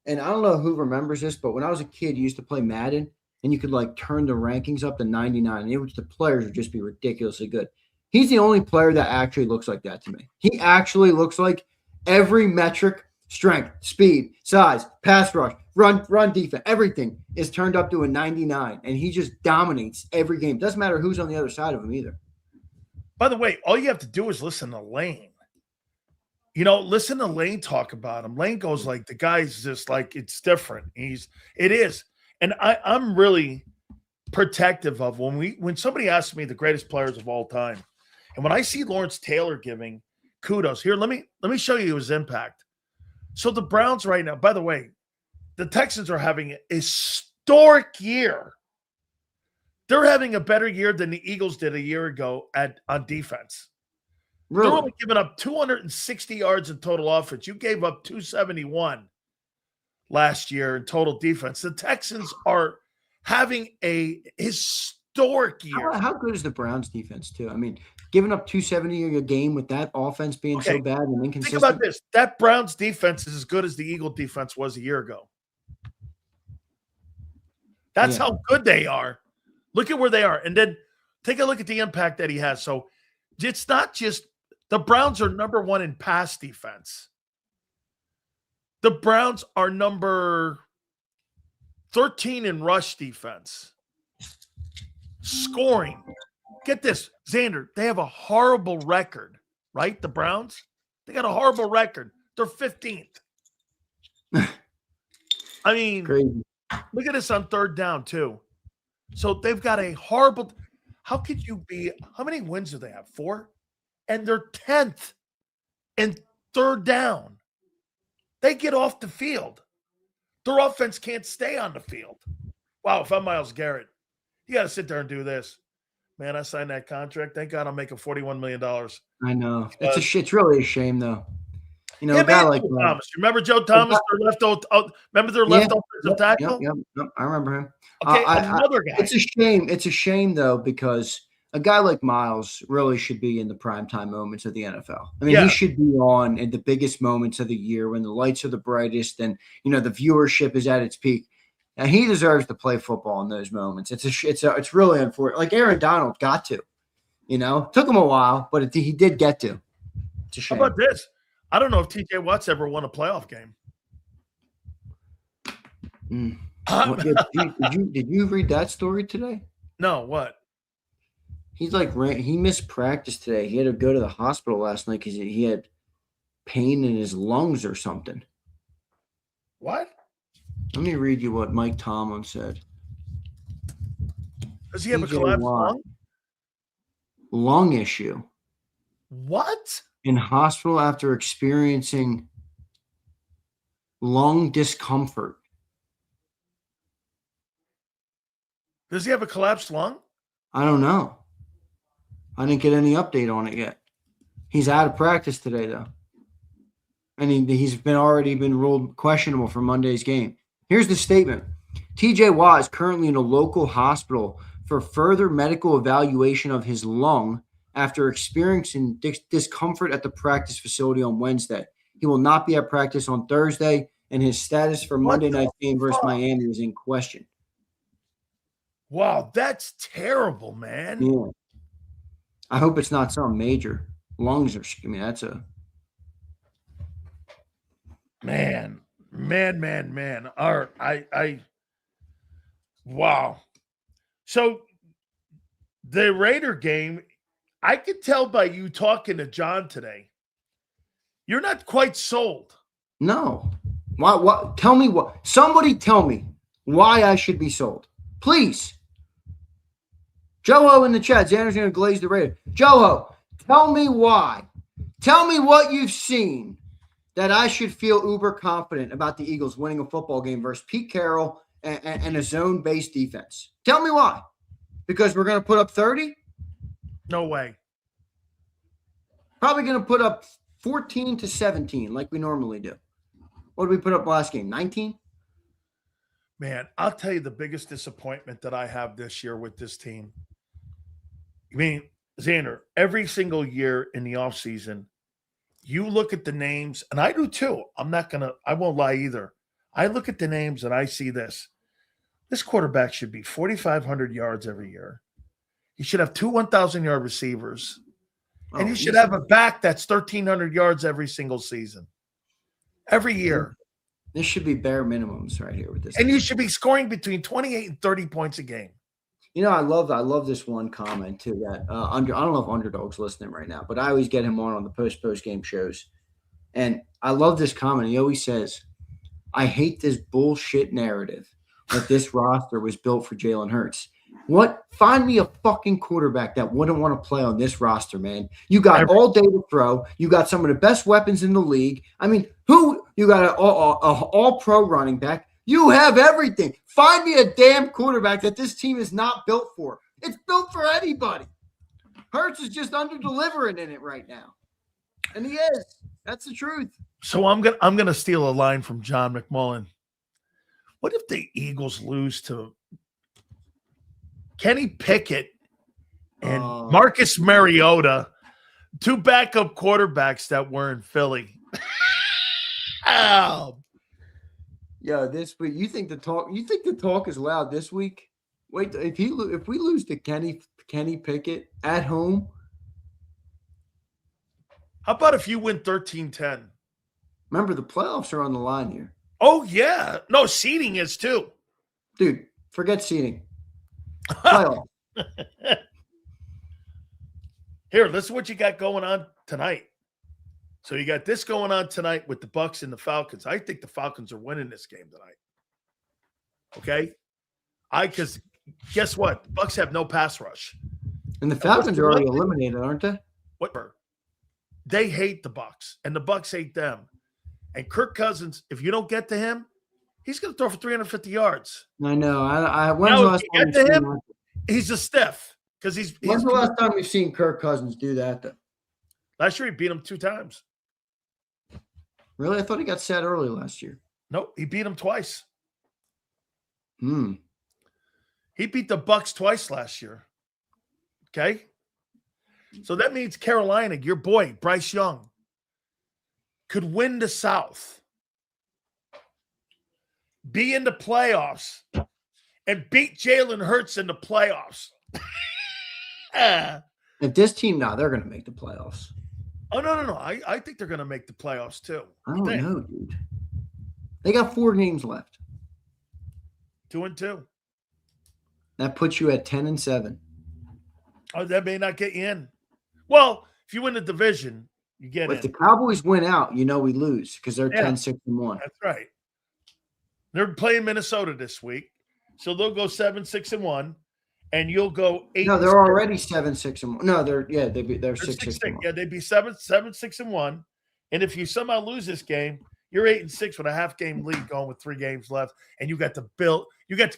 and I don't know who remembers this, but when I was a kid, you used to play Madden, and you could like turn the rankings up to 99, and the players would just be ridiculously good. He's the only player that actually looks like that to me. He actually looks like every metric, strength, speed, size, pass rush, run defense, everything is turned up to a 99, and he just dominates every game. Doesn't matter who's on the other side of him either. By the way, all you have to do is listen to Lane. Listen to Lane talk about him. Lane goes like, the guy's just like, it's different. It is. And I'm really protective of when somebody asks me the greatest players of all time. And when I see Lawrence Taylor giving kudos here, let me show you his impact. So the Browns right now, by the way, the Texans are having a historic year. They're having a better year than the Eagles did a year ago on defense. Really? They're only giving up 260 yards in total offense. You gave up 271 last year in total defense. The Texans are having a historic year. How good is the Browns defense too? I mean, giving up 270 a game with that offense being so bad and inconsistent. Think about this. That Browns defense is as good as the Eagle defense was a year ago. That's how good they are. Look at where they are. And then take a look at the impact that he has. So it's not just the Browns are number one in pass defense. The Browns are number 13 in rush defense. Scoring. Get this, Xander, they have a horrible record, right? The Browns, they got a horrible record. They're 15th. I mean, crazy. Look at this on third down, too. So they've got a horrible – how many wins do they have? 4? And they're 10th in third down. They get off the field. Their offense can't stay on the field. Wow, if I'm Myles Garrett, you got to sit there and do this. Man, I signed that contract. Thank God I'm making $41 million. I know. It's really a shame, though. A guy like Thomas. Remember Joe Thomas? Remember their left offensive tackle? Yep. I remember him. Okay, another guy. It's a shame. It's a shame, though, because a guy like Myles really should be in the primetime moments of the NFL. I mean, he should be on in the biggest moments of the year when the lights are the brightest and, the viewership is at its peak. And he deserves to play football in those moments. It's really unfortunate. Like Aaron Donald got to, took him a while, but he did get to. It's a shame. How about this? I don't know if TJ Watt's ever won a playoff game. Did you read that story today? No, what? He's like, he missed practice today. He had to go to the hospital last night because he had pain in his lungs or something. What? Let me read you what Mike Tomlin said. Does he have a collapsed lung? Lung issue. What? In hospital after experiencing lung discomfort. Does he have a collapsed lung? I don't know. I didn't get any update on it yet. He's out of practice today, though. And he's already been ruled questionable for Monday's game. Here's the statement. TJ Watt is currently in a local hospital for further medical evaluation of his lung after experiencing discomfort at the practice facility on Wednesday. He will not be at practice on Thursday, and his status for Monday night's game versus Miami is in question. Wow, that's terrible, man. Yeah. I hope it's not something major. Lungs are, that's a. Man. All right, wow. So the Raider game, I could tell by you talking to John today, you're not quite sold. No. What? Tell me what. Somebody tell me why I should be sold. Please. Joho in the chat. Xander's going to glaze the Raider. Joho, tell me why. Tell me what you've seen that I should feel uber confident about the Eagles winning a football game versus Pete Carroll and a zone-based defense. Tell me why. Because we're going to put up 30? No way. Probably going to put up 14-17 like we normally do. What did we put up last game? 19? Man, I'll tell you the biggest disappointment that I have this year with this team. I mean, Xander, every single year in the offseason, you look at the names, and I do too. I won't lie either. I look at the names and I see this. This quarterback should be 4,500 yards every year. He should have two 1,000-yard receivers. And he should have a back that's 1,300 yards every single season. Every year. This should be bare minimums right here with this. And you should be scoring between 28 and 30 points a game. You know, I love this one comment too. That I don't know if Underdog's listening right now, but I always get him on the post game shows, and I love this comment. He always says, "I hate this bullshit narrative that this roster was built for Jalen Hurts." What? Find me a fucking quarterback that wouldn't want to play on this roster, man. You got all day to throw. You got some of the best weapons in the league. I mean, you got an all-pro running back. You have everything. Find me a damn quarterback that this team is not built for. It's built for anybody. Hurts is just under-delivering in it right now. And he is. That's the truth. So I'm gonna steal a line from John McMullen. What if the Eagles lose to Kenny Pickett and Marcus Mariota, two backup quarterbacks that were in Philly? Ow. Yeah, this week you think the talk is loud this week? Wait, if we lose to Kenny Pickett at home, how about if you win 13-10? Remember the playoffs are on the line here. Oh yeah, no, seeding is too. Dude, forget seeding. Playoff. Here, listen what you got going on tonight. So you got this going on tonight with the Bucs and the Falcons. I think the Falcons are winning this game tonight. Okay? Because guess what? The Bucs have no pass rush. And the Falcons are already eliminated, aren't they? Whatever. They hate the Bucs, and the Bucs hate them. And Kirk Cousins, if you don't get to him, he's going to throw for 350 yards. I know. When's the last time you get to him? He's a stiff. When's the last time we've seen Kirk Cousins do that, though? Last year, he beat him 2 times. Really? I thought he got set early last year. Nope, he beat him twice. He beat the Bucs twice last year. Okay? So that means Carolina, your boy, Bryce Young, could win the South, be in the playoffs, and beat Jalen Hurts in the playoffs. If this team they're going to make the playoffs. Oh, no. I think they're going to make the playoffs too. I don't know, dude. They got 4 games left. 2-2. That puts you at 10-7. Oh, that may not get you in. Well, if you win the division, you get in. If the Cowboys win out, we lose because they're 10-6-1. That's right. They're playing Minnesota this week, so they'll go 7-6-1. and you'll go 8. No, they're already 7-6-1. No, they're 6-6. Yeah, they'd be 7-6-1. And if you somehow lose this game, you're 8-6 with a half game lead going with 3 games left, and you got the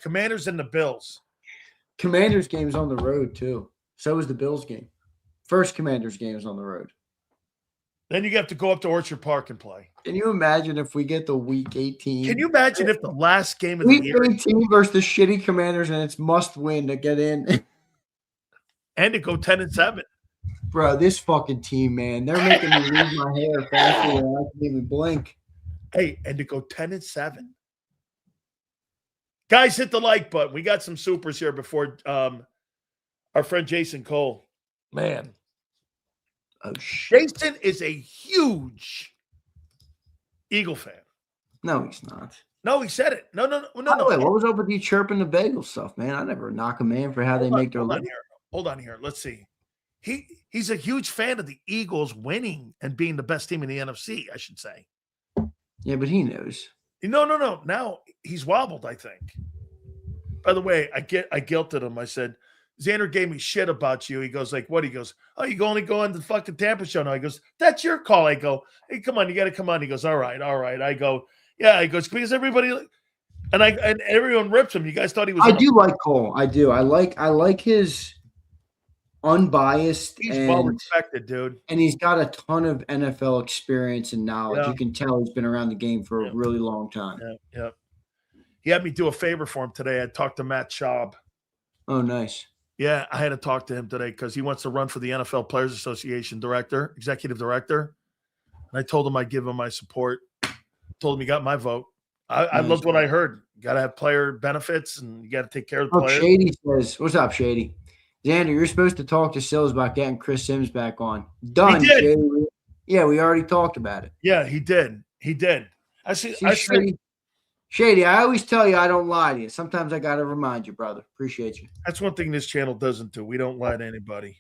Commanders and the Bills. Commanders game's on the road too. So is the Bills game. First Commanders game is on the road. Then you have to go up to Orchard Park and play. Can you imagine if we get the Week 18? Can you imagine if the last game of Week the year 18 versus the shitty Commanders and it's must win to get in? and to go 10-7? Bro, this fucking team, man, they're making me lose my hair faster than I can even blink. Hey, and to go 10-7. Guys, hit the like button. We got some supers here before our friend Jason Cole. Man. Oh, shit. Jason is a huge Eagle fan. No, he's not. No, he said it. No. By the way, what was up with you chirping the bagel stuff, man? I never knock a man for how they make their living. Hold on here. Let's see. He's a huge fan of the Eagles winning and being the best team in the NFC, I should say. Yeah, but he knows. No. Now he's wobbled, I think. By the way, I guilted him. I said, Xander gave me shit about you. He goes, like, what? He goes, oh, you only go on the fucking Tampa show now. He goes, that's your call. I go, hey, come on, you got to come on. He goes, all right. I go, yeah. He goes, because everybody, and everyone rips him. You guys thought he was. I do like Cole. I do. I like his unbiased. He's well respected, dude. And he's got a ton of NFL experience and knowledge. Yeah. You can tell he's been around the game for a really long time. Yeah. He had me do a favor for him today. I talked to Matt Schaub. Oh, nice. Yeah, I had to talk to him today because he wants to run for the NFL Players Association executive director. And I told him I'd give him my support. Told him he got my vote. I loved what I heard. You got to have player benefits and you got to take care of the players. Shady says, what's up, Shady? Xander, you're supposed to talk to Sills about getting Chris Sims back on. Done, Shady. Yeah, we already talked about it. Yeah, he did. I see. Shady, I always tell you I don't lie to you. Sometimes I got to remind you, brother. Appreciate you. That's one thing this channel doesn't do. We don't lie to anybody.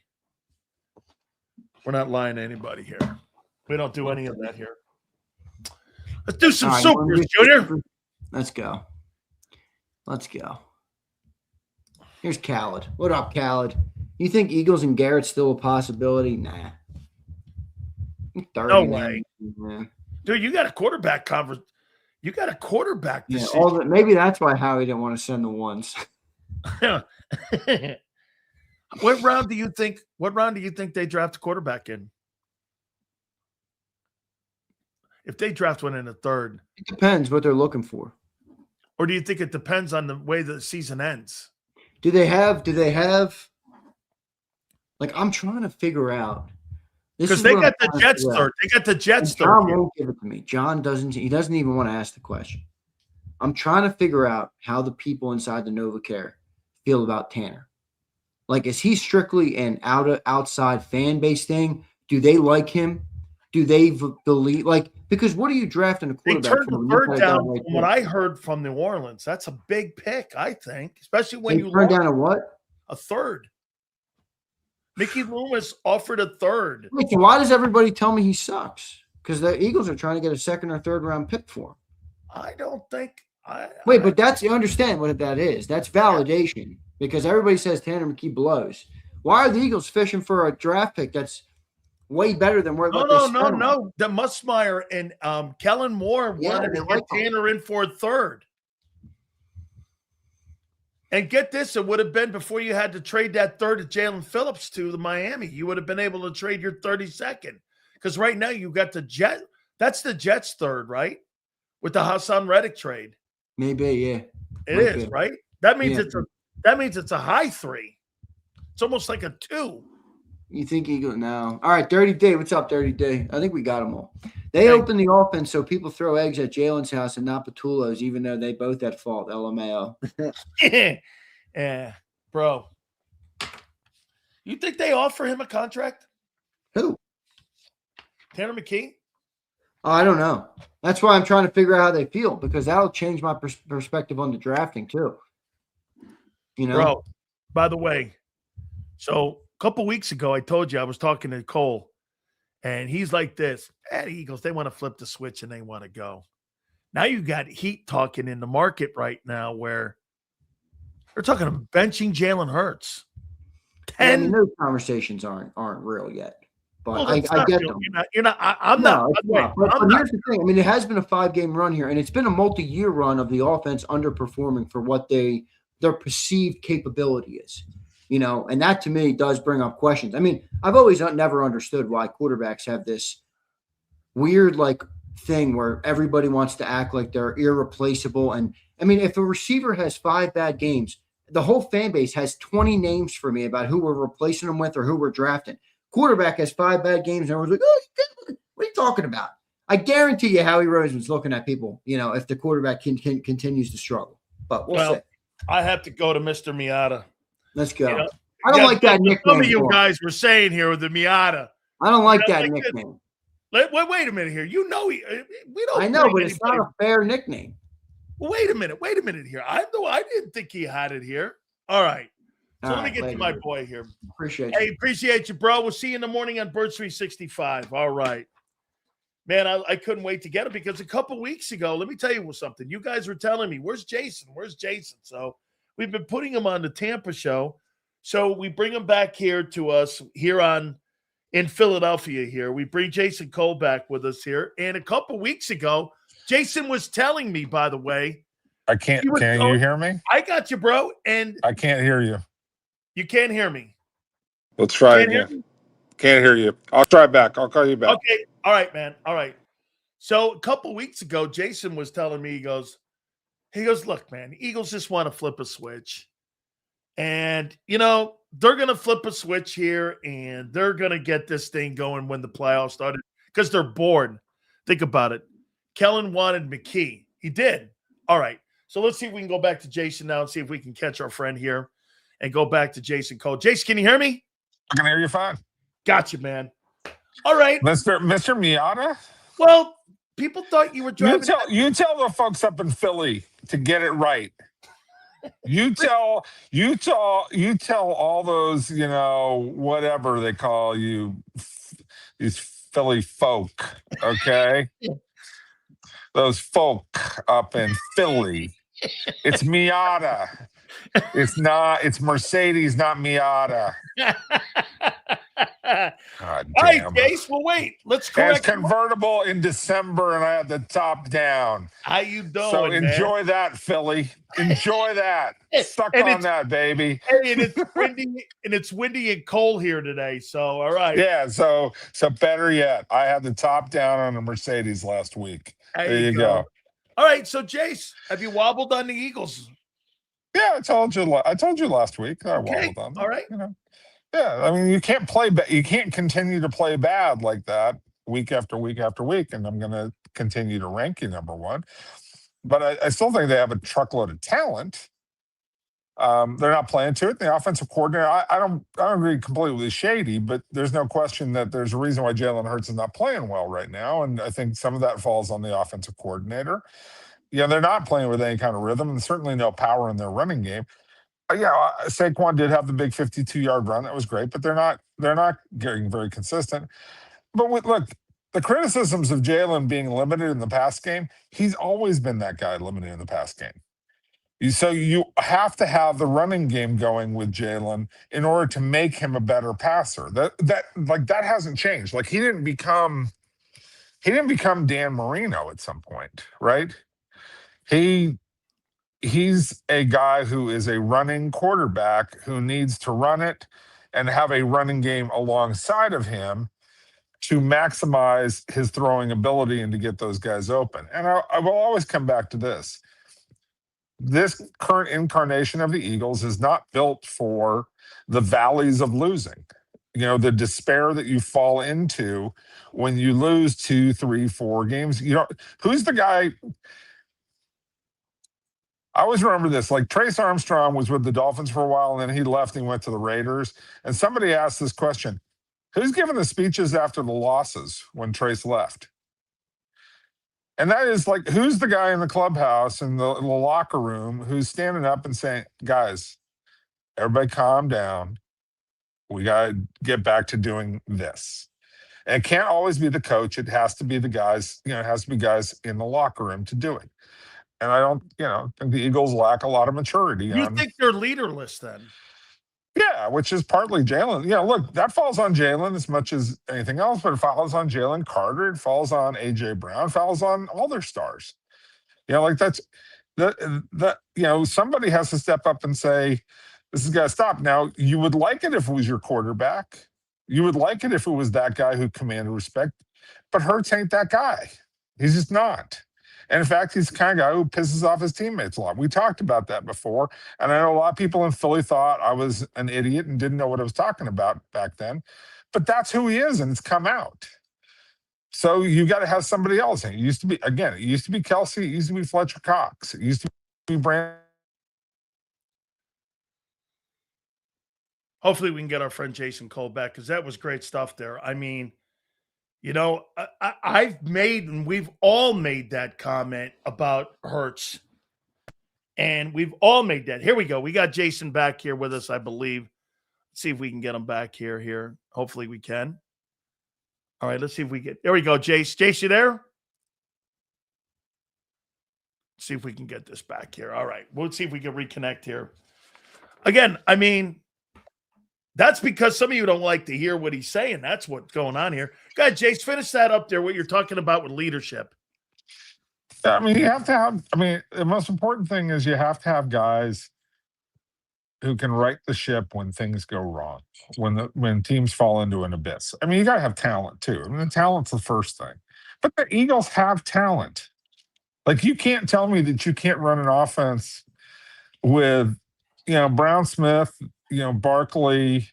We're not lying to anybody here. We don't do any of that here. Let's do some supers, Junior. Let's go. Here's Khaled. What up, Khaled? You think Eagles and Garrett's still a possibility? Nah. No way. Man. Dude, you got a quarterback conference. You got a quarterback this season. Maybe that's why Howie didn't want to send the ones. What round do you think they draft a quarterback in? If they draft one in the third. It depends what they're looking for. Or do you think it depends on the way the season ends? Do they have like I'm trying to figure out. Because they got the Jets third. They got the Jets third. John won't give it to me. John doesn't even want to ask the question. I'm trying to figure out how the people inside the NovaCare feel about Tanner. Like, is he strictly an outside fan base thing? Do they like him? Do they believe because what are you drafting a quarterback? They turned the third down from what I heard from New Orleans. That's a big pick, I think, especially when you turn down a what? A third. Mickey Loomis offered a third. Wait, so why does everybody tell me he sucks? Because the Eagles are trying to get a second or third round pick for him. I don't think. But that's you understand what that is. That's validation because everybody says Tanner McKee blows. Why are the Eagles fishing for a draft pick that's way better than where? No. The Musmeyer and Kellen Moore wanted to get Tanner in for a third. And get this, it would have been before you had to trade that third of Jalen Phillips to the Miami. You would have been able to trade your 32nd. Because right now you got the Jet. That's the Jets third, right? With the Hassan Reddick trade. Maybe, yeah. It is, right? That means it's a high 3. It's almost like a 2. You think Eagle now? All right, Dirty D. What's up, Dirty D? I think we got them all. They open the offense so people throw eggs at Jalen's house and not Patullo's, even though they both at fault. LMAO. Yeah, bro. You think they offer him a contract? Who? Tanner McKee? I don't know. That's why I'm trying to figure out how they feel because that'll change my perspective on the drafting too. You know, bro. By the way, so a couple weeks ago, I told you I was talking to Cole, and he's like this. The Eagles, they want to flip the switch and they want to go. Now you got heat talking in the market right now where They're talking about benching Jalen Hurts. Yeah, I mean, those conversations aren't real yet. But I get real. them. You're not. I'm No, not. it's not. But here's the thing. I mean, it has been a 5-game run here, and it's been a multi-year run of the offense underperforming for what their perceived capability is. And that to me does bring up questions. I mean, I've always never understood why quarterbacks have this weird thing where everybody wants to act like they're irreplaceable. And I mean, if a receiver has 5 bad games, the whole fan base has 20 names for me about who we're replacing them with or who we're drafting. Quarterback has 5 bad games, and everyone's like, "Oh, what are you talking about?" I guarantee you, Howie Roseman's looking at people. If the quarterback continues to struggle, but we'll see. I have to go to Mr. Miata. Let's go. I don't like that nickname. Some of you guys were saying here with the Miata. I don't like that nickname. Wait a minute here. We don't. I know, but it's not a fair nickname. Well, wait a minute here. I didn't think he had it here. All right. So let me get to my boy here. Appreciate you, bro. We'll see you in the morning on Birds 365. All right. Man, I couldn't wait to get it because a couple weeks ago, let me tell you something. You guys were telling me, where's Jason? Where's Jason? So we've been putting him on the Tampa show. So we bring him back here to us here in Philadelphia here. We bring Jason Cole back with us here. And a couple weeks ago, Jason was telling me, by the way. Can you hear me? I got you, bro. And I can't hear you. You can't hear me. Let's try again. Can't hear you. I'll try back. I'll call you back. Okay. All right, man. All right. So a couple weeks ago, Jason was telling me, he goes, look, man, Eagles just want to flip a switch. And, they're going to flip a switch here and they're going to get this thing going when the playoffs started because they're bored. Think about it. Kellen wanted McKee. He did. All right. So let's see if we can go back to Jason now and see if we can catch our friend here and go back to Jason Cole. Jason, can you hear me? I can hear you fine. Gotcha, man. All right. Mr. Miata? Well, people thought you were driving. You tell the folks up in Philly to get it right. You tell all those, whatever they call you, these Philly folk, okay? Those folk up in Philly. It's Miata. It's Mercedes, not Miata. God, all right, Jace. Well, wait. Let's correct. It's convertible in December, and I had the top down. How you doing? So enjoy that, Philly. Enjoy that. Suck on that, baby. Hey, and it's windy and cold here today. So all right. Yeah. So better yet, I had the top down on a Mercedes last week. There you go. All right. So Jace, have you wobbled on the Eagles? Yeah, I told you last week. I wobbled on them. All right. Yeah, I mean, you can't play. You can't continue to play bad like that week after week after week, and I'm going to continue to rank you number one. But I still think they have a truckload of talent. They're not playing to it. The offensive coordinator, I don't agree completely with Shady, but there's no question that there's a reason why Jalen Hurts is not playing well right now, and I think some of that falls on the offensive coordinator. They're not playing with any kind of rhythm, and certainly no power in their running game. Saquon did have the big 52-yard run. That was great, but they're not getting very consistent. But look, the criticisms of Jalen being limited in the pass game, he's always been that guy limited in the pass game. So you have to have the running game going with Jalen in order to make him a better passer. That hasn't changed. Like he didn't become Dan Marino at some point, right? He's a guy who is a running quarterback who needs to run it and have a running game alongside of him to maximize his throwing ability and to get those guys open. And I will always come back to this. This current incarnation of the Eagles is not built for the valleys of losing. The despair that you fall into when you lose 2, 3, 4 games. Who's the guy? I always remember this. Like Trace Armstrong was with the Dolphins for a while, and then he left and went to the Raiders. And somebody asked this question: who's giving the speeches after the losses when Trace left? And that is like, who's the guy in the clubhouse in the locker room who's standing up and saying, guys, everybody calm down. We got to get back to doing this. And it can't always be the coach. It has to be the guys, it has to be guys in the locker room to do it. And I don't, think the Eagles lack a lot of maturity. You think they're leaderless then? Yeah, which is partly Jalen. Look, that falls on Jalen as much as anything else, but it falls on Jalen Carter. It falls on A.J. Brown. It falls on all their stars. That's somebody has to step up and say, this has got to stop. Now, you would like it if it was your quarterback. You would like it if it was that guy who commanded respect, but Hurts ain't that guy. He's just not. And in fact, he's the kind of guy who pisses off his teammates a lot. We talked about that before. And I know a lot of people in Philly thought I was an idiot and didn't know what I was talking about back then. But that's who he is, and it's come out. So you got to have somebody else. It used to be Kelsey. It used to be Fletcher Cox. It used to be Brandon. Hopefully we can get our friend Jason Cole back, because that was great stuff there. I mean, I've made, and we've all made that comment about Hurts. And we've all made that. Here we go. We got Jason back here with us, I believe. Let's see if we can get him back here. Hopefully we can. All right, let's see if we get, there we go, Jace. Jace, you there? See if we can get this back here. All right, we'll see if we can reconnect here. Again, I mean, that's because some of you don't like to hear what he's saying. That's what's going on here. Go ahead, Jace, finish that up there, what you're talking about with leadership. I mean, you have to have, the most important thing is you have to have guys who can right the ship when things go wrong, when teams fall into an abyss. I mean, you got to have talent too. I mean, the talent's the first thing. But the Eagles have talent. Like, you can't tell me that you can't run an offense with, Brown Smith, Barkley,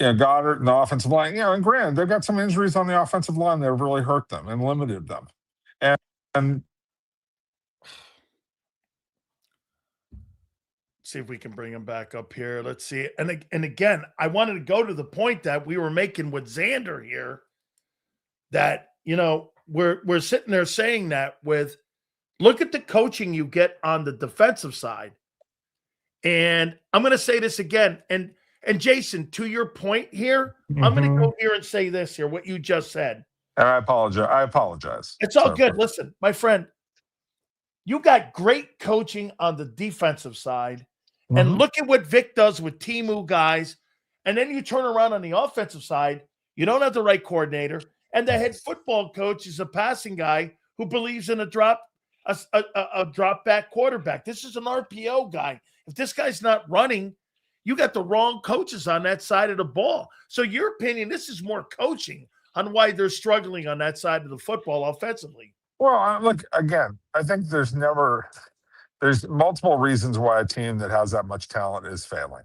Goddard and the offensive line. And granted, they've got some injuries on the offensive line that have really hurt them and limited them. And see if we can bring him back up here. Let's see. And again, I wanted to go to the point that we were making with Xander here, that, we're sitting there saying that with, look at the coaching you get on the defensive side. And I'm going to say this again. And Jason, to your point here, I'm going to go here and say this here, what you just said. And I apologize. It's all good. Listen, my friend, you got great coaching on the defensive side. And look at what Vic does with Timu guys. And then you turn around on the offensive side, you don't have the right coordinator. And the head football coach is a passing guy who believes in a drop back quarterback. This is an RPO guy. If this guy's not running, you got the wrong coaches on that side of the ball. So your opinion, this is more coaching on why they're struggling on that side of the football offensively. Well, look, again, I think there's multiple reasons why a team that has that much talent is failing.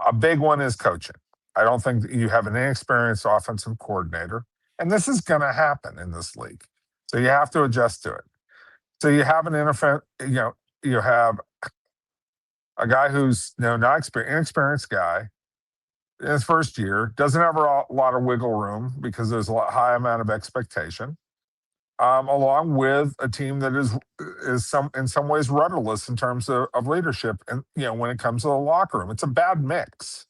A big one is coaching. I don't think that you have an inexperienced offensive coordinator, and this is going to happen in this league. So you have to adjust to it. So you have you have a guy who's inexperienced guy in his first year, doesn't have a lot of wiggle room because there's a high amount of expectation, along with a team that is in some ways rudderless in terms of leadership. And, when it comes to the locker room, it's a bad mix.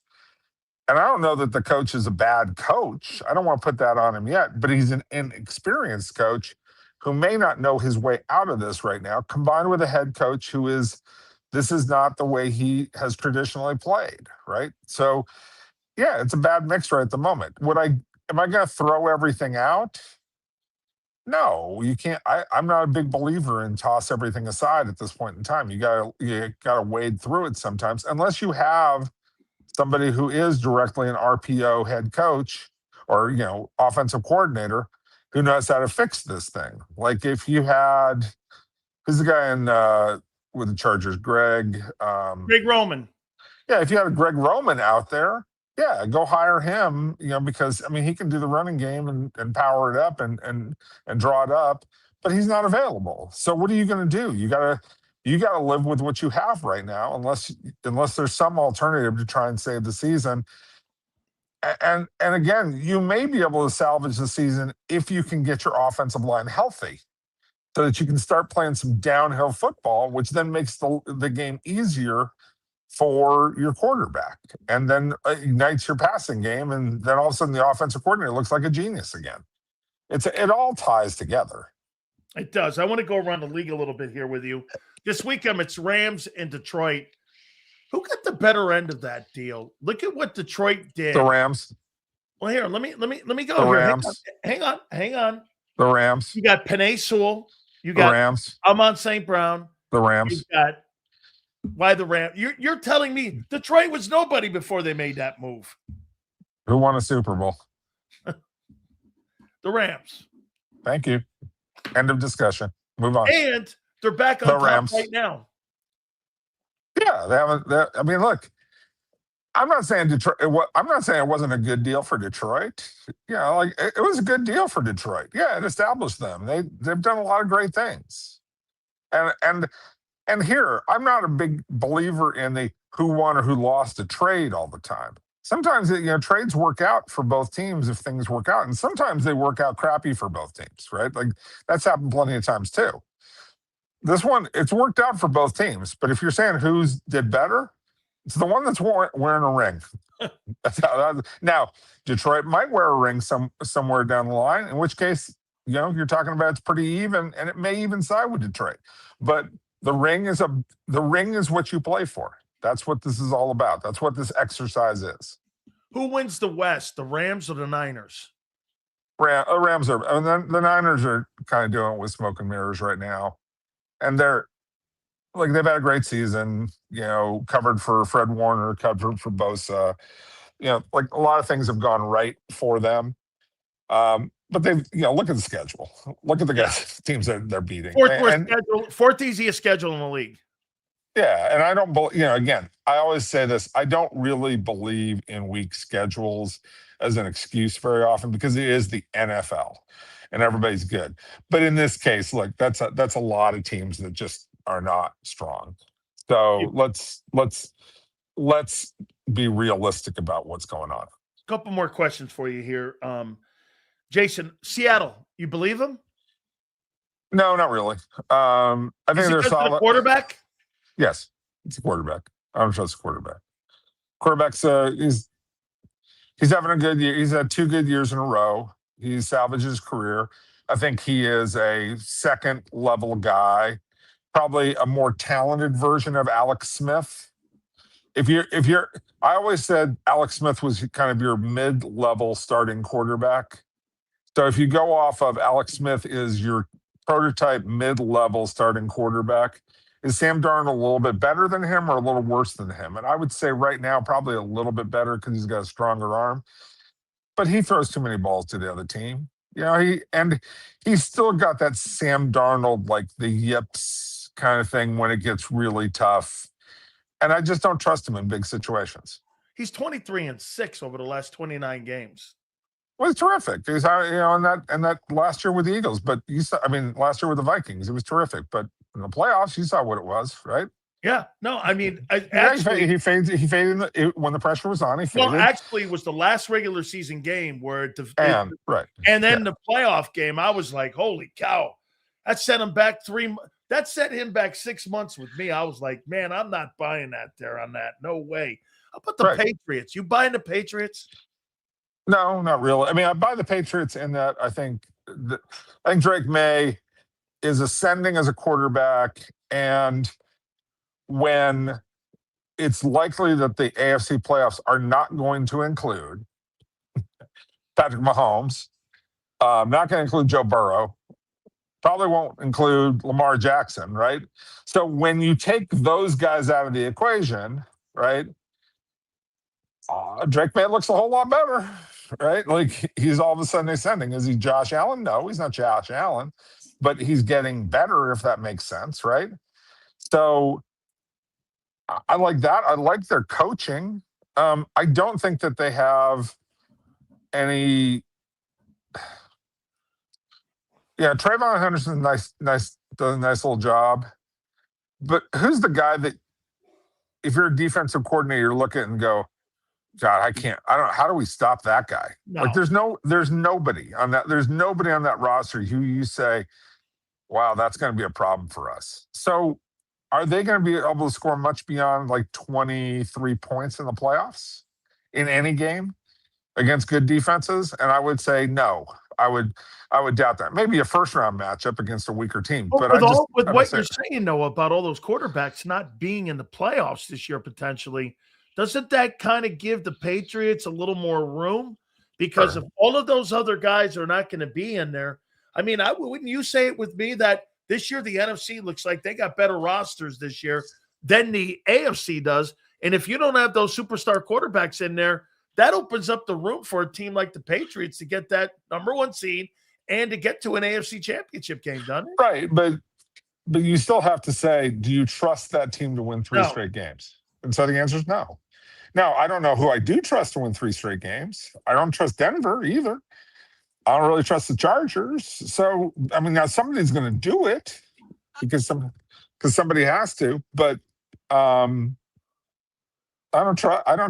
And I don't know that the coach is a bad coach. I don't want to put that on him yet, but he's an inexperienced coach who may not know his way out of this right now, combined with a head coach this is not the way he has traditionally played, right? So, yeah, it's a bad mix right at the moment. Am I going to throw everything out? No, you can't. I'm not a big believer in toss everything aside at this point in time. You gotta wade through it sometimes, unless you have somebody who is directly an RPO head coach or offensive coordinator who knows how to fix this thing. Like if you had, who's the guy with the Chargers, Greg Roman. Yeah, if you had a Greg Roman out there, yeah, go hire him, because he can do the running game and power it up and draw it up, but he's not available. So what are you going to do? You gotta live with what you have right now, unless there's some alternative to try and save the season. And again, you may be able to salvage the season if you can get your offensive line healthy, so that you can start playing some downhill football, which then makes the game easier for your quarterback, and then ignites your passing game, and then all of a sudden the offensive coordinator looks like a genius again. It all ties together. It does. I want to go around the league a little bit here with you. This weekend, it's Rams and Detroit. Who got the better end of that deal? Look at what Detroit did. The Rams. Well, here, let me go The here. Rams. Hang on. The Rams. You got Penei Sewell. You The got Rams. Amon St. Brown. The You Rams. got why the Rams? You're telling me Detroit was nobody before they made that move. Who won a Super Bowl? The Rams. Thank you. End of discussion. Move on. And they're back on The top Rams. right now. Yeah, they haven't. I mean, look, I'm not saying Detroit. I'm not saying it wasn't a good deal for Detroit. Like it was a good deal for Detroit. Yeah, it established them. They've done a lot of great things. And here, I'm not a big believer in the who won or who lost a trade all the time. Sometimes trades work out for both teams if things work out, and sometimes they work out crappy for both teams, right? Like that's happened plenty of times too. This one, it's worked out for both teams, but if you're saying who's did better, it's the one that's wearing a ring. Now, Detroit might wear a ring somewhere down the line, in which case, you're talking about it's pretty even, and it may even side with Detroit. But the ring is what you play for. That's what this is all about. That's what this exercise is. Who wins the West, the Rams or the Niners? Rams are, and then the Niners are kind of doing it with smoke and mirrors right now. And they've had a great season, covered for Fred Warner, covered for Bosa. Like a lot of things have gone right for them. But they've, look at the schedule. Look at the teams that they're beating. Fourth easiest schedule in the league. Yeah, and I don't, again, I always say this. I don't really believe in weak schedules as an excuse very often because it is the NFL. And everybody's good. But in this case, look, that's a lot of teams that just are not strong. So let's be realistic about what's going on. A couple more questions for you here. Jason, Seattle, you believe him? No, not really. I think they're solid. A quarterback? Yes, it's a quarterback. I don't trust a quarterback. Quarterback's he's having a good year. He's had 2 good years in a row. He salvaged his career. I think he is a second-level guy, probably a more talented version of Alex Smith. I always said Alex Smith was kind of your mid-level starting quarterback. So if you go off of Alex Smith is your prototype mid-level starting quarterback, is Sam Darnold a little bit better than him or a little worse than him? And I would say right now probably a little bit better because he's got a stronger arm. But he throws too many balls to the other team. He's still got that Sam Darnold, like the yips kind of thing when it gets really tough. And I just don't trust him in big situations. He's 23-6 over the last 29 games. Well, it's terrific. He's in that last year with the Eagles, but last year with the Vikings, it was terrific. But in the playoffs, you saw what it was, right? Yeah, no, I mean, he faded when the pressure was on. He faded. Well, actually, it was the last regular season game where and then the playoff game. I was like, "Holy cow!" That set him back 6 months with me. I was like, "Man, I'm not buying that there on that. No way." How about the Patriots? You buying the Patriots? No, not really. I mean, I buy the Patriots in that I think Drake May is ascending as a quarterback, and when it's likely that the AFC playoffs are not going to include Patrick Mahomes, not going to include Joe Burrow, probably won't include Lamar Jackson, right? So when you take those guys out of the equation, right, Drake May looks a whole lot better, right? Like he's all of a sudden ascending. Is he Josh Allen? No, he's not Josh Allen, but he's getting better, if that makes sense, right? So I like that. I like their coaching. I don't think that they have any. Yeah, Trayvon Henderson, does a nice little job. But who's the guy that, if you're a defensive coordinator, you look at and go, God, I don't know. How do we stop that guy? No. Like there's nobody on that. There's nobody on that roster who you say, wow, that's going to be a problem for us. So are they going to be able to score much beyond like 23 points in the playoffs in any game against good defenses? And I would say no. I would doubt that. Maybe a first round matchup against a weaker team. But But with what you're saying, though, about all those quarterbacks not being in the playoffs this year potentially, doesn't that kind of give the Patriots a little more room? Because if all of those other guys are not going to be in there, I mean, wouldn't you say it with me that this year the NFC looks like they got better rosters this year than the AFC does? And if you don't have those superstar quarterbacks in there, that opens up the room for a team like the Patriots to get that number 1 seed and to get to an AFC championship game, doesn't it? Right, but you still have to say, do you trust that team to win 3 straight games? And so the answer is no. Now, I don't know who I do trust to win 3 straight games. I don't trust Denver either. I don't really trust the Chargers. So, I mean, now somebody's going to do it because somebody has to, but I don't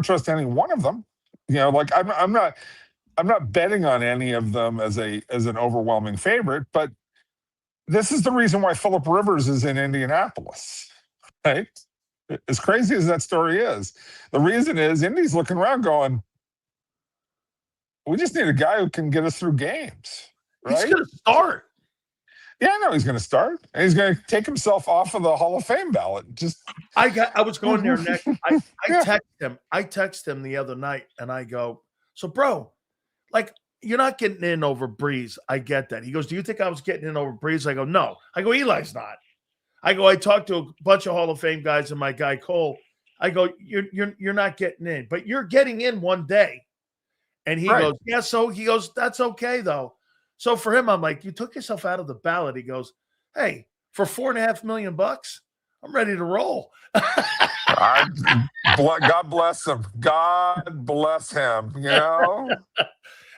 trust any one of them. You know, like I'm not betting on any of them as an overwhelming favorite, but this is the reason why Phillip Rivers is in Indianapolis, right? As crazy as that story is, the reason is Indy's looking around going, we just need a guy who can get us through games, right? He's going to start. Yeah, I know he's going to start, and he's going to take himself off of the Hall of Fame ballot. I was going there next. I text him the other night, and I go, so bro, like you're not getting in over Breeze. I get that. He goes, do you think I was getting in over Breeze? I go, no. I go, Eli's not. I go, I talked to a bunch of Hall of Fame guys and my guy Cole. I go, you're not getting in, but you're getting in one day. And he goes, yeah. So he goes, that's okay though. So for him, I'm like, you took yourself out of the ballot. He goes, hey, for $4.5 million, I'm ready to roll. God bless him. God bless him. You know.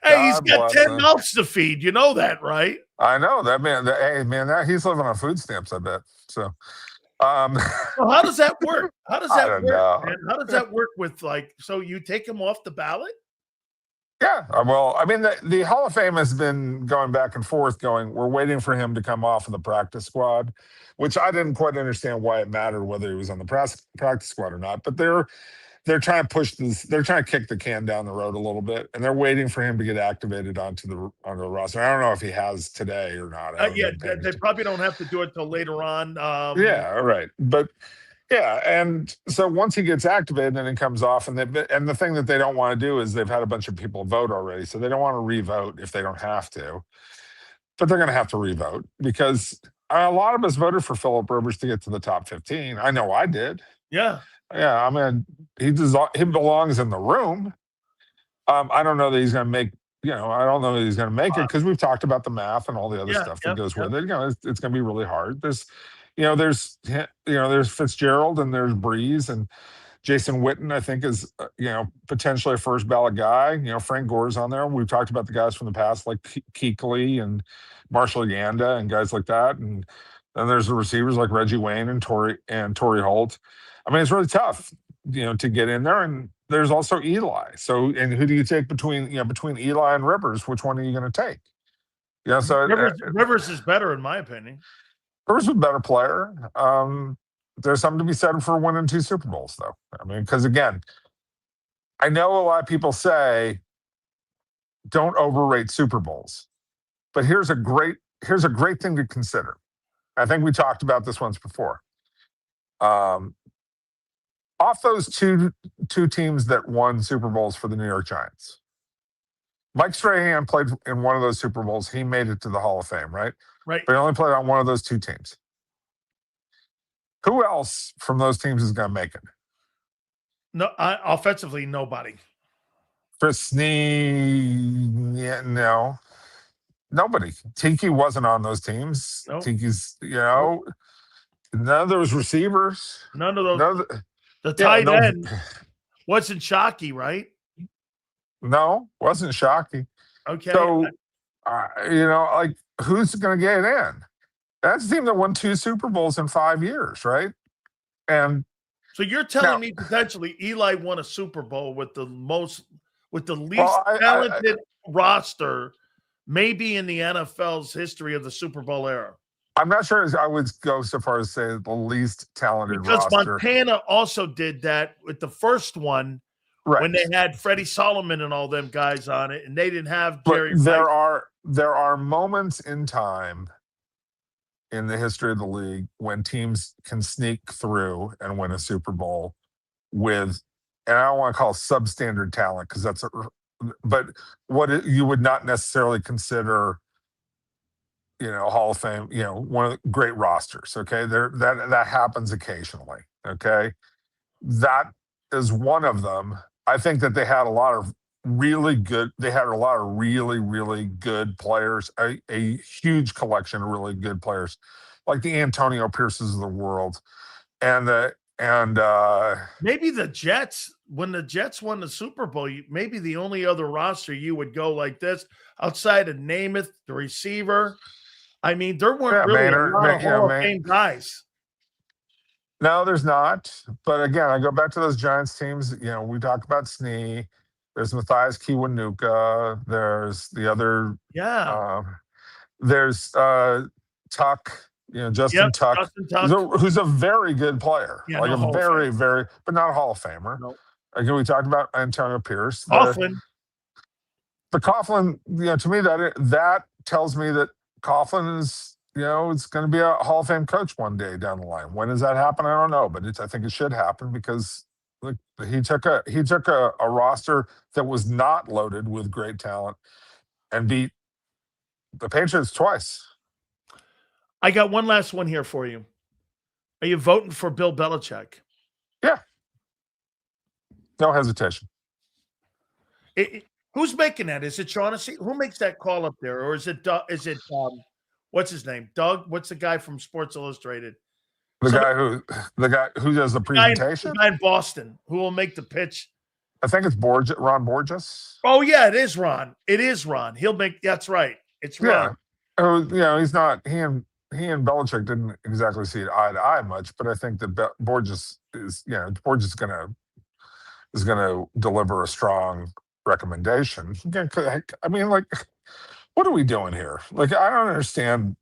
Hey, he's got 10 mouths to feed. You know that, right? I know that man. Hey, man, he's living on food stamps, I bet. So, well, how does that work? How does that work, man? How does that work with so you take him off the ballot? Yeah, well, I mean, the Hall of Fame has been going back and forth we're waiting for him to come off of the practice squad, which I didn't quite understand why it mattered whether he was on the practice squad or not. But they're trying to push this, they're trying to kick the can down the road a little bit, and they're waiting for him to get activated onto the roster. I don't know if he has today or not. They probably don't have to do it till later on. Yeah, right. But yeah, and so once he gets activated, then it comes off, and the thing that they don't want to do is they've had a bunch of people vote already, so they don't want to re-vote if they don't have to. But they're going to have to re-vote because a lot of us voted for Phillip Rivers to get to the top 15. I know I did. Yeah. Yeah, I mean, he belongs in the room. I don't know that he's going to make. I don't know that he's going to make it because we've talked about the math and all the other stuff that goes with it. It's going to be really hard. There's Fitzgerald and there's Breeze and Jason Witten, I think is potentially a first ballot guy. Frank Gore's on there. We've talked about the guys from the past like Kuechly and Marshall Yanda and guys like that. And then there's the receivers like Reggie Wayne and Torrey Holt. I mean, it's really tough, to get in there. And there's also Eli. So, and who do you take between Eli and Rivers? Which one are you going to take? So Rivers is better in my opinion. Rivers is a better player. There's something to be said for winning 2 Super Bowls, though. I mean, because again, I know a lot of people say don't overrate Super Bowls, but here's a great thing to consider. I think we talked about this once before. Off those two teams that won Super Bowls for the New York Giants, Mike Strahan played in one of those Super Bowls. He made it to the Hall of Fame, right? Right. But he only played on one of those 2 teams. Who else from those teams is going to make it? No, offensively, nobody. Chris Snee, yeah, no. Nobody. Tiki wasn't on those teams. Nope. Tiki's, none of those receivers. None of those. The tight end wasn't Shockey, right? No, wasn't Shockey. Okay. So, like, who's going to get in? That's the team that won 2 Super Bowls in 5 years, right? And so you're telling me potentially Eli won a Super Bowl with the least talented roster, maybe in the NFL's history of the Super Bowl era. I'm not sure I would go so far as to say the least talented because roster. Montana also did that with the first one. Right. When they had Freddie Solomon and all them guys on it, and they didn't have Jerry. There are there are moments in time in the history of the league when teams can sneak through and win a Super Bowl with, and I don't want to call it substandard talent because but you would not necessarily consider, Hall of Fame, one of the great rosters. Okay, that happens occasionally. Okay, that is one of them. I think that they had a lot of really good. They had a lot of really, really good players. A huge collection of really good players, like the Antonio Pierces of the world, and maybe the Jets. When the Jets won the Super Bowl, maybe the only other roster you would go like this outside of Namath, the receiver. I mean, there weren't really Maynard, a lot of Hall of Fame guys. No, there's not. But again, I go back to those Giants teams. We talk about Snee. There's Matthias Kiwanuka. There's the other. Yeah. There's Tuck. Justin Tuck, who's a very good player. Yeah, like a very, very, but not a Hall of Famer. Nope. Again, we talked about Antonio Pierce. Coughlin. But Coughlin, to me, that tells me that Coughlin is, it's going to be a Hall of Fame coach one day down the line. When does that happen? I don't know, but I think it should happen because look, he took a roster that was not loaded with great talent and beat the Patriots twice. I got one last one here for you. Are you voting for Bill Belichick? Yeah. No hesitation. Who's making that? Is it Shaughnessy? Who makes that call up there? Or is it what's his name? Doug? What's the guy from Sports Illustrated? The guy who does the presentation? The guy in Boston who will make the pitch. I think it's Ron Borges. Oh, yeah, it is Ron. He'll make, that's right. It's Ron. Yeah. He's not, he and Belichick didn't exactly see it eye to eye much, but I think that Borges is going to deliver a strong recommendation. I mean, like, what are we doing here? Like, I don't understand.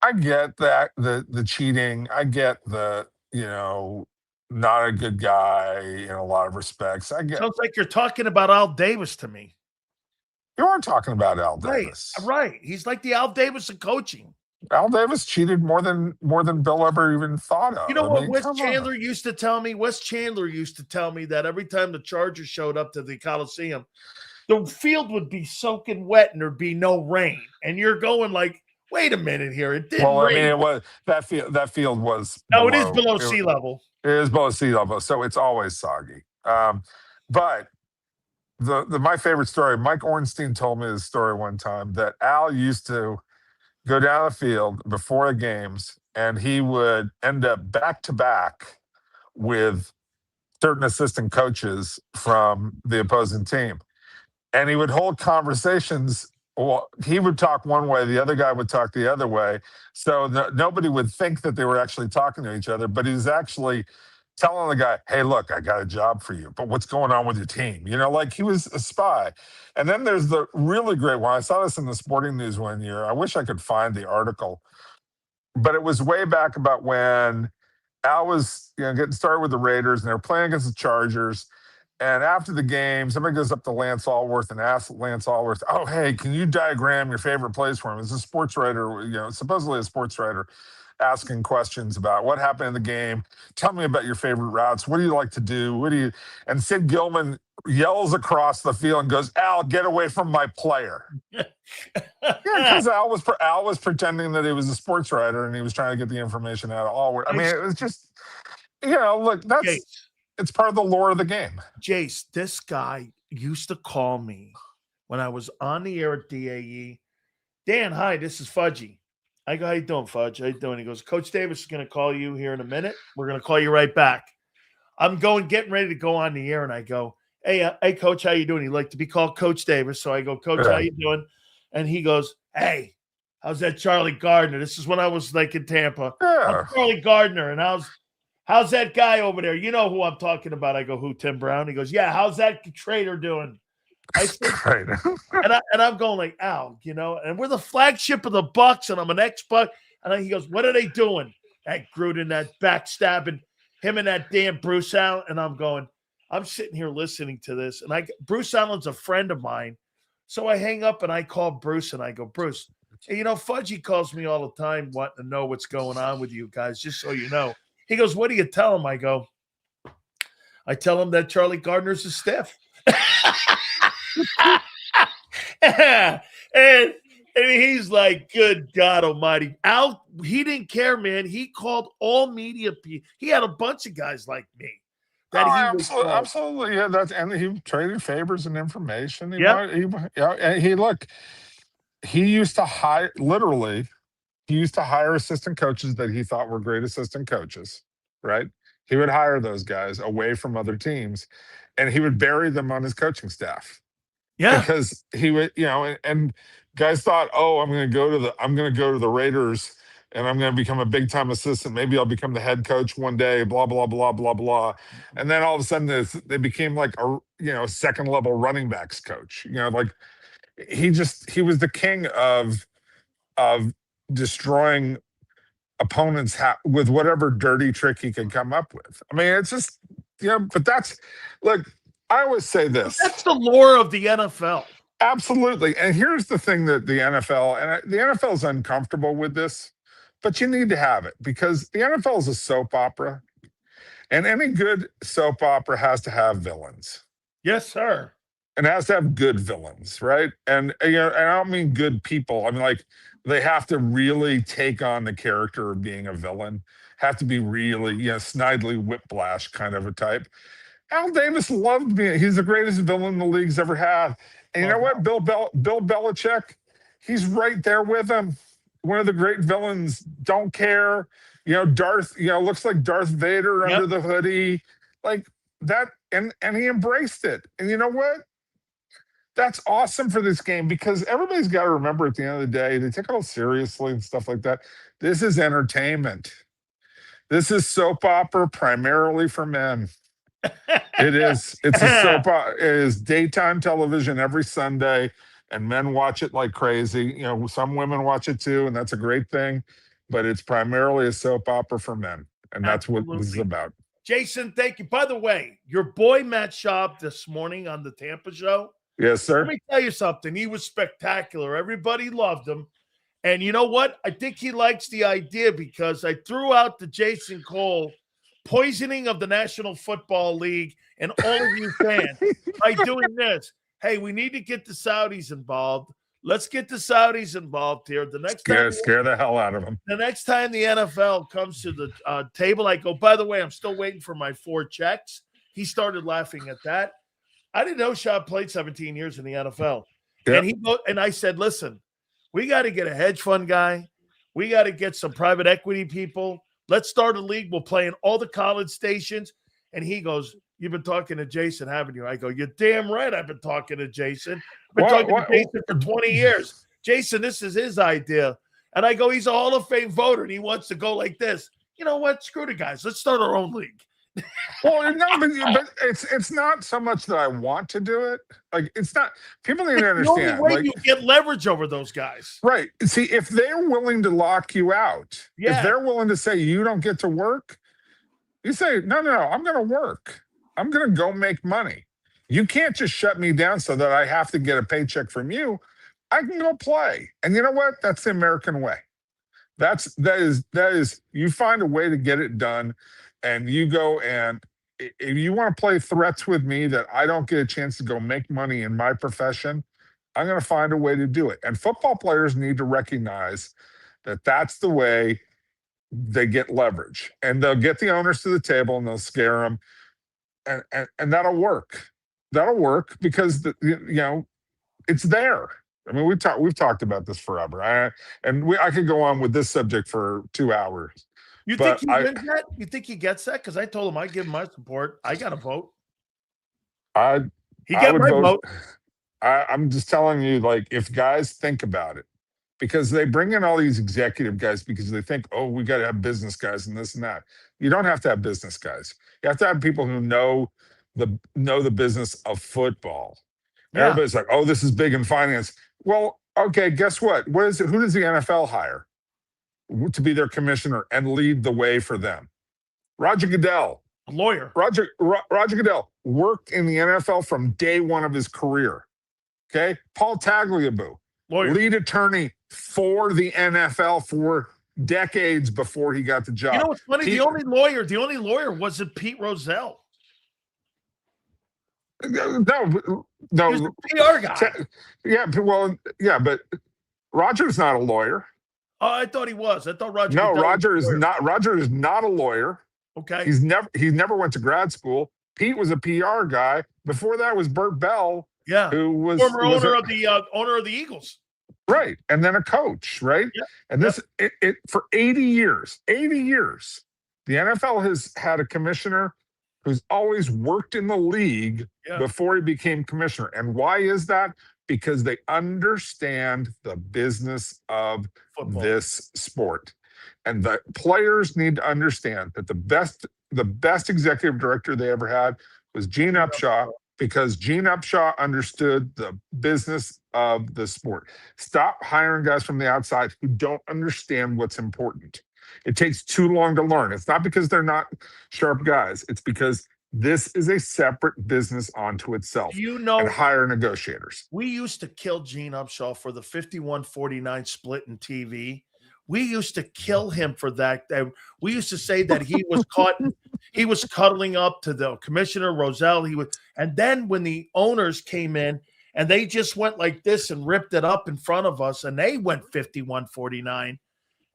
I get that the cheating. I get the not a good guy in a lot of respects. I get. Sounds like you're talking about Al Davis to me. You are talking about Al Davis, right? He's like the Al Davis of coaching. Al Davis cheated more than Bill ever even thought of. You know what Wes Chandler used to tell me? Wes Chandler used to tell me that every time the Chargers showed up to the Coliseum, the field would be soaking wet and there'd be no rain. And you're going like, wait a minute here. It didn't rain. I mean, it was that field was it is below sea level. It is below sea level, so it's always soggy. But my favorite story, Mike Ornstein told me this story one time that Al used to go down the field before the games, and he would end up back to back with certain assistant coaches from the opposing team. And he would hold conversations. Well, he would talk one way, the other guy would talk the other way. So nobody would think that they were actually talking to each other, but he was actually telling the guy, hey, look, I got a job for you, but what's going on with your team? Like he was a spy. And then there's the really great one. I saw this in the Sporting News one year. I wish I could find the article, but it was way back about when Al was getting started with the Raiders and they were playing against the Chargers. And after the game, somebody goes up to Lance Allworth and asks Lance Allworth, oh, hey, can you diagram your favorite plays for him? It's a sports writer, supposedly a sports writer, asking questions about what happened in the game. Tell me about your favorite routes. What do you like to do? And Sid Gilman yells across the field and goes, Al, get away from my player. Because Al was pretending that he was a sports writer and he was trying to get the information out of Allworth. I mean, it was just, look, it's part of the lore of the game. Jace, this guy used to call me when I was on the air at DAE. Dan, hi, this is Fudgy. I go, how you doing, Fudge? How you doing? He goes, Coach Davis is going to call you here in a minute. We're going to call you right back. I'm getting ready to go on the air, and I go, hey, Coach, how you doing? He liked to be called Coach Davis. So I go, Coach, how you doing? And he goes, hey, how's that Charlie Gardner? This is when I was like in Tampa. Yeah. How's Charlie Gardner? And how's that guy over there? You know who I'm talking about. I go, who, Tim Brown? He goes, yeah, how's that trader doing? I said, and I'm going like, Al, and we're the flagship of the Bucks, and I'm an ex-Buck. And he goes, what are they doing? That Gruden, that backstabbing, him and that damn Bruce Allen. And I'm sitting here listening to this. And Bruce Allen's a friend of mine. So I hang up and I call Bruce and I go, Bruce, hey, Fudgy calls me all the time wanting to know what's going on with you guys, just so you know. He goes, what do you tell him? I tell him that Charlie Gardner's a stiff. and he's like, good God almighty. Al, he didn't care, man. He called all media people. He had a bunch of guys like me that absolutely. Yeah, and he traded favors and information. He used to hire, literally, he used to hire assistant coaches that he thought were great assistant coaches, right? He would hire those guys away from other teams, and he would bury them on his coaching staff. Yeah. Because he would, and guys thought, oh, I'm going to go to the Raiders and I'm going to become a big time assistant. Maybe I'll become the head coach one day, blah, blah, blah, blah, blah. And then all of a sudden they became like a second level running backs coach. Like he was the king of destroying opponents with whatever dirty trick he could come up with. I mean, it's just, but look, I always say this. That's the lore of the NFL. Absolutely. And here's the thing that the NFL is uncomfortable with this, but you need to have it because the NFL is a soap opera, and any good soap opera has to have villains. Yes, sir. And it has to have good villains, right? And and I don't mean good people. I mean, like, they have to really take on the character of being a villain, have to be really, Snidely Whiplash kind of a type. Al Davis loved me. He's the greatest villain the league's ever had. And you know what? Bill Belichick, he's right there with him. One of the great villains, don't care. Darth, looks like Darth Vader under the hoodie. Like that, and he embraced it. And you know what? That's awesome for this game because everybody's got to remember at the end of the day, they take it all seriously and stuff like that. This is entertainment. This is soap opera primarily for men. It is. It's a soap opera. It is daytime television every Sunday, and men watch it like crazy. Some women watch it too, and that's a great thing. But it's primarily a soap opera for men, and that's what this is about. Jason, thank you. By the way, your boy Matt Schaub this morning on the Tampa show. Yes, sir. Let me tell you something. He was spectacular. Everybody loved him. And you know what? I think he likes the idea because I threw out the Jason Cole poisoning of the National Football League and all of you fans by doing this. Hey, we need to get the Saudis involved. Let's get the Saudis involved here. The next scare the hell out of them. The next time the NFL comes to the table, I go, by the way, I'm still waiting for my 4 checks. He started laughing at that. I didn't know Schaub played 17 years in the NFL. Yep. And I said, listen, we got to get a hedge fund guy. We got to get some private equity people. Let's start a league. We'll play in all the college stations. And he goes, you've been talking to Jason, haven't you? I go, you're damn right I've been talking to Jason. I've been talking to Jason for 20 years. Jason, this is his idea. And I go, he's a Hall of Fame voter, and he wants to go like this. You know what? Screw the guys. Let's start our own league. Well, no, but it's not so much that I want to do it. Like, it's not. People need to understand. The only way you get leverage over those guys, right? See, if they're willing to lock you out, if they're willing to say you don't get to work, you say no. I'm going to work. I'm going to go make money. You can't just shut me down so that I have to get a paycheck from you. I can go play, and you know what? That's the American way. That is. You find a way to get it done. And you go, and if you want to play threats with me that I don't get a chance to go make money in my profession, I'm going to find a way to do it. And football players need to recognize that that's the way they get leverage. And they'll get the owners to the table and they'll scare them. And that'll work. That'll work because, it's there. I mean, we've talked about this forever. I could go on with this subject for 2 hours. You think he wins that? You think he gets that? Because I told him I'd give him my support. I got a vote. He got my vote. I'm just telling you, like, if guys think about it, because they bring in all these executive guys because they think, oh, we got to have business guys and this and that. You don't have to have business guys. You have to have people who know the business of football. Yeah. Everybody's like, oh, this is big in finance. Well, okay, guess what? Who does the NFL hire to be their commissioner and lead the way for them? Roger Goodell, a lawyer. Roger Goodell worked in the NFL from day one of his career. Okay. Paul Tagliabue, Lawyer. lead attorney for the NFL for decades before he got the job. You know what's funny? The only lawyer wasn't Pete Rozelle. No, He was the PR guy. yeah, but Roger's not a lawyer. Oh, I thought he was. I thought Roger. No, Goodell Roger was a is lawyer. not. Roger is not a lawyer. Okay. He's never went to grad school. Pete was a PR guy. Before that was Burt Bell. Yeah. Who was former owner of the Eagles. Right, and then a coach, right? Yep. And this it for 80 years, the NFL has had a commissioner who's always worked in the league before he became commissioner. And why is that? Because they understand the business of Football. this sport. And the players need to understand that the best executive director they ever had was Gene Upshaw, because Gene Upshaw understood the business of the sport. Stop hiring guys from the outside who don't understand what's important. It takes too long to learn. It's not because they're not sharp guys. It's because this is a separate business onto itself. You know, and hire negotiators. We used to kill Gene Upshaw for the 51-49 split in TV. We used to kill him for that. We used to say that he was caught. He was cuddling up to the commissioner Rozelle. And then when the owners came in and they just went like this and ripped it up in front of us, and they went 51-49.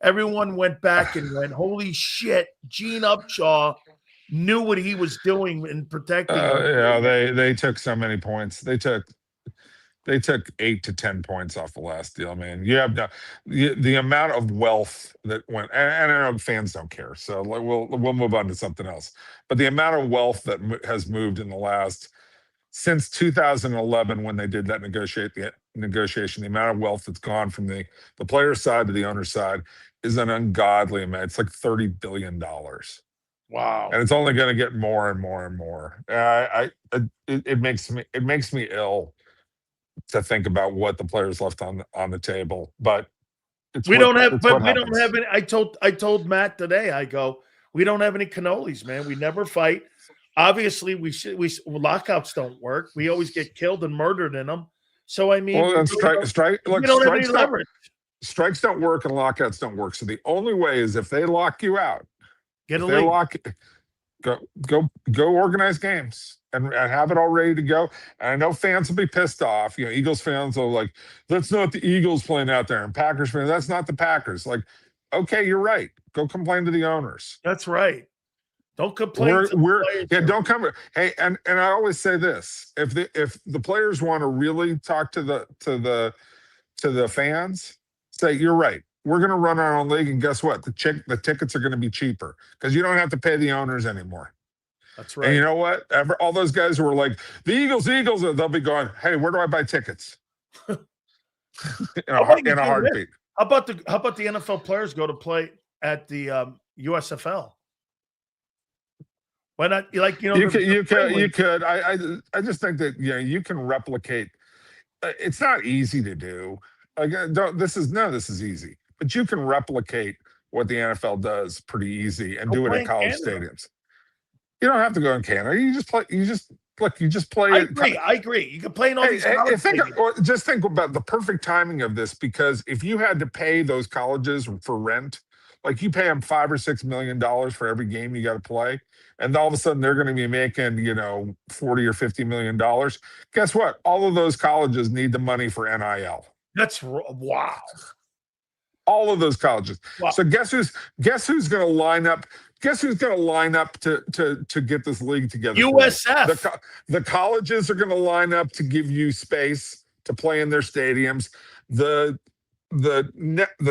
Everyone went back and went, "Holy shit!" Gene Upshaw knew what he was doing in protecting. They took so many points. They took 8 to 10 points off the last deal, man. You have the amount of wealth that went, and I know fans don't care, so we'll move on to something else. But the amount of wealth that has moved in the last since 2011, when they did that negotiation, the amount of wealth that's gone from the player side to the owner side is an ungodly amount. It's like $30 billion. Wow. And it's only going to get more and more and more. It makes me ill to think about what the players left on the table. But we don't have any. I told Matt today, I go, we don't have any cannolis, man. We never fight. Obviously, lockouts don't work. We always get killed and murdered in them. So I mean, strikes don't work and lockouts don't work. So the only way is if they lock you out. Go organize games and have it all ready to go. And I know fans will be pissed off. You know, Eagles fans will like, that's not the Eagles playing out there. And Packers fans, that's not the Packers. Like, okay, you're right. Go complain to the owners. That's right. Don't complain. Don't come. Hey, and I always say this: if the players want to really talk to the fans, say you're right. We're going to run our own league, and guess what? The tickets are going to be cheaper because you don't have to pay the owners anymore. That's right. And you know what? All those guys who were like, the Eagles, they'll be going, hey, where do I buy tickets? in a heartbeat. How about the NFL players go to play at the USFL? Why not? You could. I just think that you can replicate. It's not easy to do. This is easy. But you can replicate what the NFL does pretty easy and do it at college stadiums. You don't have to go in Canada. You just play. You just play. I agree. You can play in all these college stadiums. Just think about the perfect timing of this, because if you had to pay those colleges for rent, like you pay them $5 or $6 million for every game you got to play, and all of a sudden they're going to be making $40 or $50 million. Guess what? All of those colleges need the money for NIL. That's wow. All of those colleges. Wow. So guess who's going to line up? Guess who's going to line up to get this league together? USF. The colleges are going to line up to give you space to play in their stadiums. The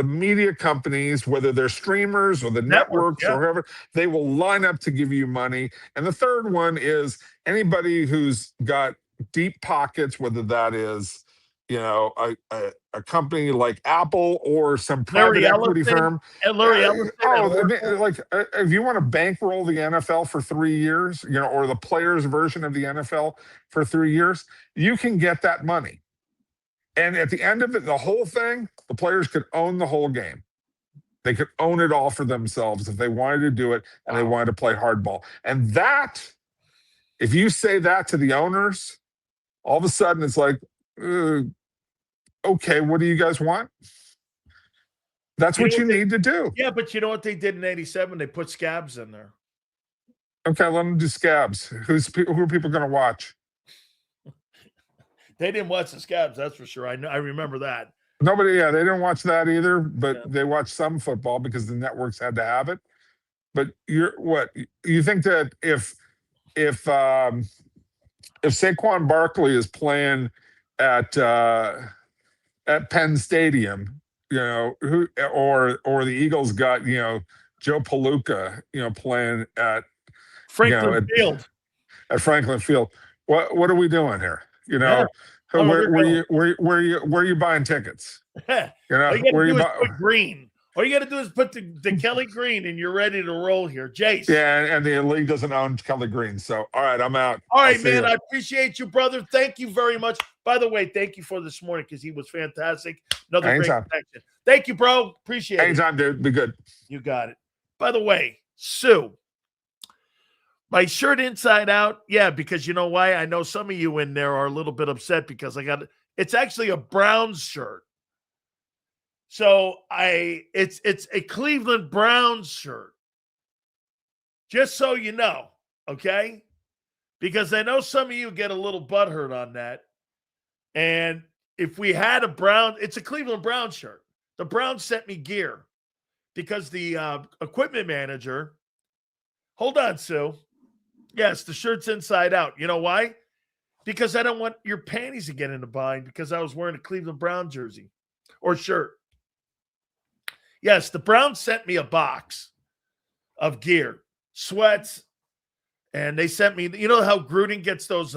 media companies, whether they're streamers or the networks or whoever, they will line up to give you money. And the third one is anybody who's got deep pockets, whether that is a company like Apple or some private equity firm. If you want to bankroll the NFL for 3 years, or the players' version of the NFL for 3 years, you can get that money. And at the end of it, the whole thing, the players could own the whole game. They could own it all for themselves if they wanted to do it and they wanted to play hardball. And that, if you say that to the owners, all of a sudden it's like, Okay, what do you guys want? That's what you need to do. Yeah, but you know what they did in 87? They put scabs in there. Okay, let them do scabs. Who are people going to watch? They didn't watch the scabs, that's for sure. I remember that. Nobody, they didn't watch that either, but they watched some football because the networks had to have it. But you think that if Saquon Barkley is playing at Penn Stadium, or the Eagles got Joe Palooka, playing at Franklin Field. At Franklin Field, what are we doing here? Yeah. Where are you buying tickets? All you got to do is put green. All you got to do is put the Kelly Green, and you're ready to roll here, Jace. Yeah, and the league doesn't own Kelly Green, so all right, I'm out. All right, man, I appreciate you, brother. Thank you very much. By the way, thank you for this morning because he was fantastic. Another great connection. Thank you, bro. Appreciate it. Anytime, dude. Be good. You got it. By the way, Sue, my shirt inside out, yeah, because you know why? I know some of you in there are a little bit upset because it's actually a Browns shirt. So it's a Cleveland Browns shirt. Just so you know, okay? Because I know some of you get a little butthurt on that. And if we had it's a Cleveland Browns shirt. The Browns sent me gear because the equipment manager, hold on, Sue. Yes, the shirt's inside out. You know why? Because I don't want your panties to get in the bind because I was wearing a Cleveland Brown jersey or shirt. Yes, the Browns sent me a box of gear, sweats, and they sent me, you know how Gruden gets those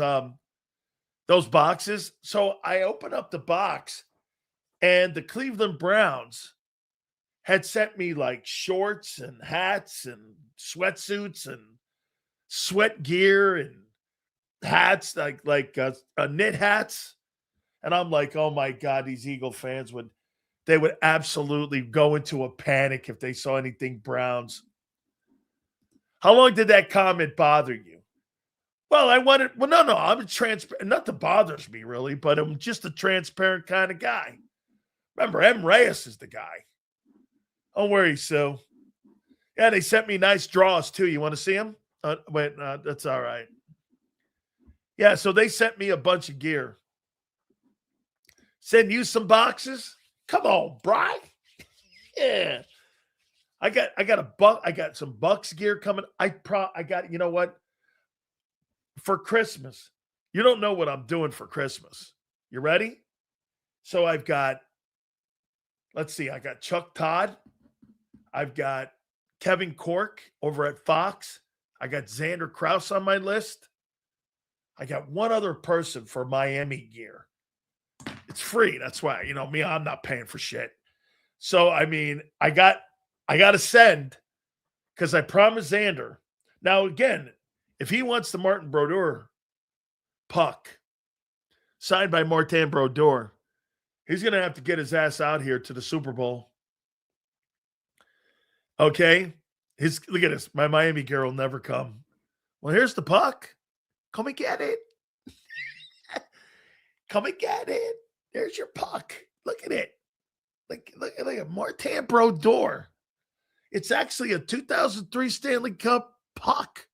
boxes? So I opened up the box, and the Cleveland Browns had sent me like shorts and hats and sweatsuits and sweat gear and hats, like knit hats. And I'm like, oh my God, these Eagle fans would absolutely go into a panic if they saw anything Browns. How long did that comment bother you? Well, no, I'm transparent. Not that bothers me really, but I'm just a transparent kind of guy. Remember, M. Reyes is the guy. Don't worry, Sue. Yeah, they sent me nice draws too. You want to see them? That's all right. Yeah, so they sent me a bunch of gear. Send you some boxes? Come on, Brian. Yeah. I got some Bucks gear coming. I got, you know what? For Christmas. You don't know what I'm doing for Christmas. You ready? So I've got, let's see, I got Chuck Todd. I've got Kevin Cork over at Fox. I got Xander Krause on my list. I got one other person for Miami gear. It's free. That's why, me, I'm not paying for shit. So, I mean, I got to send because I promised Xander. Now, again, if he wants the Martin Brodeur puck signed by Martin Brodeur, he's going to have to get his ass out here to the Super Bowl. Okay? Look at this. My Miami gear will never come. Well, here's the puck. Come and get it. Come and get it. There's your puck. Look at it. Look at Martin Brodeur. It's actually a 2003 Stanley Cup puck.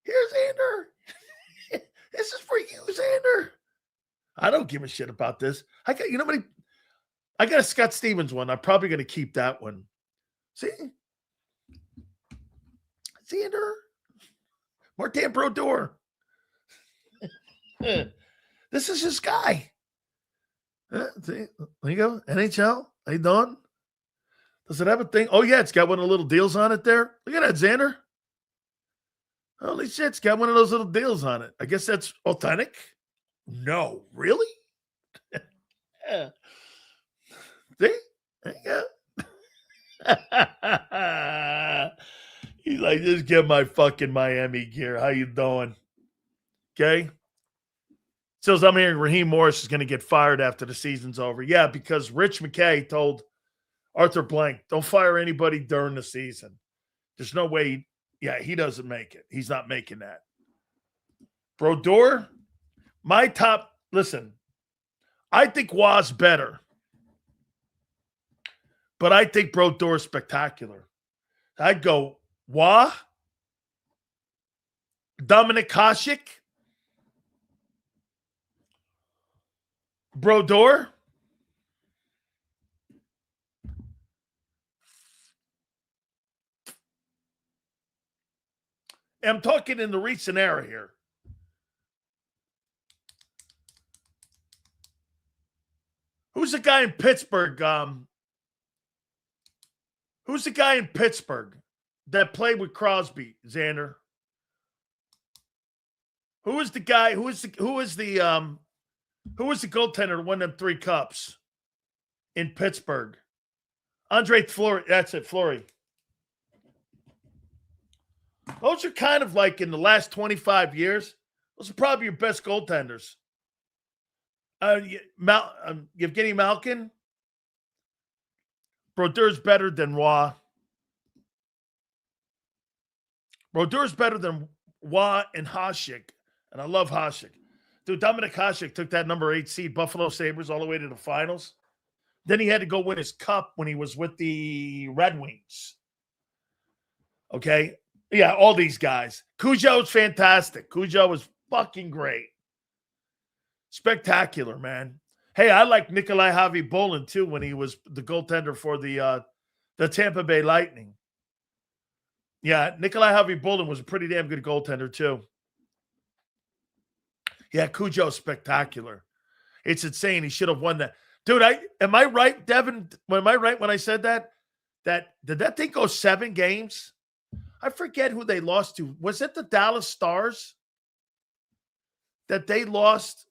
Here's Xander. This is for you, Xander. I don't give a shit about this. I got a Scott Stevens one. I'm probably going to keep that one. See? Xander. Martin Brodeur. This is his guy. See, there you go. NHL. How you doing? Does it have a thing? Oh, yeah, it's got one of the little deals on it there. Look at that, Xander. Holy shit, it's got one of those little deals on it. I guess that's authentic. No, really? Yeah. See? There you go. He's like, just get my fucking Miami gear. How you doing? Okay. So I'm hearing Raheem Morris is going to get fired after the season's over. Yeah, because Rich McKay told Arthur Blank, don't fire anybody during the season. There's no way. He doesn't make it. He's not making that. Brodeur, my top, listen, I think Wa's better. But I think Brodeur is spectacular. I'd go Wa, Dominic Hasek, Brodeur. I'm talking in the recent era here. Who's the guy in Pittsburgh? Who's the guy in Pittsburgh that played with Crosby, Xander? Who is the guy? Who was the goaltender that won them 3 cups in Pittsburgh? Andre Fleury. That's it, Fleury. Those are kind of like in the last 25 years. Those are probably your best goaltenders. Evgeny Malkin. Brodeur's better than Roy. Brodeur's better than Roy and Hasek. And I love Hasek. Dude, Dominic Hasek took that number 8 seed Buffalo Sabres all the way to the finals. Then he had to go win his cup when he was with the Red Wings. Okay? Yeah, all these guys. Cujo's fantastic. Cujo was fucking great. Spectacular, man. Hey, I like Nikolai Javi-Bolin, too, when he was the goaltender for the Tampa Bay Lightning. Yeah, Nikolai Javi-Bolin was a pretty damn good goaltender, too. Yeah, Cujo's spectacular. It's insane. He should have won that. Dude, am I right, Devin? Am I right when I said that? Did that thing go 7 games? I forget who they lost to. Was it the Dallas Stars that they lost?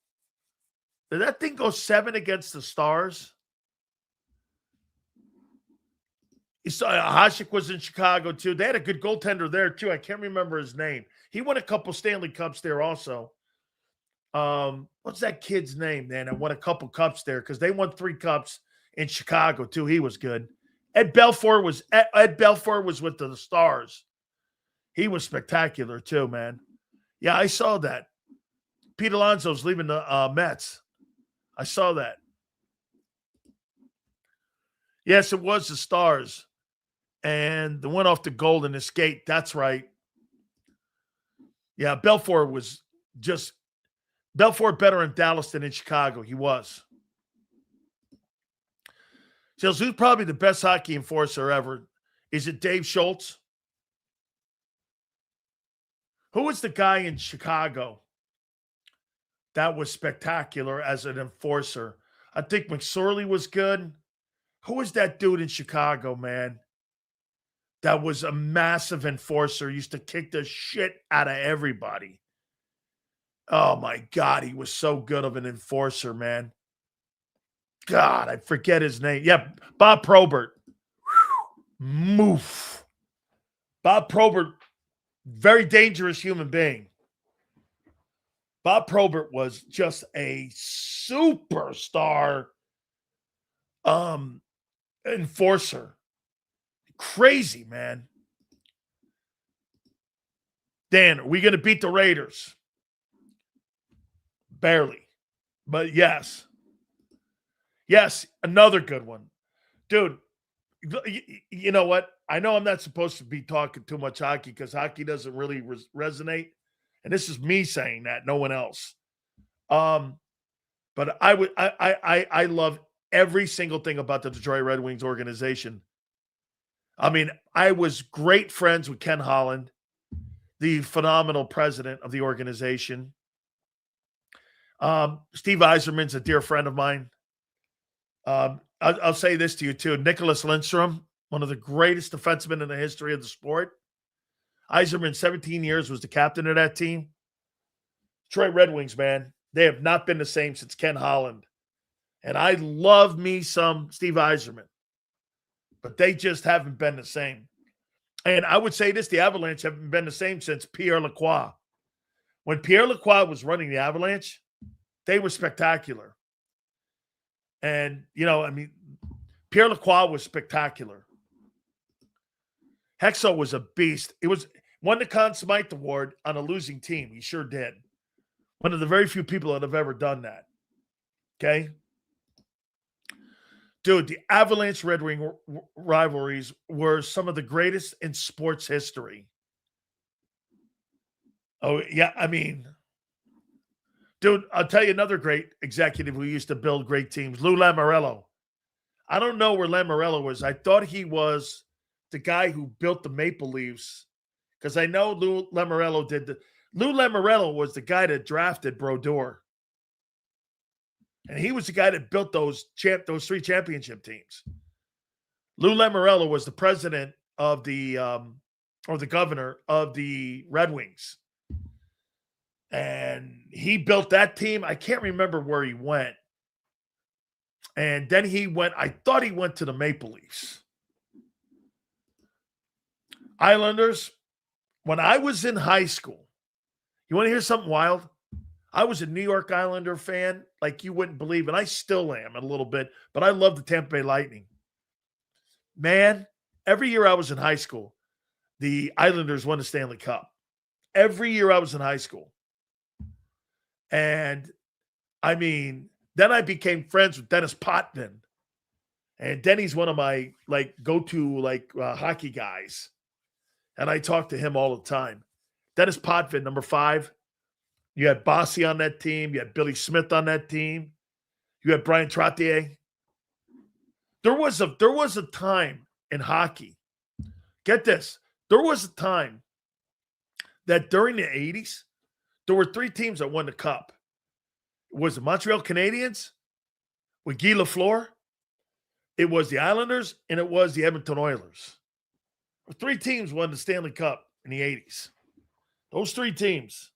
Did that thing go 7 against the Stars? You saw Hasek was in Chicago, too. They had a good goaltender there, too. I can't remember his name. He won a couple Stanley Cups there also. What's that kid's name, man? I won a couple cups there because they won 3 cups in Chicago, too. He was good. Ed Belfour was with the Stars. He was spectacular, too, man. Yeah, I saw that. Pete Alonso's leaving the Mets. I saw that. Yes, it was the Stars. And the one off the Golden Escape. That's right. Yeah, Belfour was just Belfour better in Dallas than in Chicago. He was. So who's probably the best hockey enforcer ever? Is it Dave Schultz? Who was the guy in Chicago that was spectacular as an enforcer? I think McSorley was good. Who was that dude in Chicago, man? That was a massive enforcer. Used to kick the shit out of everybody. Oh, my God. He was so good of an enforcer, man. God, I forget his name. Yeah, Bob Probert. Moof. Bob Probert, very dangerous human being. Bob Probert was just a superstar enforcer. Crazy, man. Dan, are we going to beat the Raiders? Barely. But yes. Yes, another good one. Dude, you know what? I know I'm not supposed to be talking too much hockey because hockey doesn't really resonate. And this is me saying that, no one else. But I love every single thing about the Detroit Red Wings organization. I mean, I was great friends with Ken Holland, the phenomenal president of the organization. Steve Yzerman's a dear friend of mine. I'll say this to you, too. Nicholas Lindstrom, one of the greatest defensemen in the history of the sport. Yzerman, 17 years, was the captain of that team. Detroit Red Wings, man, they have not been the same since Ken Holland. And I love me some Steve Yzerman. But they just haven't been the same. And I would say this, the Avalanche haven't been the same since Pierre Lacroix. When Pierre Lacroix was running the Avalanche, they were spectacular. And, you know, I mean, Pierre Lacroix was spectacular. Hexo was a beast. It was won the Conn Smythe Award on a losing team. He sure did. One of the very few people that have ever done that. Okay? Dude, the Avalanche Red Wing rivalries were some of the greatest in sports history. Oh, yeah. I mean, dude, I'll tell you another great executive who used to build great teams, Lou Lamoriello. I don't know where Lamoriello was. I thought he was the guy who built the Maple Leafs because I know Lou Lamoriello did the. Lou Lamoriello was the guy that drafted Brodeur. And he was the guy that built those 3 championship teams. Lou Lamoriello was the president of the or the governor of the Red Wings. And he built that team. I can't remember where he went. And then I thought he went to the Maple Leafs. Islanders, when I was in high school, you want to hear something wild? I was a New York Islander fan like you wouldn't believe, and I still am a little bit, but I love the Tampa Bay Lightning. Man, every year I was in high school, the Islanders won the Stanley Cup. Every year I was in high school. And, I mean, then I became friends with Dennis Potvin. And Denny's one of my, go-to, hockey guys. And I talk to him all the time. Dennis Potvin, number 5. You had Bossy on that team. You had Billy Smith on that team. You had Brian Trottier. There was a time in hockey. Get this. There was a time that during the 80s, there were 3 teams that won the Cup. It was the Montreal Canadiens with Guy Lafleur. It was the Islanders, and it was the Edmonton Oilers. 3 teams won the Stanley Cup in the 80s. Those 3 teams.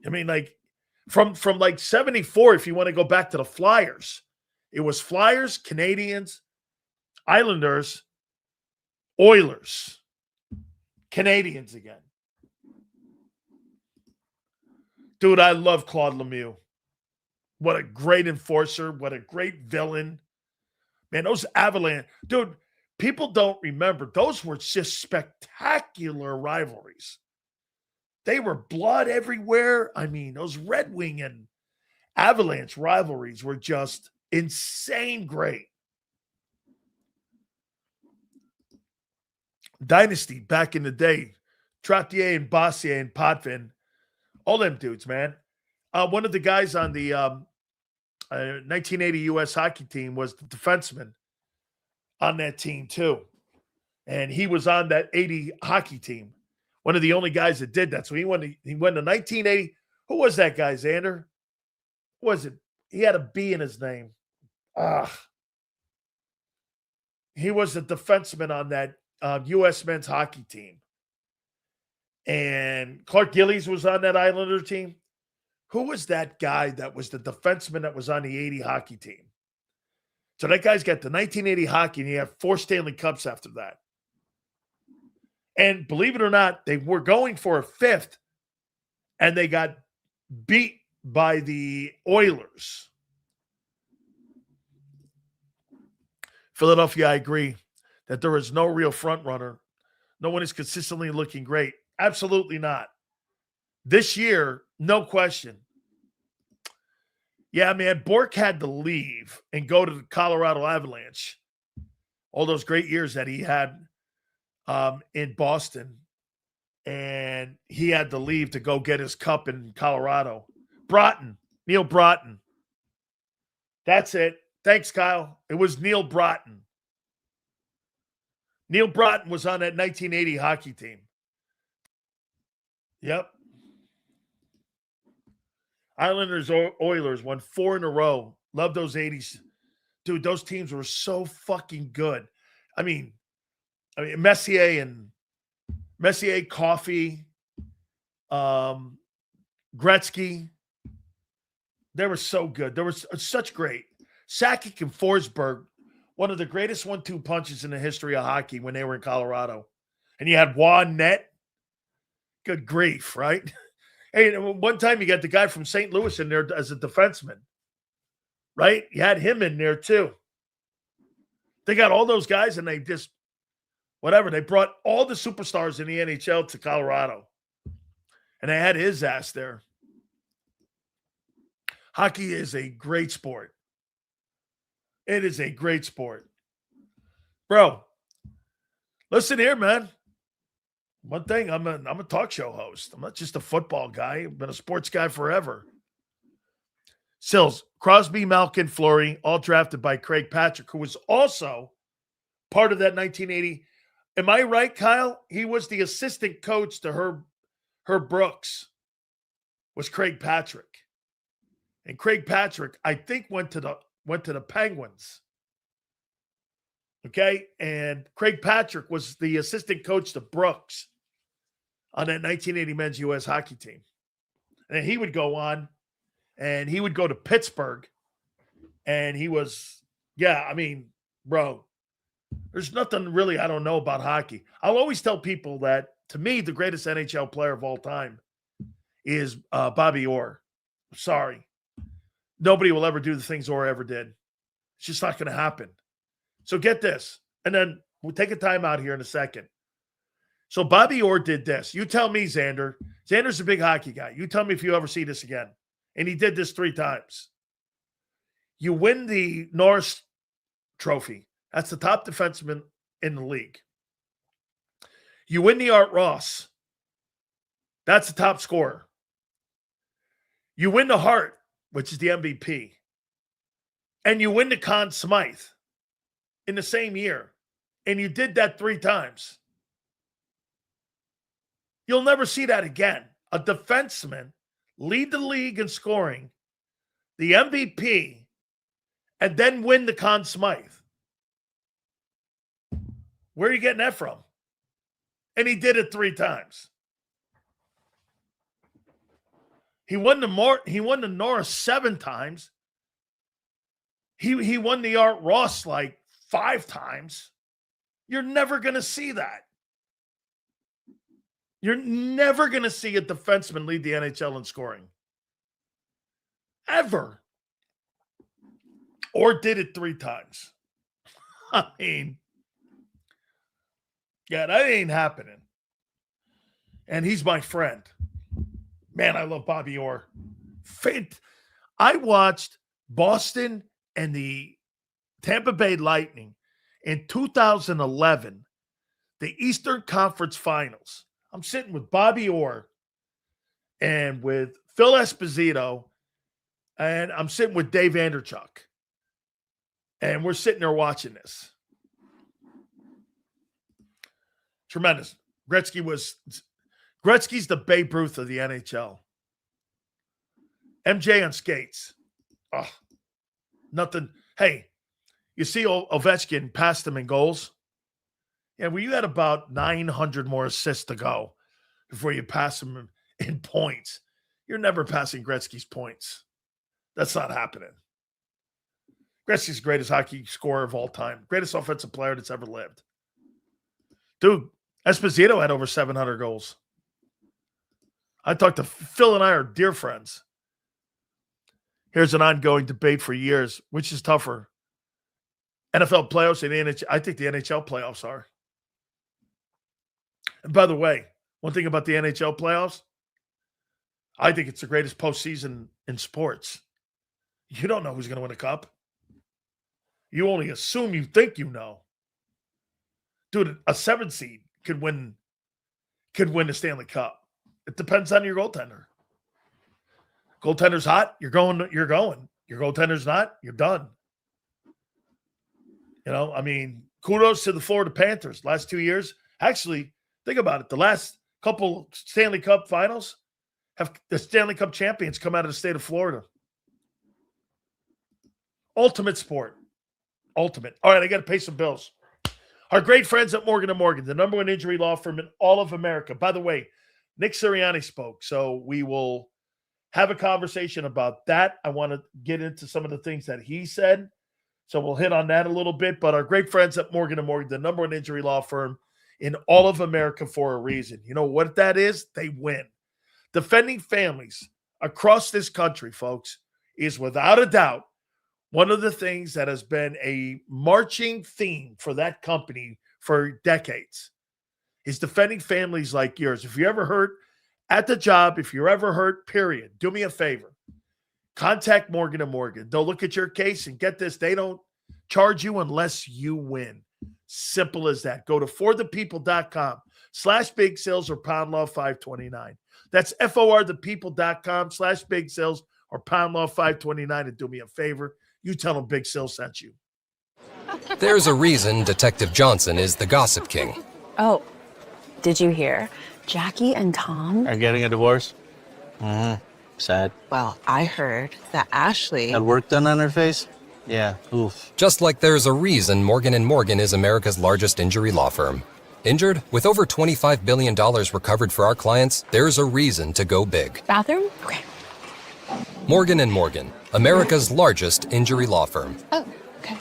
I mean, from 74, if you want to go back to the Flyers, it was Flyers, Canadians, Islanders, Oilers, Canadians again. Dude, I love Claude Lemieux. What a great enforcer. What a great villain. Man, those Avalanche. Dude, people don't remember. Those were just spectacular rivalries. They were blood everywhere. I mean, those Red Wing and Avalanche rivalries were just insane great. Dynasty back in the day. Trottier and Bossier and Potvin. All them dudes, man. One of the guys on the 1980 U.S. hockey team was the defenseman on that team, too. And he was on that 80 hockey team. One of the only guys that did that. So he won the 1980. Who was that guy, Xander? Who was it? He had a B in his name. He was a defenseman on that U.S. men's hockey team. And Clark Gillies was on that Islander team. Who was that guy that was the defenseman that was on the 80 hockey team? So that guy's got the 1980 hockey, and he had 4 Stanley Cups after that. And believe it or not, they were going for a 5th, and they got beat by the Oilers. Philadelphia, I agree that there is no real front runner. No one is consistently looking great. Absolutely not. This year, no question. Yeah, man, Bork had to leave and go to the Colorado Avalanche. All those great years that he had in Boston. And he had to leave to go get his cup in Colorado. Neil Broughton. That's it. Thanks, Kyle. It was Neil Broughton. Neil Broughton was on that 1980 hockey team. Yep. Islanders, Oilers won 4 in a row. Love those 80s. Dude, those teams were so fucking good. I mean, Messier, Coffey, Gretzky. They were so good. There was such great. Sakic and Forsberg, one of the greatest 1-2 punches in the history of hockey when they were in Colorado. And you had Juan Net. Good grief, right? Hey, one time you got the guy from St. Louis in there as a defenseman, right? You had him in there too. They got all those guys and they just, whatever. They brought all the superstars in the NHL to Colorado. And they had his ass there. Hockey is a great sport. It is a great sport. Bro, listen here, man. One thing, I'm a talk show host. I'm not just a football guy. I've been a sports guy forever. Sills, Crosby, Malkin, Fleury, all drafted by Craig Patrick, who was also part of that 1980. Am I right, Kyle? He was the assistant coach to Herb Brooks, was Craig Patrick. And Craig Patrick, I think, went to the Penguins. Okay? And Craig Patrick was the assistant coach to Brooks on that 1980 men's U.S. hockey team. And he would go on, and he would go to Pittsburgh, and he was, bro, there's nothing really I don't know about hockey. I'll always tell people that, to me, the greatest NHL player of all time is Bobby Orr. Sorry. Nobody will ever do the things Orr ever did. It's just not going to happen. So get this, and then we'll take a time out here in a second. So Bobby Orr did this. You tell me, Xander. Xander's a big hockey guy. You tell me if you ever see this again. And he did this 3 times. You win the Norris Trophy. That's the top defenseman in the league. You win the Art Ross. That's the top scorer. You win the Hart, which is the MVP. And you win the Conn Smythe in the same year. And you did that 3 times. You'll never see that again. A defenseman lead the league in scoring, the MVP, and then win the Conn Smythe. Where are you getting that from? And he did it 3 times. He won the Norris 7 times. He won the Art Ross like 5 times. You're never going to see that. You're never going to see a defenseman lead the NHL in scoring. Ever. Or did it 3 times. I mean, yeah, that ain't happening. And he's my friend. Man, I love Bobby Orr. I watched Boston and the Tampa Bay Lightning in 2011, the Eastern Conference Finals. I'm sitting with Bobby Orr and with Phil Esposito, and I'm sitting with Dave Anderchuk. And we're sitting there watching this. Tremendous. Gretzky's the Babe Ruth of the NHL. MJ on skates. Oh, nothing. Hey, you see Ovechkin passed him in goals? Yeah, well, you had about 900 more assists to go before you pass him in points. You're never passing Gretzky's points. That's not happening. Gretzky's the greatest hockey scorer of all time. Greatest offensive player that's ever lived. Dude, Esposito had over 700 goals. I talked to Phil and I are dear friends. Here's an ongoing debate for years. Which is tougher? NFL playoffs and the NHL? I think the NHL playoffs are. And by the way, one thing about the NHL playoffs, I think it's the greatest postseason in sports. You don't know who's going to win a cup. You only assume you think you know. Dude, a 7 seed could win the Stanley Cup. It depends on your goaltender. Goaltender's hot, you're going. Your goaltender's not, you're done. You know, I mean, kudos to the Florida Panthers. Last 2 years, actually, think about it. The last couple Stanley Cup finals have the Stanley Cup champions come out of the state of Florida. Ultimate sport. Ultimate. All right, I got to pay some bills. Our great friends at Morgan & Morgan, the number 1 injury law firm in all of America. By the way, Nick Sirianni spoke, so we will have a conversation about that. I want to get into some of the things that he said, so we'll hit on that a little bit. But our great friends at Morgan & Morgan, the number 1 injury law firm in all of America for a reason. You know what that is? They win. Defending families across this country, folks, is without a doubt one of the things that has been a marching theme for that company for decades is defending families like yours. If you're ever hurt at the job, if you're ever hurt, period, do me a favor. Contact Morgan & Morgan. They'll look at your case and get this. They don't charge you unless you win. Simple as that. Go to forthepeople.com/big sales or pound law 529. That's forthepeople.com/big sales or pound law 529. And do me a favor. You tell them Big Sales sent you. There's a reason Detective Johnson is the gossip king. Oh, did you hear? Jackie and Tom are getting a divorce? Sad. Well, I heard that Ashley Had work done on her face? Yeah, oof. Just like there's a reason Morgan & Morgan is America's largest injury law firm. Injured? With over $25 billion recovered for our clients, there's a reason to go big. Bathroom? Okay. Morgan & Morgan, America's largest injury law firm. Oh, okay.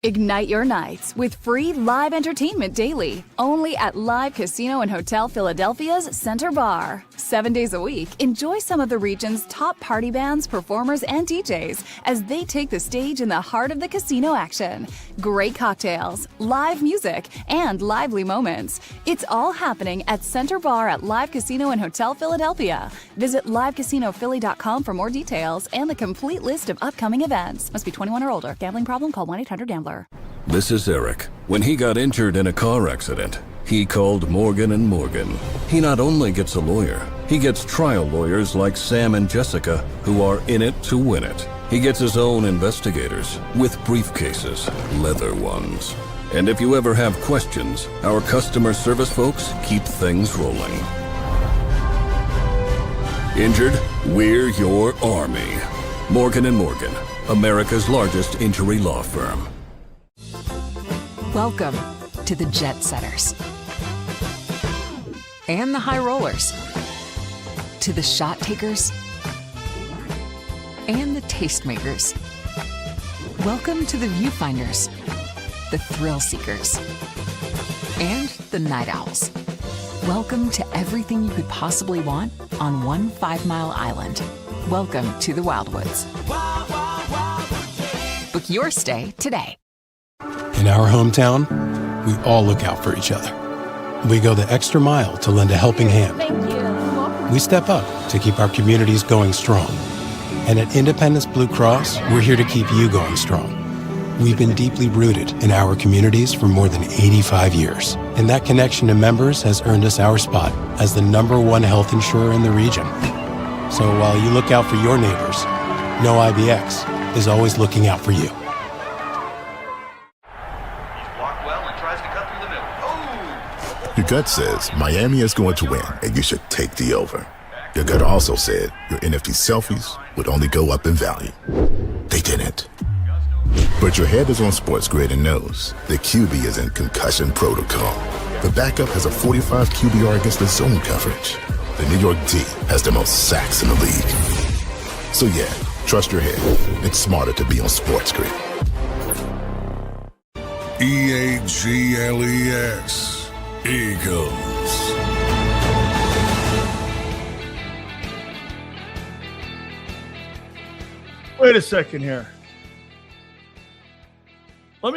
Ignite your nights with free live entertainment daily, only at Live Casino and Hotel Philadelphia's Center Bar. 7 days a week, enjoy some of the region's top party bands, performers, and DJs as they take the stage in the heart of the casino action. Great cocktails, live music, and lively moments. It's all happening at Center Bar at Live Casino and Hotel Philadelphia. Visit livecasinophilly.com for more details and the complete list of upcoming events. Must be 21 or older. Gambling problem? Call 1-800-GAMBLER. This is Eric. When he got injured in a car accident, he called Morgan & Morgan. He not only gets a lawyer, he gets trial lawyers like Sam and Jessica, who are in it to win it. He gets his own investigators with briefcases, leather ones. And if you ever have questions, our customer service folks keep things rolling. Injured? We're your army. Morgan & Morgan, America's largest injury law firm. Welcome to the Jet Setters and the High Rollers, to the Shot Takers and the Tastemakers. Welcome to the Viewfinders, the Thrill Seekers, and the Night Owls. Welcome to everything you could possibly want on one 5-mile island. Welcome to the Wildwoods. Book your stay today. In our hometown, we all look out for each other. We go the extra mile to lend a helping hand. Thank you. We step up to keep our communities going strong. And at Independence Blue Cross, we're here to keep you going strong. We've been deeply rooted in our communities for more than 85 years. And that connection to members has earned us our spot as the #1 health insurer in the region. So while you look out for your neighbors, know IBX is always looking out for you. Your gut says Miami is going to win and you should take the over. Your gut also said your NFT selfies would only go up in value. They didn't. But your head is on Sports Grid and knows the QB is in concussion protocol. The backup has a 45 QBR against the zone coverage. The New York D has the most sacks in the league. So yeah, trust your head. It's smarter to be on Sports Grid. EAGLES. Eagles. Wait a second here. Let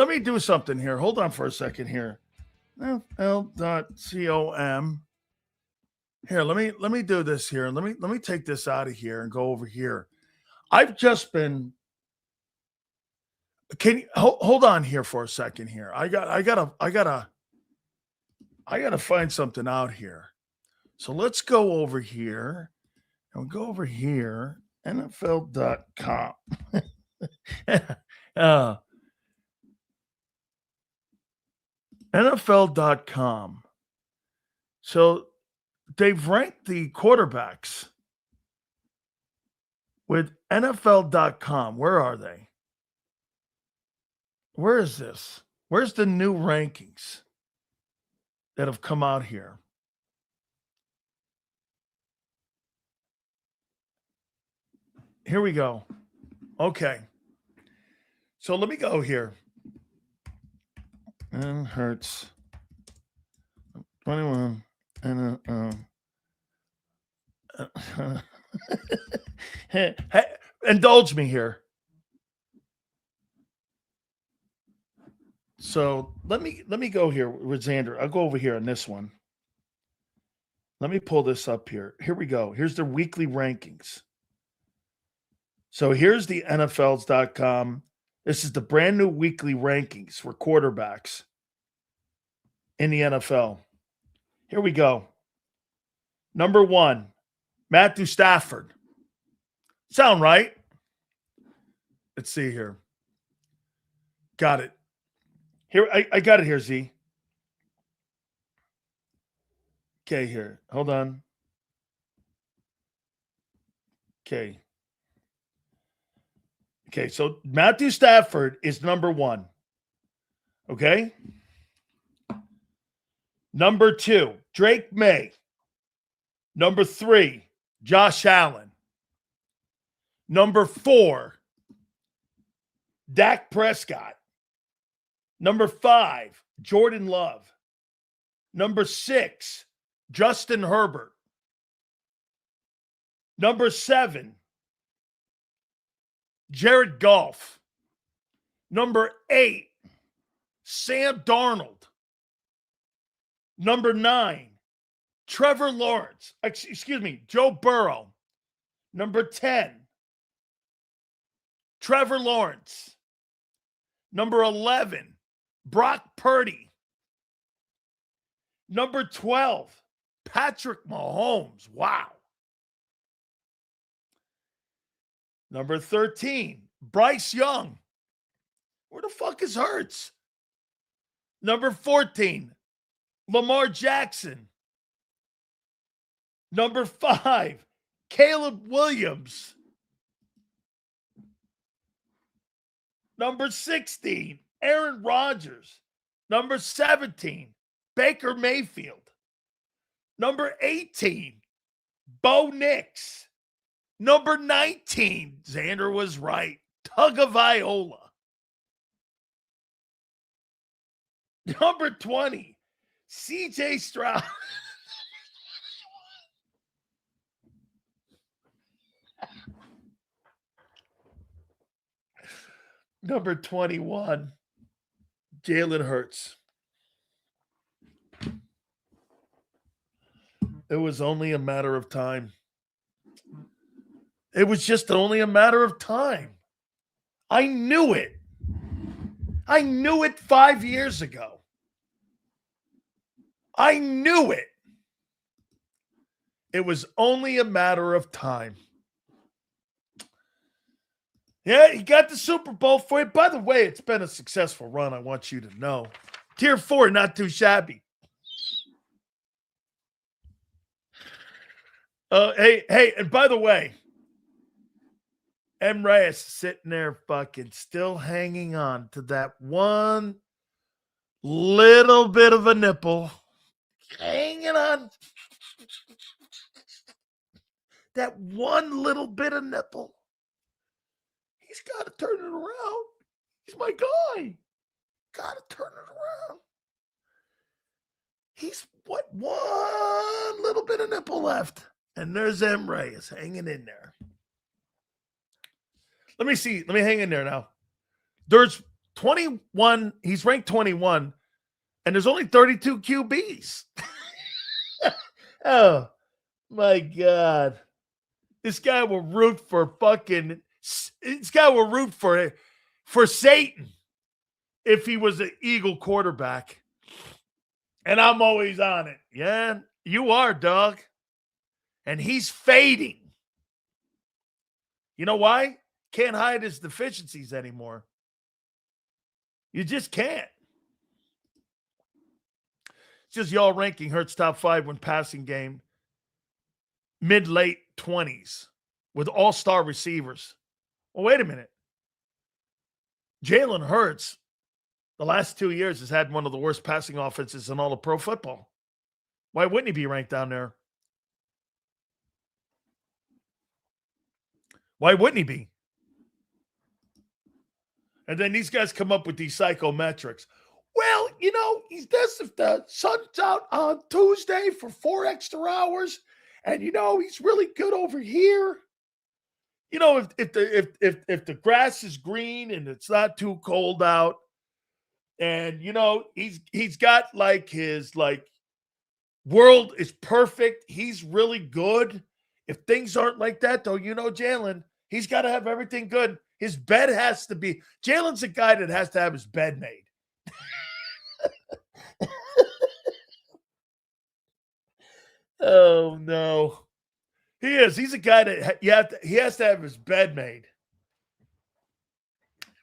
me do something here. Hold on for a second here. FL.com. Here, let me do this here. Let me take this out of here and go over here. I've just been. Can you hold on here for a second here? I gotta find something out here. So let's go over here and we'll go over here. NFL.com. NFL.com. So they've ranked the quarterbacks with NFL.com. Where are they? Where is this? Where's the new rankings that have come out here? Here we go. Okay. So let me go here. And Hurts. 21. And hey, indulge me here. So let me go here with Xander. I'll go over here on this one. Let me pull this up here. Here we go. Here's the weekly rankings. So here's the NFLs.com. This is the brand new weekly rankings for quarterbacks in the NFL. Here we go. Number 1, Matthew Stafford. Sound right? Let's see here. Got it. Here, I got it here, Z. Okay, here. Hold on. Okay. Okay, so Matthew Stafford is number 1. Okay? Number 2, Drake May. Number 3, Josh Allen. Number 4, Dak Prescott. Number 5, Jordan Love. Number 6, Justin Herbert. Number 7, Jared Goff. Number 8, Sam Darnold. Number 9, Trevor Lawrence. Joe Burrow. Number 10, Trevor Lawrence. Number 11, Brock Purdy. Number 12, Patrick Mahomes. Wow. Number 13, Bryce Young. Where the fuck is Hurts? Number 14, Lamar Jackson. Number 5, Caleb Williams. Number 16, Aaron Rodgers. Number 17, Baker Mayfield. Number 18, Bo Nix. Number 19, Xander was right, Tagovailoa. Number 20, CJ Stroud. Number 21, Jalen Hurts. It was only a matter of time. It was just only a matter of time. I knew it. I knew it 5 years ago. I knew it. It was only a matter of time. Yeah, he got the Super Bowl for you. By the way, it's been a successful run, I want you to know. Tier 4, not too shabby. Hey, and by the way, M. Reyes sitting there fucking still hanging on to that one little bit of a nipple. Hanging on. That one little bit of nipple. He's got to turn it around. He's my guy. Got to turn it around. He's one little bit of nipple left. And there's M. Reyes hanging in there. Let me see. Let me hang in there now. There's 21. He's ranked 21. And there's only 32 QBs. Oh, my God. This guy will root for fucking... This guy will root for Satan if he was an Eagle quarterback. And I'm always on it. Yeah, you are, dog. And he's fading. You know why? Can't hide his deficiencies anymore. You just can't. It's just y'all ranking Hurts top 5 when passing game mid-late 20s with all-star receivers. Well, wait a minute. Jalen Hurts, the last 2 years, has had one of the worst passing offenses in all of pro football. Why wouldn't he be ranked down there? Why wouldn't he be? And then these guys come up with these psychometrics. Well, you know, he's this if the sun's out on Tuesday for 4 extra hours, and you know he's really good over here. You know, if the grass is green and it's not too cold out, and you know he's got like his like world is perfect. He's really good. If things aren't like that, though, you know, Jalen, He's got to have everything good. His bed has to be. Jalen's a guy that has to have his bed made. Oh, no. He is. He's a guy that he has to have his bed made.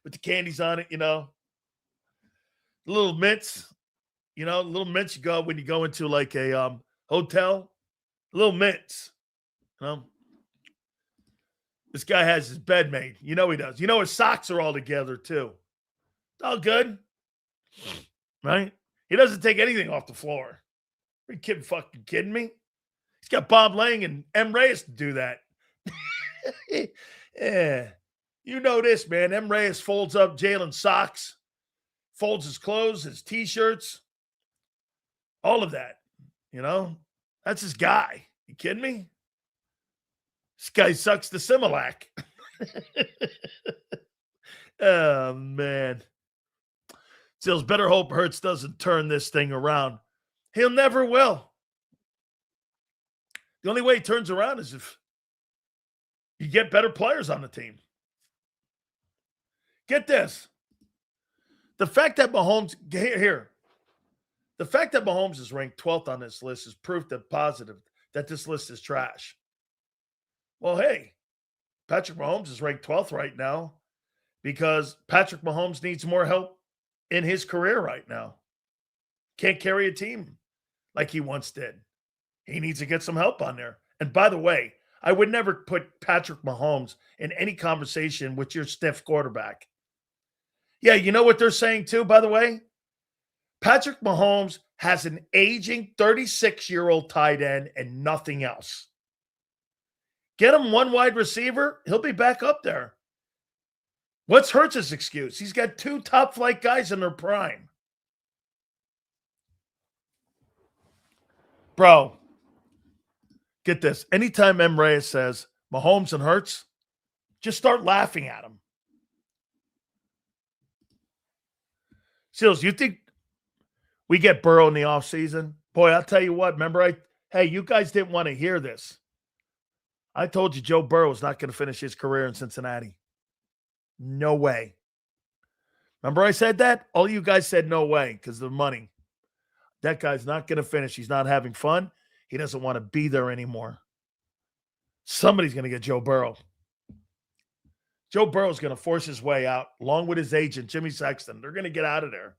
With the candies on it, Little mints. Little mints you go when you go into like a hotel. Little mints. This guy has his bed made. He does. His socks are all together too. It's all good. Right? He doesn't take anything off the floor. Are you fucking kidding me? He's got Bob Lang and M. Reyes to do that. Yeah. You know this, man. M. Reyes folds up Jalen's socks, folds his clothes, his T-shirts, all of that. That's his guy. You kidding me? This guy sucks the Similac. Oh, man. Sills better hope Hurts doesn't turn this thing around. He'll never will. The only way he turns around is if you get better players on the team. Get this. The fact that Mahomes is ranked 12th on this list is proof that positive that this list is trash. Well, hey, Patrick Mahomes is ranked 12th right now because Patrick Mahomes needs more help in his career right now. Can't carry a team like he once did. He needs to get some help on there. And by the way, I would never put Patrick Mahomes in any conversation with your stiff quarterback. Yeah, you know what they're saying too, by the way? Patrick Mahomes has an aging 36-year-old tight end and nothing else. Get him one wide receiver, he'll be back up there. What's Hurts' excuse? He's got two top-flight guys in their prime. Bro, get this. Anytime M. Reyes says Mahomes and Hurts, just start laughing at him. Seals, you think we get Burrow in the offseason? Boy, I'll tell you what. Remember, hey, you guys didn't want to hear this. I told you Joe Burrow is not going to finish his career in Cincinnati. No way. Remember I said that? All you guys said no way because of the money. That guy's not going to finish. He's not having fun. He doesn't want to be there anymore. Somebody's going to get Joe Burrow. Joe Burrow's going to force his way out along with his agent, Jimmy Sexton. They're going to get out of there.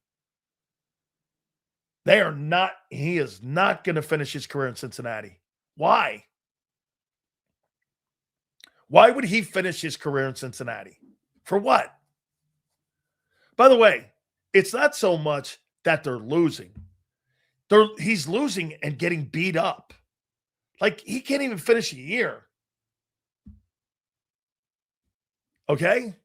He is not going to finish his career in Cincinnati. Why? Why would he finish his career in Cincinnati? For what? By the way, it's not so much that they're losing. He's losing and getting beat up. Like, he can't even finish a year. Okay?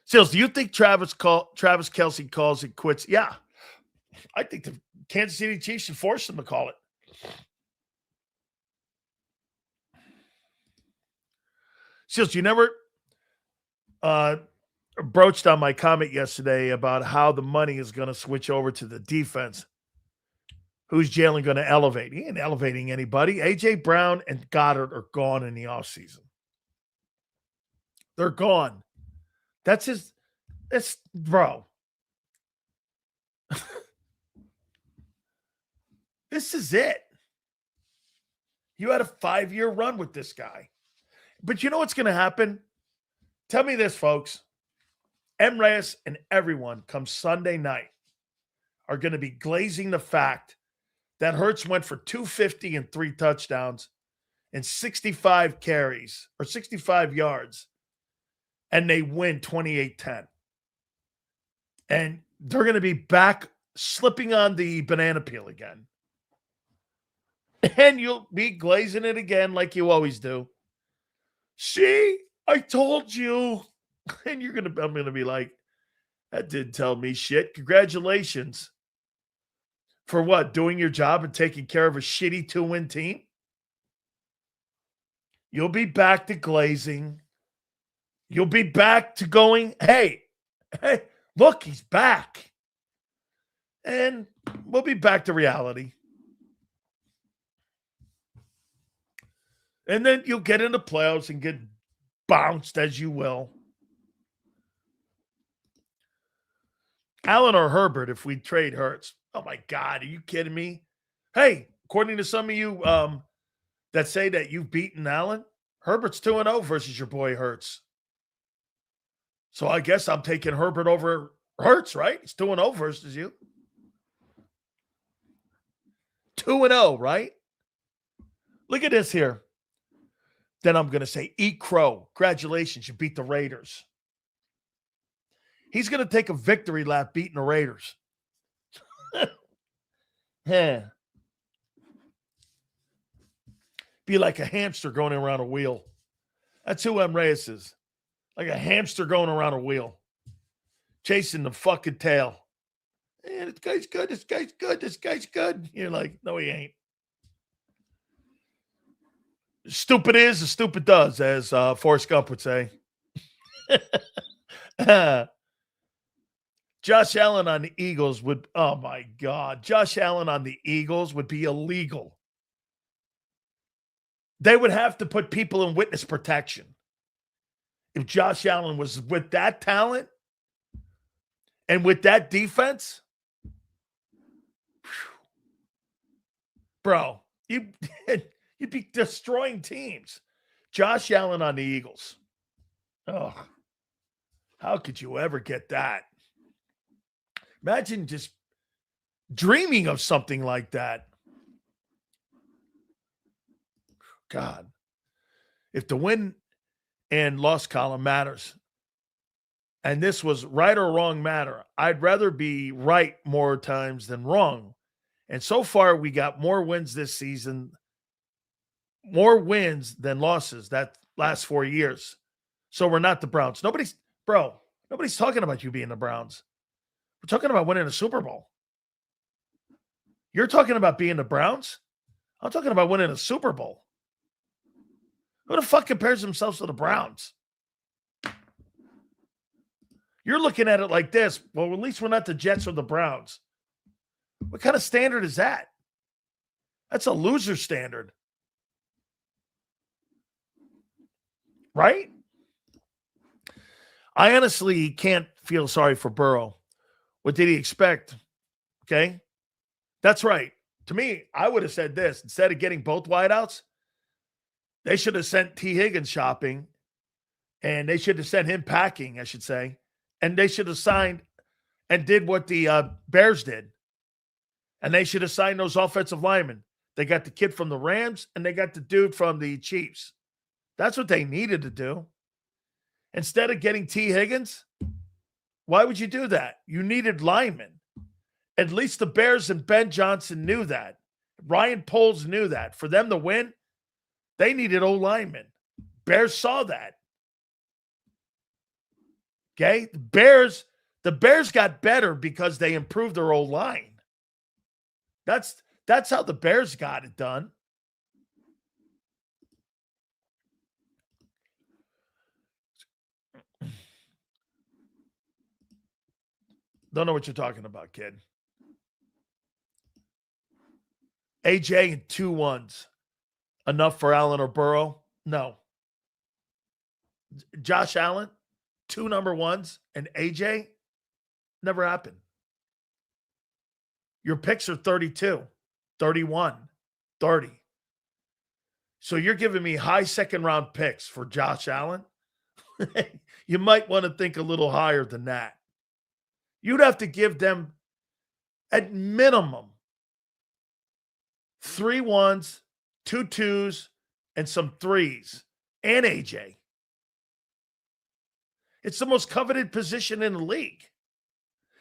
Sills, do you think Travis Kelce calls it quits? Yeah. I think the Kansas City Chiefs should force him to call it. Sills, you never broached on my comment yesterday about how the money is going to switch over to the defense. Who's Jalen going to elevate? He ain't elevating anybody. A.J. Brown and Goddard are gone in the offseason. They're gone. That's bro. This is it. You had a 5-year run with this guy. But you know what's going to happen? Tell me this, folks. M. Reyes and everyone come Sunday night are going to be glazing the fact that Hurts went for 250 and 3 touchdowns and 65 carries or 65 yards, and they win 28-10. And they're going to be back slipping on the banana peel again. And you'll be glazing it again like you always do. See, I told you. And I'm going to be like, that didn't tell me shit. Congratulations. For what? Doing your job and taking care of a shitty 2-win team? You'll be back to glazing. You'll be back to going, hey, look, he's back. And we'll be back to reality. And then you'll get into playoffs and get bounced as you will. Allen or Herbert, if we trade Hurts. Oh, my God. Are you kidding me? Hey, according to some of you that say that you've beaten Allen, Herbert's 2-0 versus your boy Hurts. So I guess I'm taking Herbert over Hurts, right? He's 2-0 versus you. 2-0, right? Look at this here. Then I'm going to say, eat crow. Congratulations, you beat the Raiders. He's going to take a victory lap beating the Raiders. Yeah. Be like a hamster going around a wheel. That's who M. Reyes is. Like a hamster going around a wheel. Chasing the fucking tail. This guy's good. This guy's good. This guy's good. You're like, no, he ain't. Stupid is, the stupid does, as Forrest Gump would say. Josh Allen on the Eagles would, oh my God. Josh Allen on the Eagles would be illegal. They would have to put people in witness protection. If Josh Allen was with that talent and with that defense, bro, you'd be destroying teams. Josh Allen on the Eagles. Oh, how could you ever get that? Imagine just dreaming of something like that. God. If the win and loss column matters, and this was right or wrong matter, I'd rather be right more times than wrong. And so far, we got more wins this season, more wins than losses that last 4 years. So we're not the Browns. Nobody's talking about you being the Browns. We're talking about winning a Super Bowl. You're talking about being the Browns? I'm talking about winning a Super Bowl. Who the fuck compares themselves to the Browns? You're looking at it like this. Well, at least we're not the Jets or the Browns. What kind of standard is that? That's a loser standard. Right? I honestly can't feel sorry for Burrow. What did he expect? Okay. That's right. To me, I would have said this. Instead of getting both wideouts, they should have sent T. Higgins shopping, and they should have sent him packing, I should say. And they should have signed and did what the Bears did. And they should have signed those offensive linemen. They got the kid from the Rams, and they got the dude from the Chiefs. That's what they needed to do. Instead of getting T. Higgins, why would you do that? You needed linemen. At least the Bears and Ben Johnson knew that. Ryan Poles knew that. For them to win, they needed O-linemen. Bears saw that. Okay? The Bears got better because they improved their O-line. That's how the Bears got it done. Don't know what you're talking about, kid. AJ and 2 1s. Enough for Allen or Burrow? No. Josh Allen, 2 number 1s, and AJ? Never happened. Your picks are 32, 31, 30. So you're giving me high second-round picks for Josh Allen? You might want to think a little higher than that. You'd have to give them, at minimum, 3 1s, 2 2s, and some 3s, and AJ. It's the most coveted position in the league.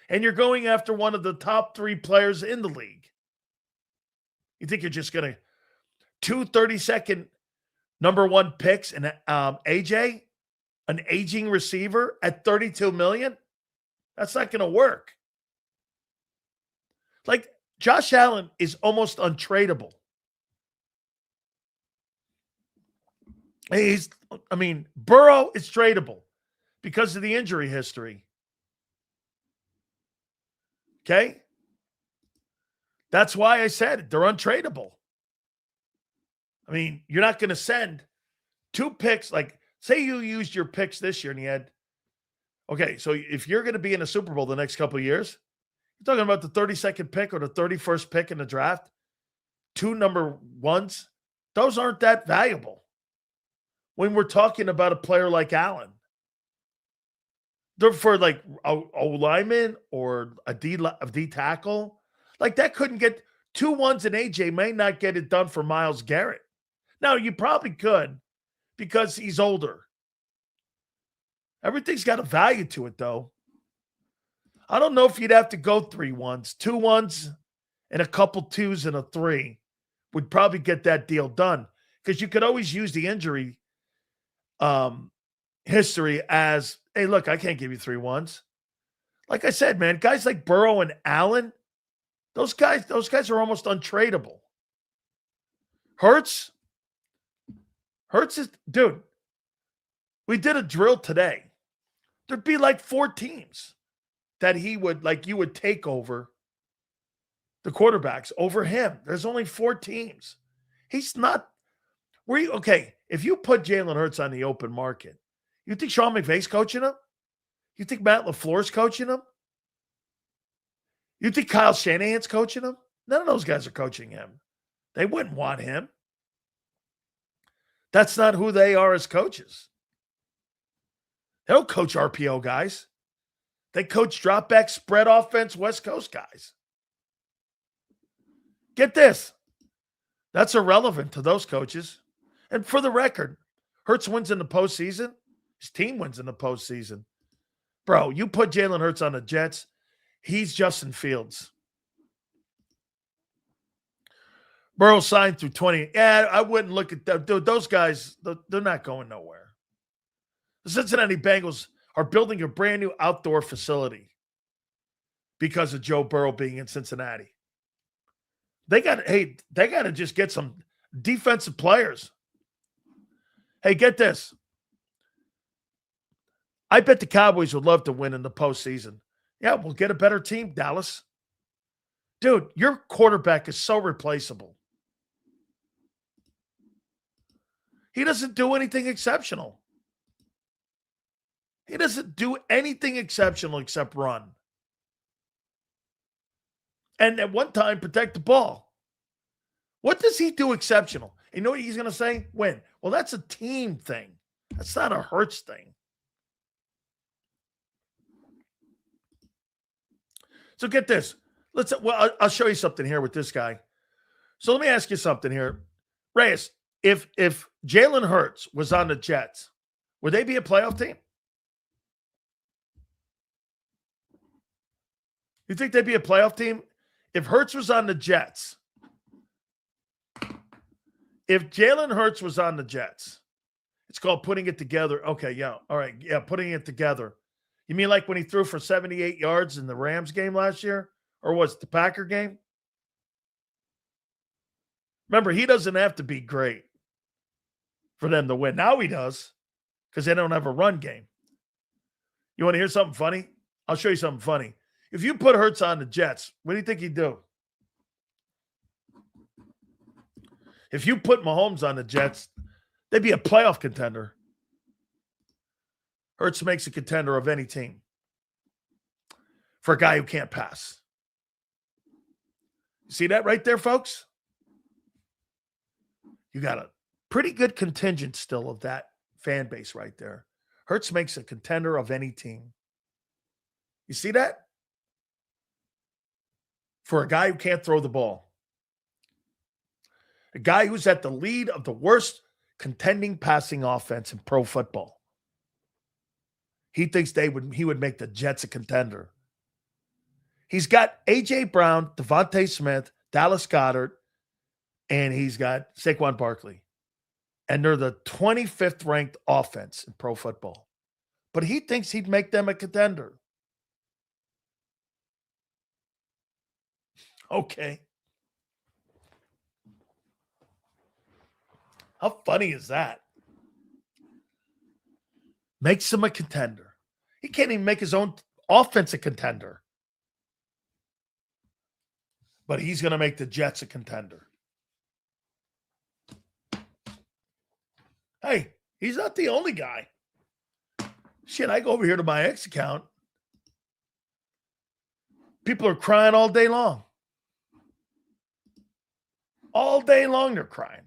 And you're going after one of the top 3 players in the league. You think you're just going to 2 32nd number 1 picks and AJ, an aging receiver at $32 million? That's not going to work. Like, Josh Allen is almost untradeable. Burrow is tradable because of the injury history. Okay? That's why I said it. They're untradeable. I mean, you're not going to send 2 picks. Like, say you used your picks this year and you had, okay, so if you're going to be in a Super Bowl the next couple of years, you're talking about the 32nd pick or the 31st pick in the draft, 2 number ones. Those aren't that valuable when we're talking about a player like Allen. They're for like a lineman or a D tackle. Like that couldn't get 2 ones and AJ may not get it done for Myles Garrett. Now, you probably could because he's older. Everything's got a value to it, though. I don't know if you'd have to go 3 ones. 2 ones and a couple 2s and a 3 would probably get that deal done because you could always use the injury history as, hey, look, I can't give you 3 ones. Like I said, man, guys like Burrow and Allen, those guys are almost untradeable. Hurts is, dude, we did a drill today. There'd be like 4 teams that you would take over the quarterbacks over him. There's only 4 teams. He's not, okay, if you put Jalen Hurts on the open market, you think Sean McVay's coaching him? You think Matt LaFleur's coaching him? You think Kyle Shanahan's coaching him? None of those guys are coaching him. They wouldn't want him. That's not who they are as coaches. They don't coach RPO guys. They coach drop back, spread offense, West Coast guys. Get this. That's irrelevant to those coaches. And for the record, Hurts wins in the postseason. His team wins in the postseason. Bro, you put Jalen Hurts on the Jets, he's Justin Fields. Burrow signed through 20. Yeah, I wouldn't look at them. Dude, those guys, they're not going nowhere. The Cincinnati Bengals are building a brand new outdoor facility because of Joe Burrow being in Cincinnati. They got to just get some defensive players. Hey, get this. I bet the Cowboys would love to win in the postseason. Yeah, we'll get a better team, Dallas. Dude, your quarterback is so replaceable. He doesn't do anything exceptional. He doesn't do anything exceptional except run. And at one time, protect the ball. What does he do exceptional? You know what he's going to say? Win. Well, that's a team thing. That's not a Hurts thing. So get this. I'll show you something here with this guy. So let me ask you something here. Reyes, if Jalen Hurts was on the Jets, would they be a playoff team? You think they'd be a playoff team? If Hurts was on the Jets, if Jalen Hurts was on the Jets, it's called putting it together. Okay, yeah. All right. Yeah, putting it together. You mean like when he threw for 78 yards in the Rams game last year? Or was it the Packer game? Remember, he doesn't have to be great for them to win. Now he does because they don't have a run game. You want to hear something funny? I'll show you something funny. If you put Hurts on the Jets, what do you think he'd do? If you put Mahomes on the Jets, they'd be a playoff contender. Hurts makes a contender of any team for a guy who can't pass. You see that right there, folks? You got a pretty good contingent still of that fan base right there. Hurts makes a contender of any team. You see that? For a guy who can't throw the ball. A guy who's at the lead of the worst contending passing offense in pro football. He thinks he would make the Jets a contender. He's got A.J. Brown, Devontae Smith, Dallas Goedert, and he's got Saquon Barkley. And they're the 25th ranked offense in pro football. But he thinks he'd make them a contender. Okay. How funny is that? Makes him a contender. He can't even make his own offense a contender. But he's going to make the Jets a contender. Hey, he's not the only guy. Shit, I go over here to my X account. People are crying all day long. All day long they're crying.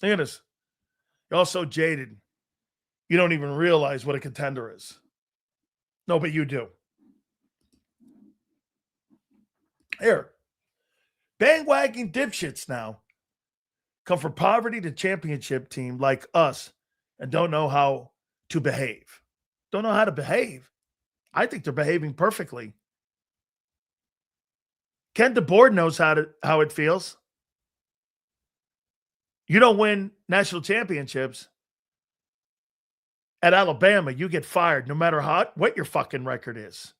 Look at this. You're all so jaded. You don't even realize what a contender is. No, but you do. Here. Bandwagon dipshits now come from poverty to championship team like us and don't know how to behave. Don't know how to behave. I think they're behaving perfectly. Ken DeBoer knows how it feels. You don't win national championships at Alabama, you get fired no matter what your fucking record is.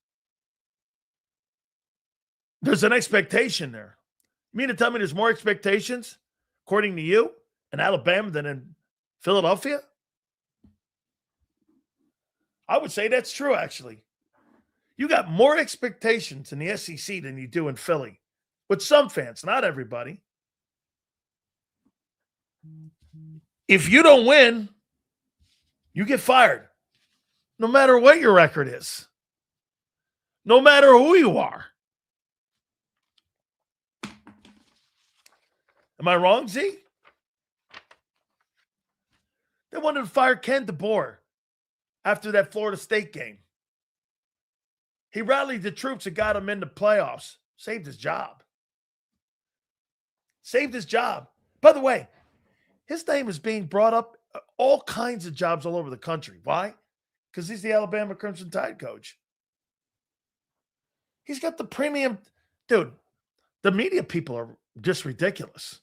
There's an expectation there. You mean to tell me there's more expectations, according to you, in Alabama than in Philadelphia? I would say that's true, actually. You got more expectations in the SEC than you do in Philly. With some fans, not everybody. If you don't win, you get fired. No matter what your record is. No matter who you are. Am I wrong, Z? They wanted to fire Ken DeBoer after that Florida State game. He rallied the troops and got him into playoffs. Saved his job. Saved his job. By the way, his name is being brought up all kinds of jobs all over the country. Why? Because he's the Alabama Crimson Tide coach. He's got the premium. Dude, the media people are just ridiculous.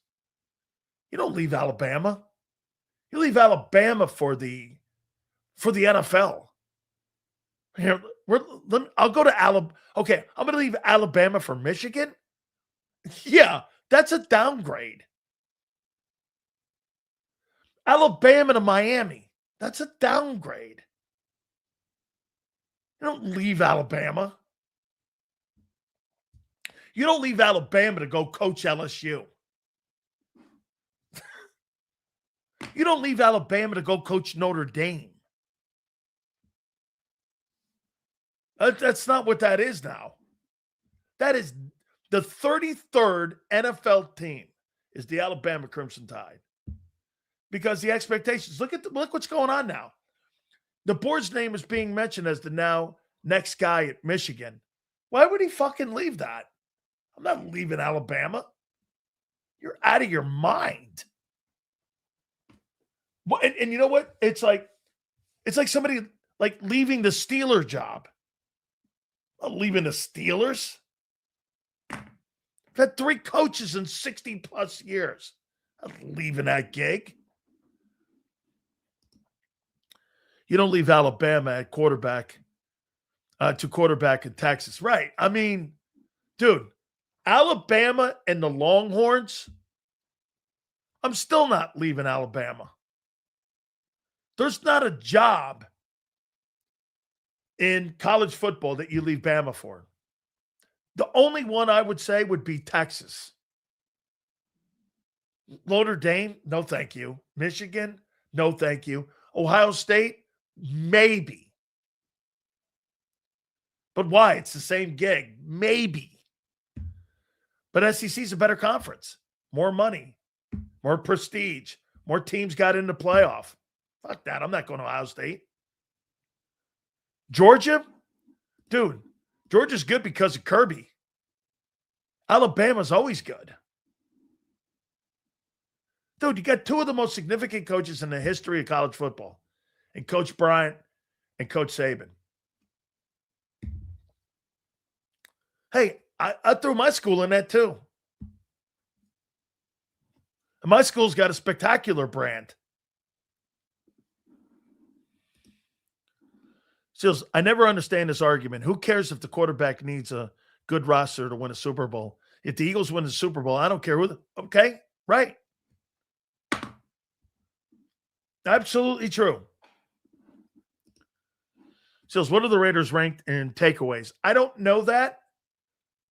You don't leave Alabama. You leave Alabama for the NFL. Here, I'll go to Alabama. Okay, I'm going to leave Alabama for Michigan. Yeah, that's a downgrade. Alabama to Miami. That's a downgrade. You don't leave Alabama. You don't leave Alabama to go coach LSU. You don't leave Alabama to go coach Notre Dame. That's not what that is now. That is the 33rd NFL team is the Alabama Crimson Tide. Because the expectations, look what's going on now. The board's name is being mentioned as the now next guy at Michigan. Why would he fucking leave that? I'm not leaving Alabama. You're out of your mind. And you know what? It's like somebody like leaving the Steeler job. I'm leaving the Steelers. I've had 3 coaches in 60 plus years. I'm leaving that gig. You don't leave Alabama at quarterback to quarterback in Texas. Right. I mean, dude, Alabama and the Longhorns, I'm still not leaving Alabama. There's not a job in college football that you leave Bama for. The only one I would say would be Texas. Notre Dame, no thank you. Michigan, no thank you. Ohio State, maybe. But why? It's the same gig. Maybe. But SEC is a better conference. More money. More prestige. More teams got into playoff. Fuck that. I'm not going to Ohio State. Georgia? Dude, Georgia's good because of Kirby. Alabama's always good. Dude, you got 2 of the most significant coaches in the history of college football. And Coach Bryant and Coach Saban. Hey, I threw my school in that too. And my school's got a spectacular brand. Seals, I never understand this argument. Who cares if the quarterback needs a good roster to win a Super Bowl? If the Eagles win the Super Bowl, I don't care who. Okay, right. Absolutely true. Seals, what are the Raiders ranked in takeaways? I don't know that,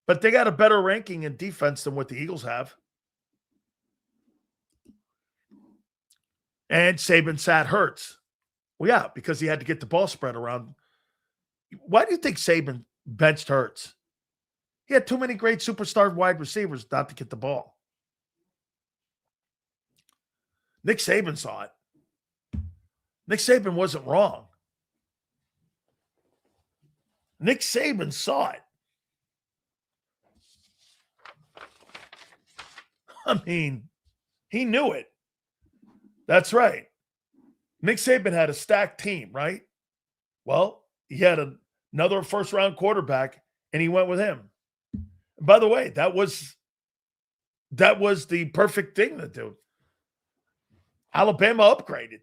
but they got a better ranking in defense than what the Eagles have. And Saban sat Hurts. Well, yeah, because he had to get the ball spread around. Why do you think Saban benched Hurts? He had too many great superstar wide receivers not to get the ball. Nick Saban saw it. Nick Saban wasn't wrong. Nick Saban saw it. I mean, he knew it. That's right. Nick Saban had a stacked team, right? Well, he had another first-round quarterback, and he went with him. And by the way, that was the perfect thing to do. Alabama upgraded.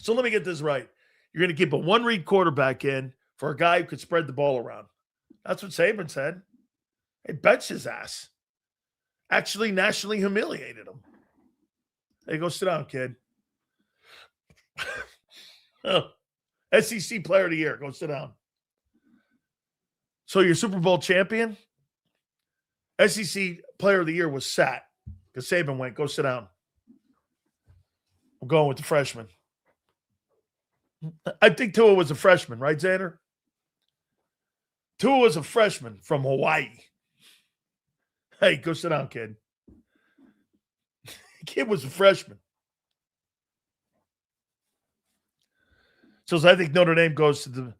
So let me get this right. You're going to keep a one-read quarterback in for a guy who could spread the ball around. That's what Saban said. He benched his ass. Actually nationally humiliated him. Hey, go sit down, kid. SEC Player of the Year. Go sit down. So your Super Bowl champion, SEC Player of the Year was sat because Saban went, go sit down. I'm going with the freshman. I think Tua was a freshman, right, Xander? Tua was a freshman from Hawaii. Hey, go sit down, kid. Kid was a freshman. So I think Notre Dame goes to the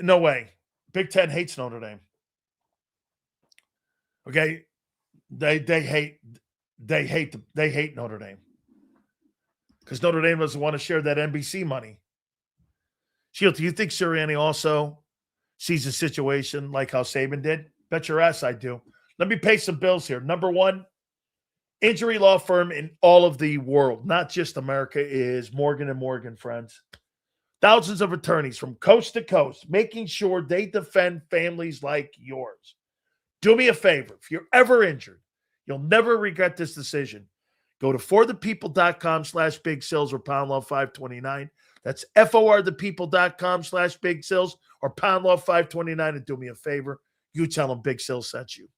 no way. Big Ten hates Notre Dame. Okay? They hate Notre Dame. Because Notre Dame doesn't want to share that NBC money. Shield, do you think Sirianni also sees a situation like how Saban did? Bet your ass I do. Let me pay some bills here. Number one, injury law firm in all of the world, not just America, is Morgan & Morgan, friends. Thousands of attorneys from coast to coast, making sure they defend families like yours. Do me a favor. If you're ever injured, you'll never regret this decision. Go to forthepeople.com/Big Sills or pound law 529. That's forthepeople.com/Big Sills or pound law 529 and do me a favor. You tell them Big Sills sent you.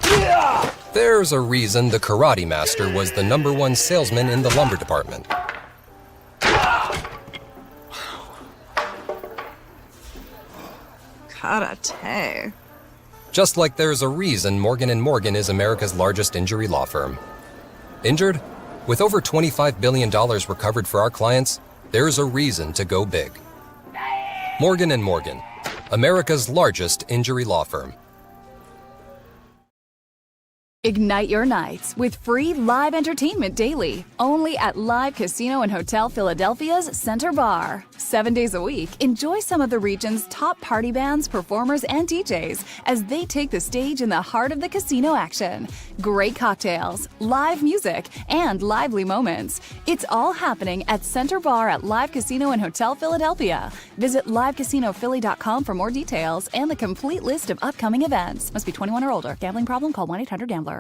Yeah! There's a reason the Karate Master was the #1 salesman in the lumber department. Karate. Just like there's a reason Morgan & Morgan is America's largest injury law firm. Injured? With over $25 billion recovered for our clients, there's a reason to go big. Morgan & Morgan, America's largest injury law firm. Ignite your nights with free live entertainment daily, only at Live Casino and Hotel Philadelphia's Center Bar. 7 days a week, enjoy some of the region's top party bands, performers, and DJs as they take the stage in the heart of the casino action. Great cocktails, live music, and lively moments. It's all happening at Center Bar at Live Casino and Hotel Philadelphia. Visit livecasinophilly.com for more details and the complete list of upcoming events. Must be 21 or older. Gambling problem? Call 1-800-GAMBLER.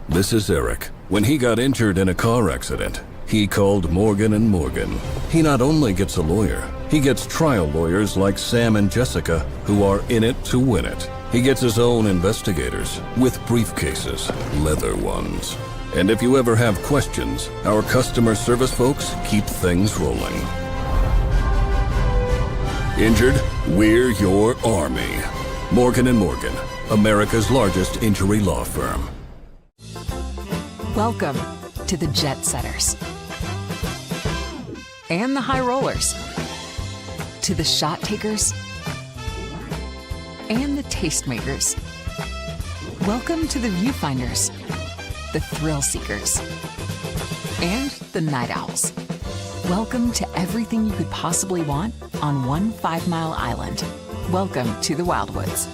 This is Eric. When he got injured in a car accident, he called Morgan & Morgan. He not only gets a lawyer, he gets trial lawyers like Sam and Jessica who are in it to win it. He gets his own investigators with briefcases, leather ones. And if you ever have questions, our customer service folks keep things rolling. Injured? We're your army. Morgan & Morgan, America's largest injury law firm. Welcome to the Jet Setters and the High Rollers, to the Shot Takers and the Tastemakers. Welcome to the Viewfinders, the Thrill Seekers, and the Night Owls. Welcome to everything you could possibly want on one 5-mile island. Welcome to the Wildwoods.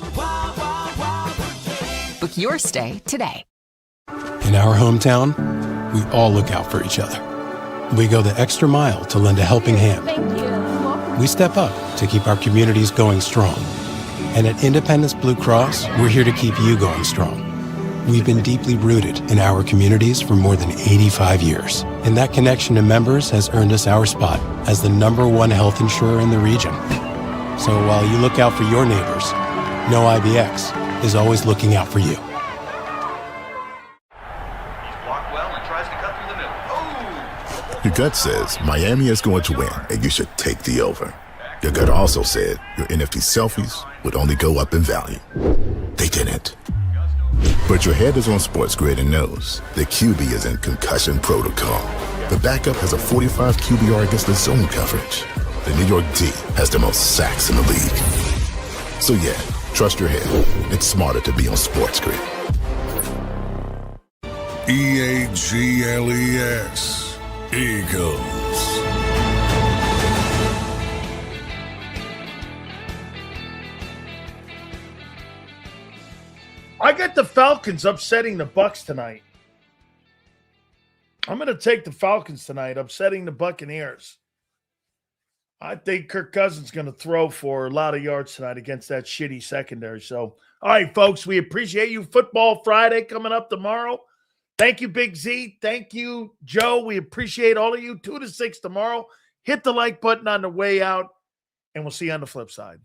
Book your stay today. In our hometown, we all look out for each other. We go the extra mile to lend a helping hand. Thank you. We step up to keep our communities going strong. And at Independence Blue Cross, we're here to keep you going strong. We've been deeply rooted in our communities for more than 85 years. And that connection to members has earned us our spot as the #1 health insurer in the region. So while you look out for your neighbors, know IBX is always looking out for you. Blocked well and tries to cut through the middle. Your gut says Miami is going to win and you should take the over. Your gut also said your NFT selfies would only go up in value. They didn't. But your head is on Sports Grid and knows the QB is in concussion protocol. The backup has a 45 QBR against the zone coverage. The New York D has the most sacks in the league. So yeah, trust your head. It's smarter to be on Sports Grid. EAGLES. Eagles. I got the Falcons upsetting the Bucs tonight. I'm going to take the Falcons tonight, upsetting the Buccaneers. I think Kirk Cousins is going to throw for a lot of yards tonight against that shitty secondary. So, all right, folks, we appreciate you. Football Friday coming up tomorrow. Thank you, Big Z. Thank you, Joe. We appreciate all of you. 2 to 6 tomorrow. Hit the like button on the way out, and we'll see you on the flip side.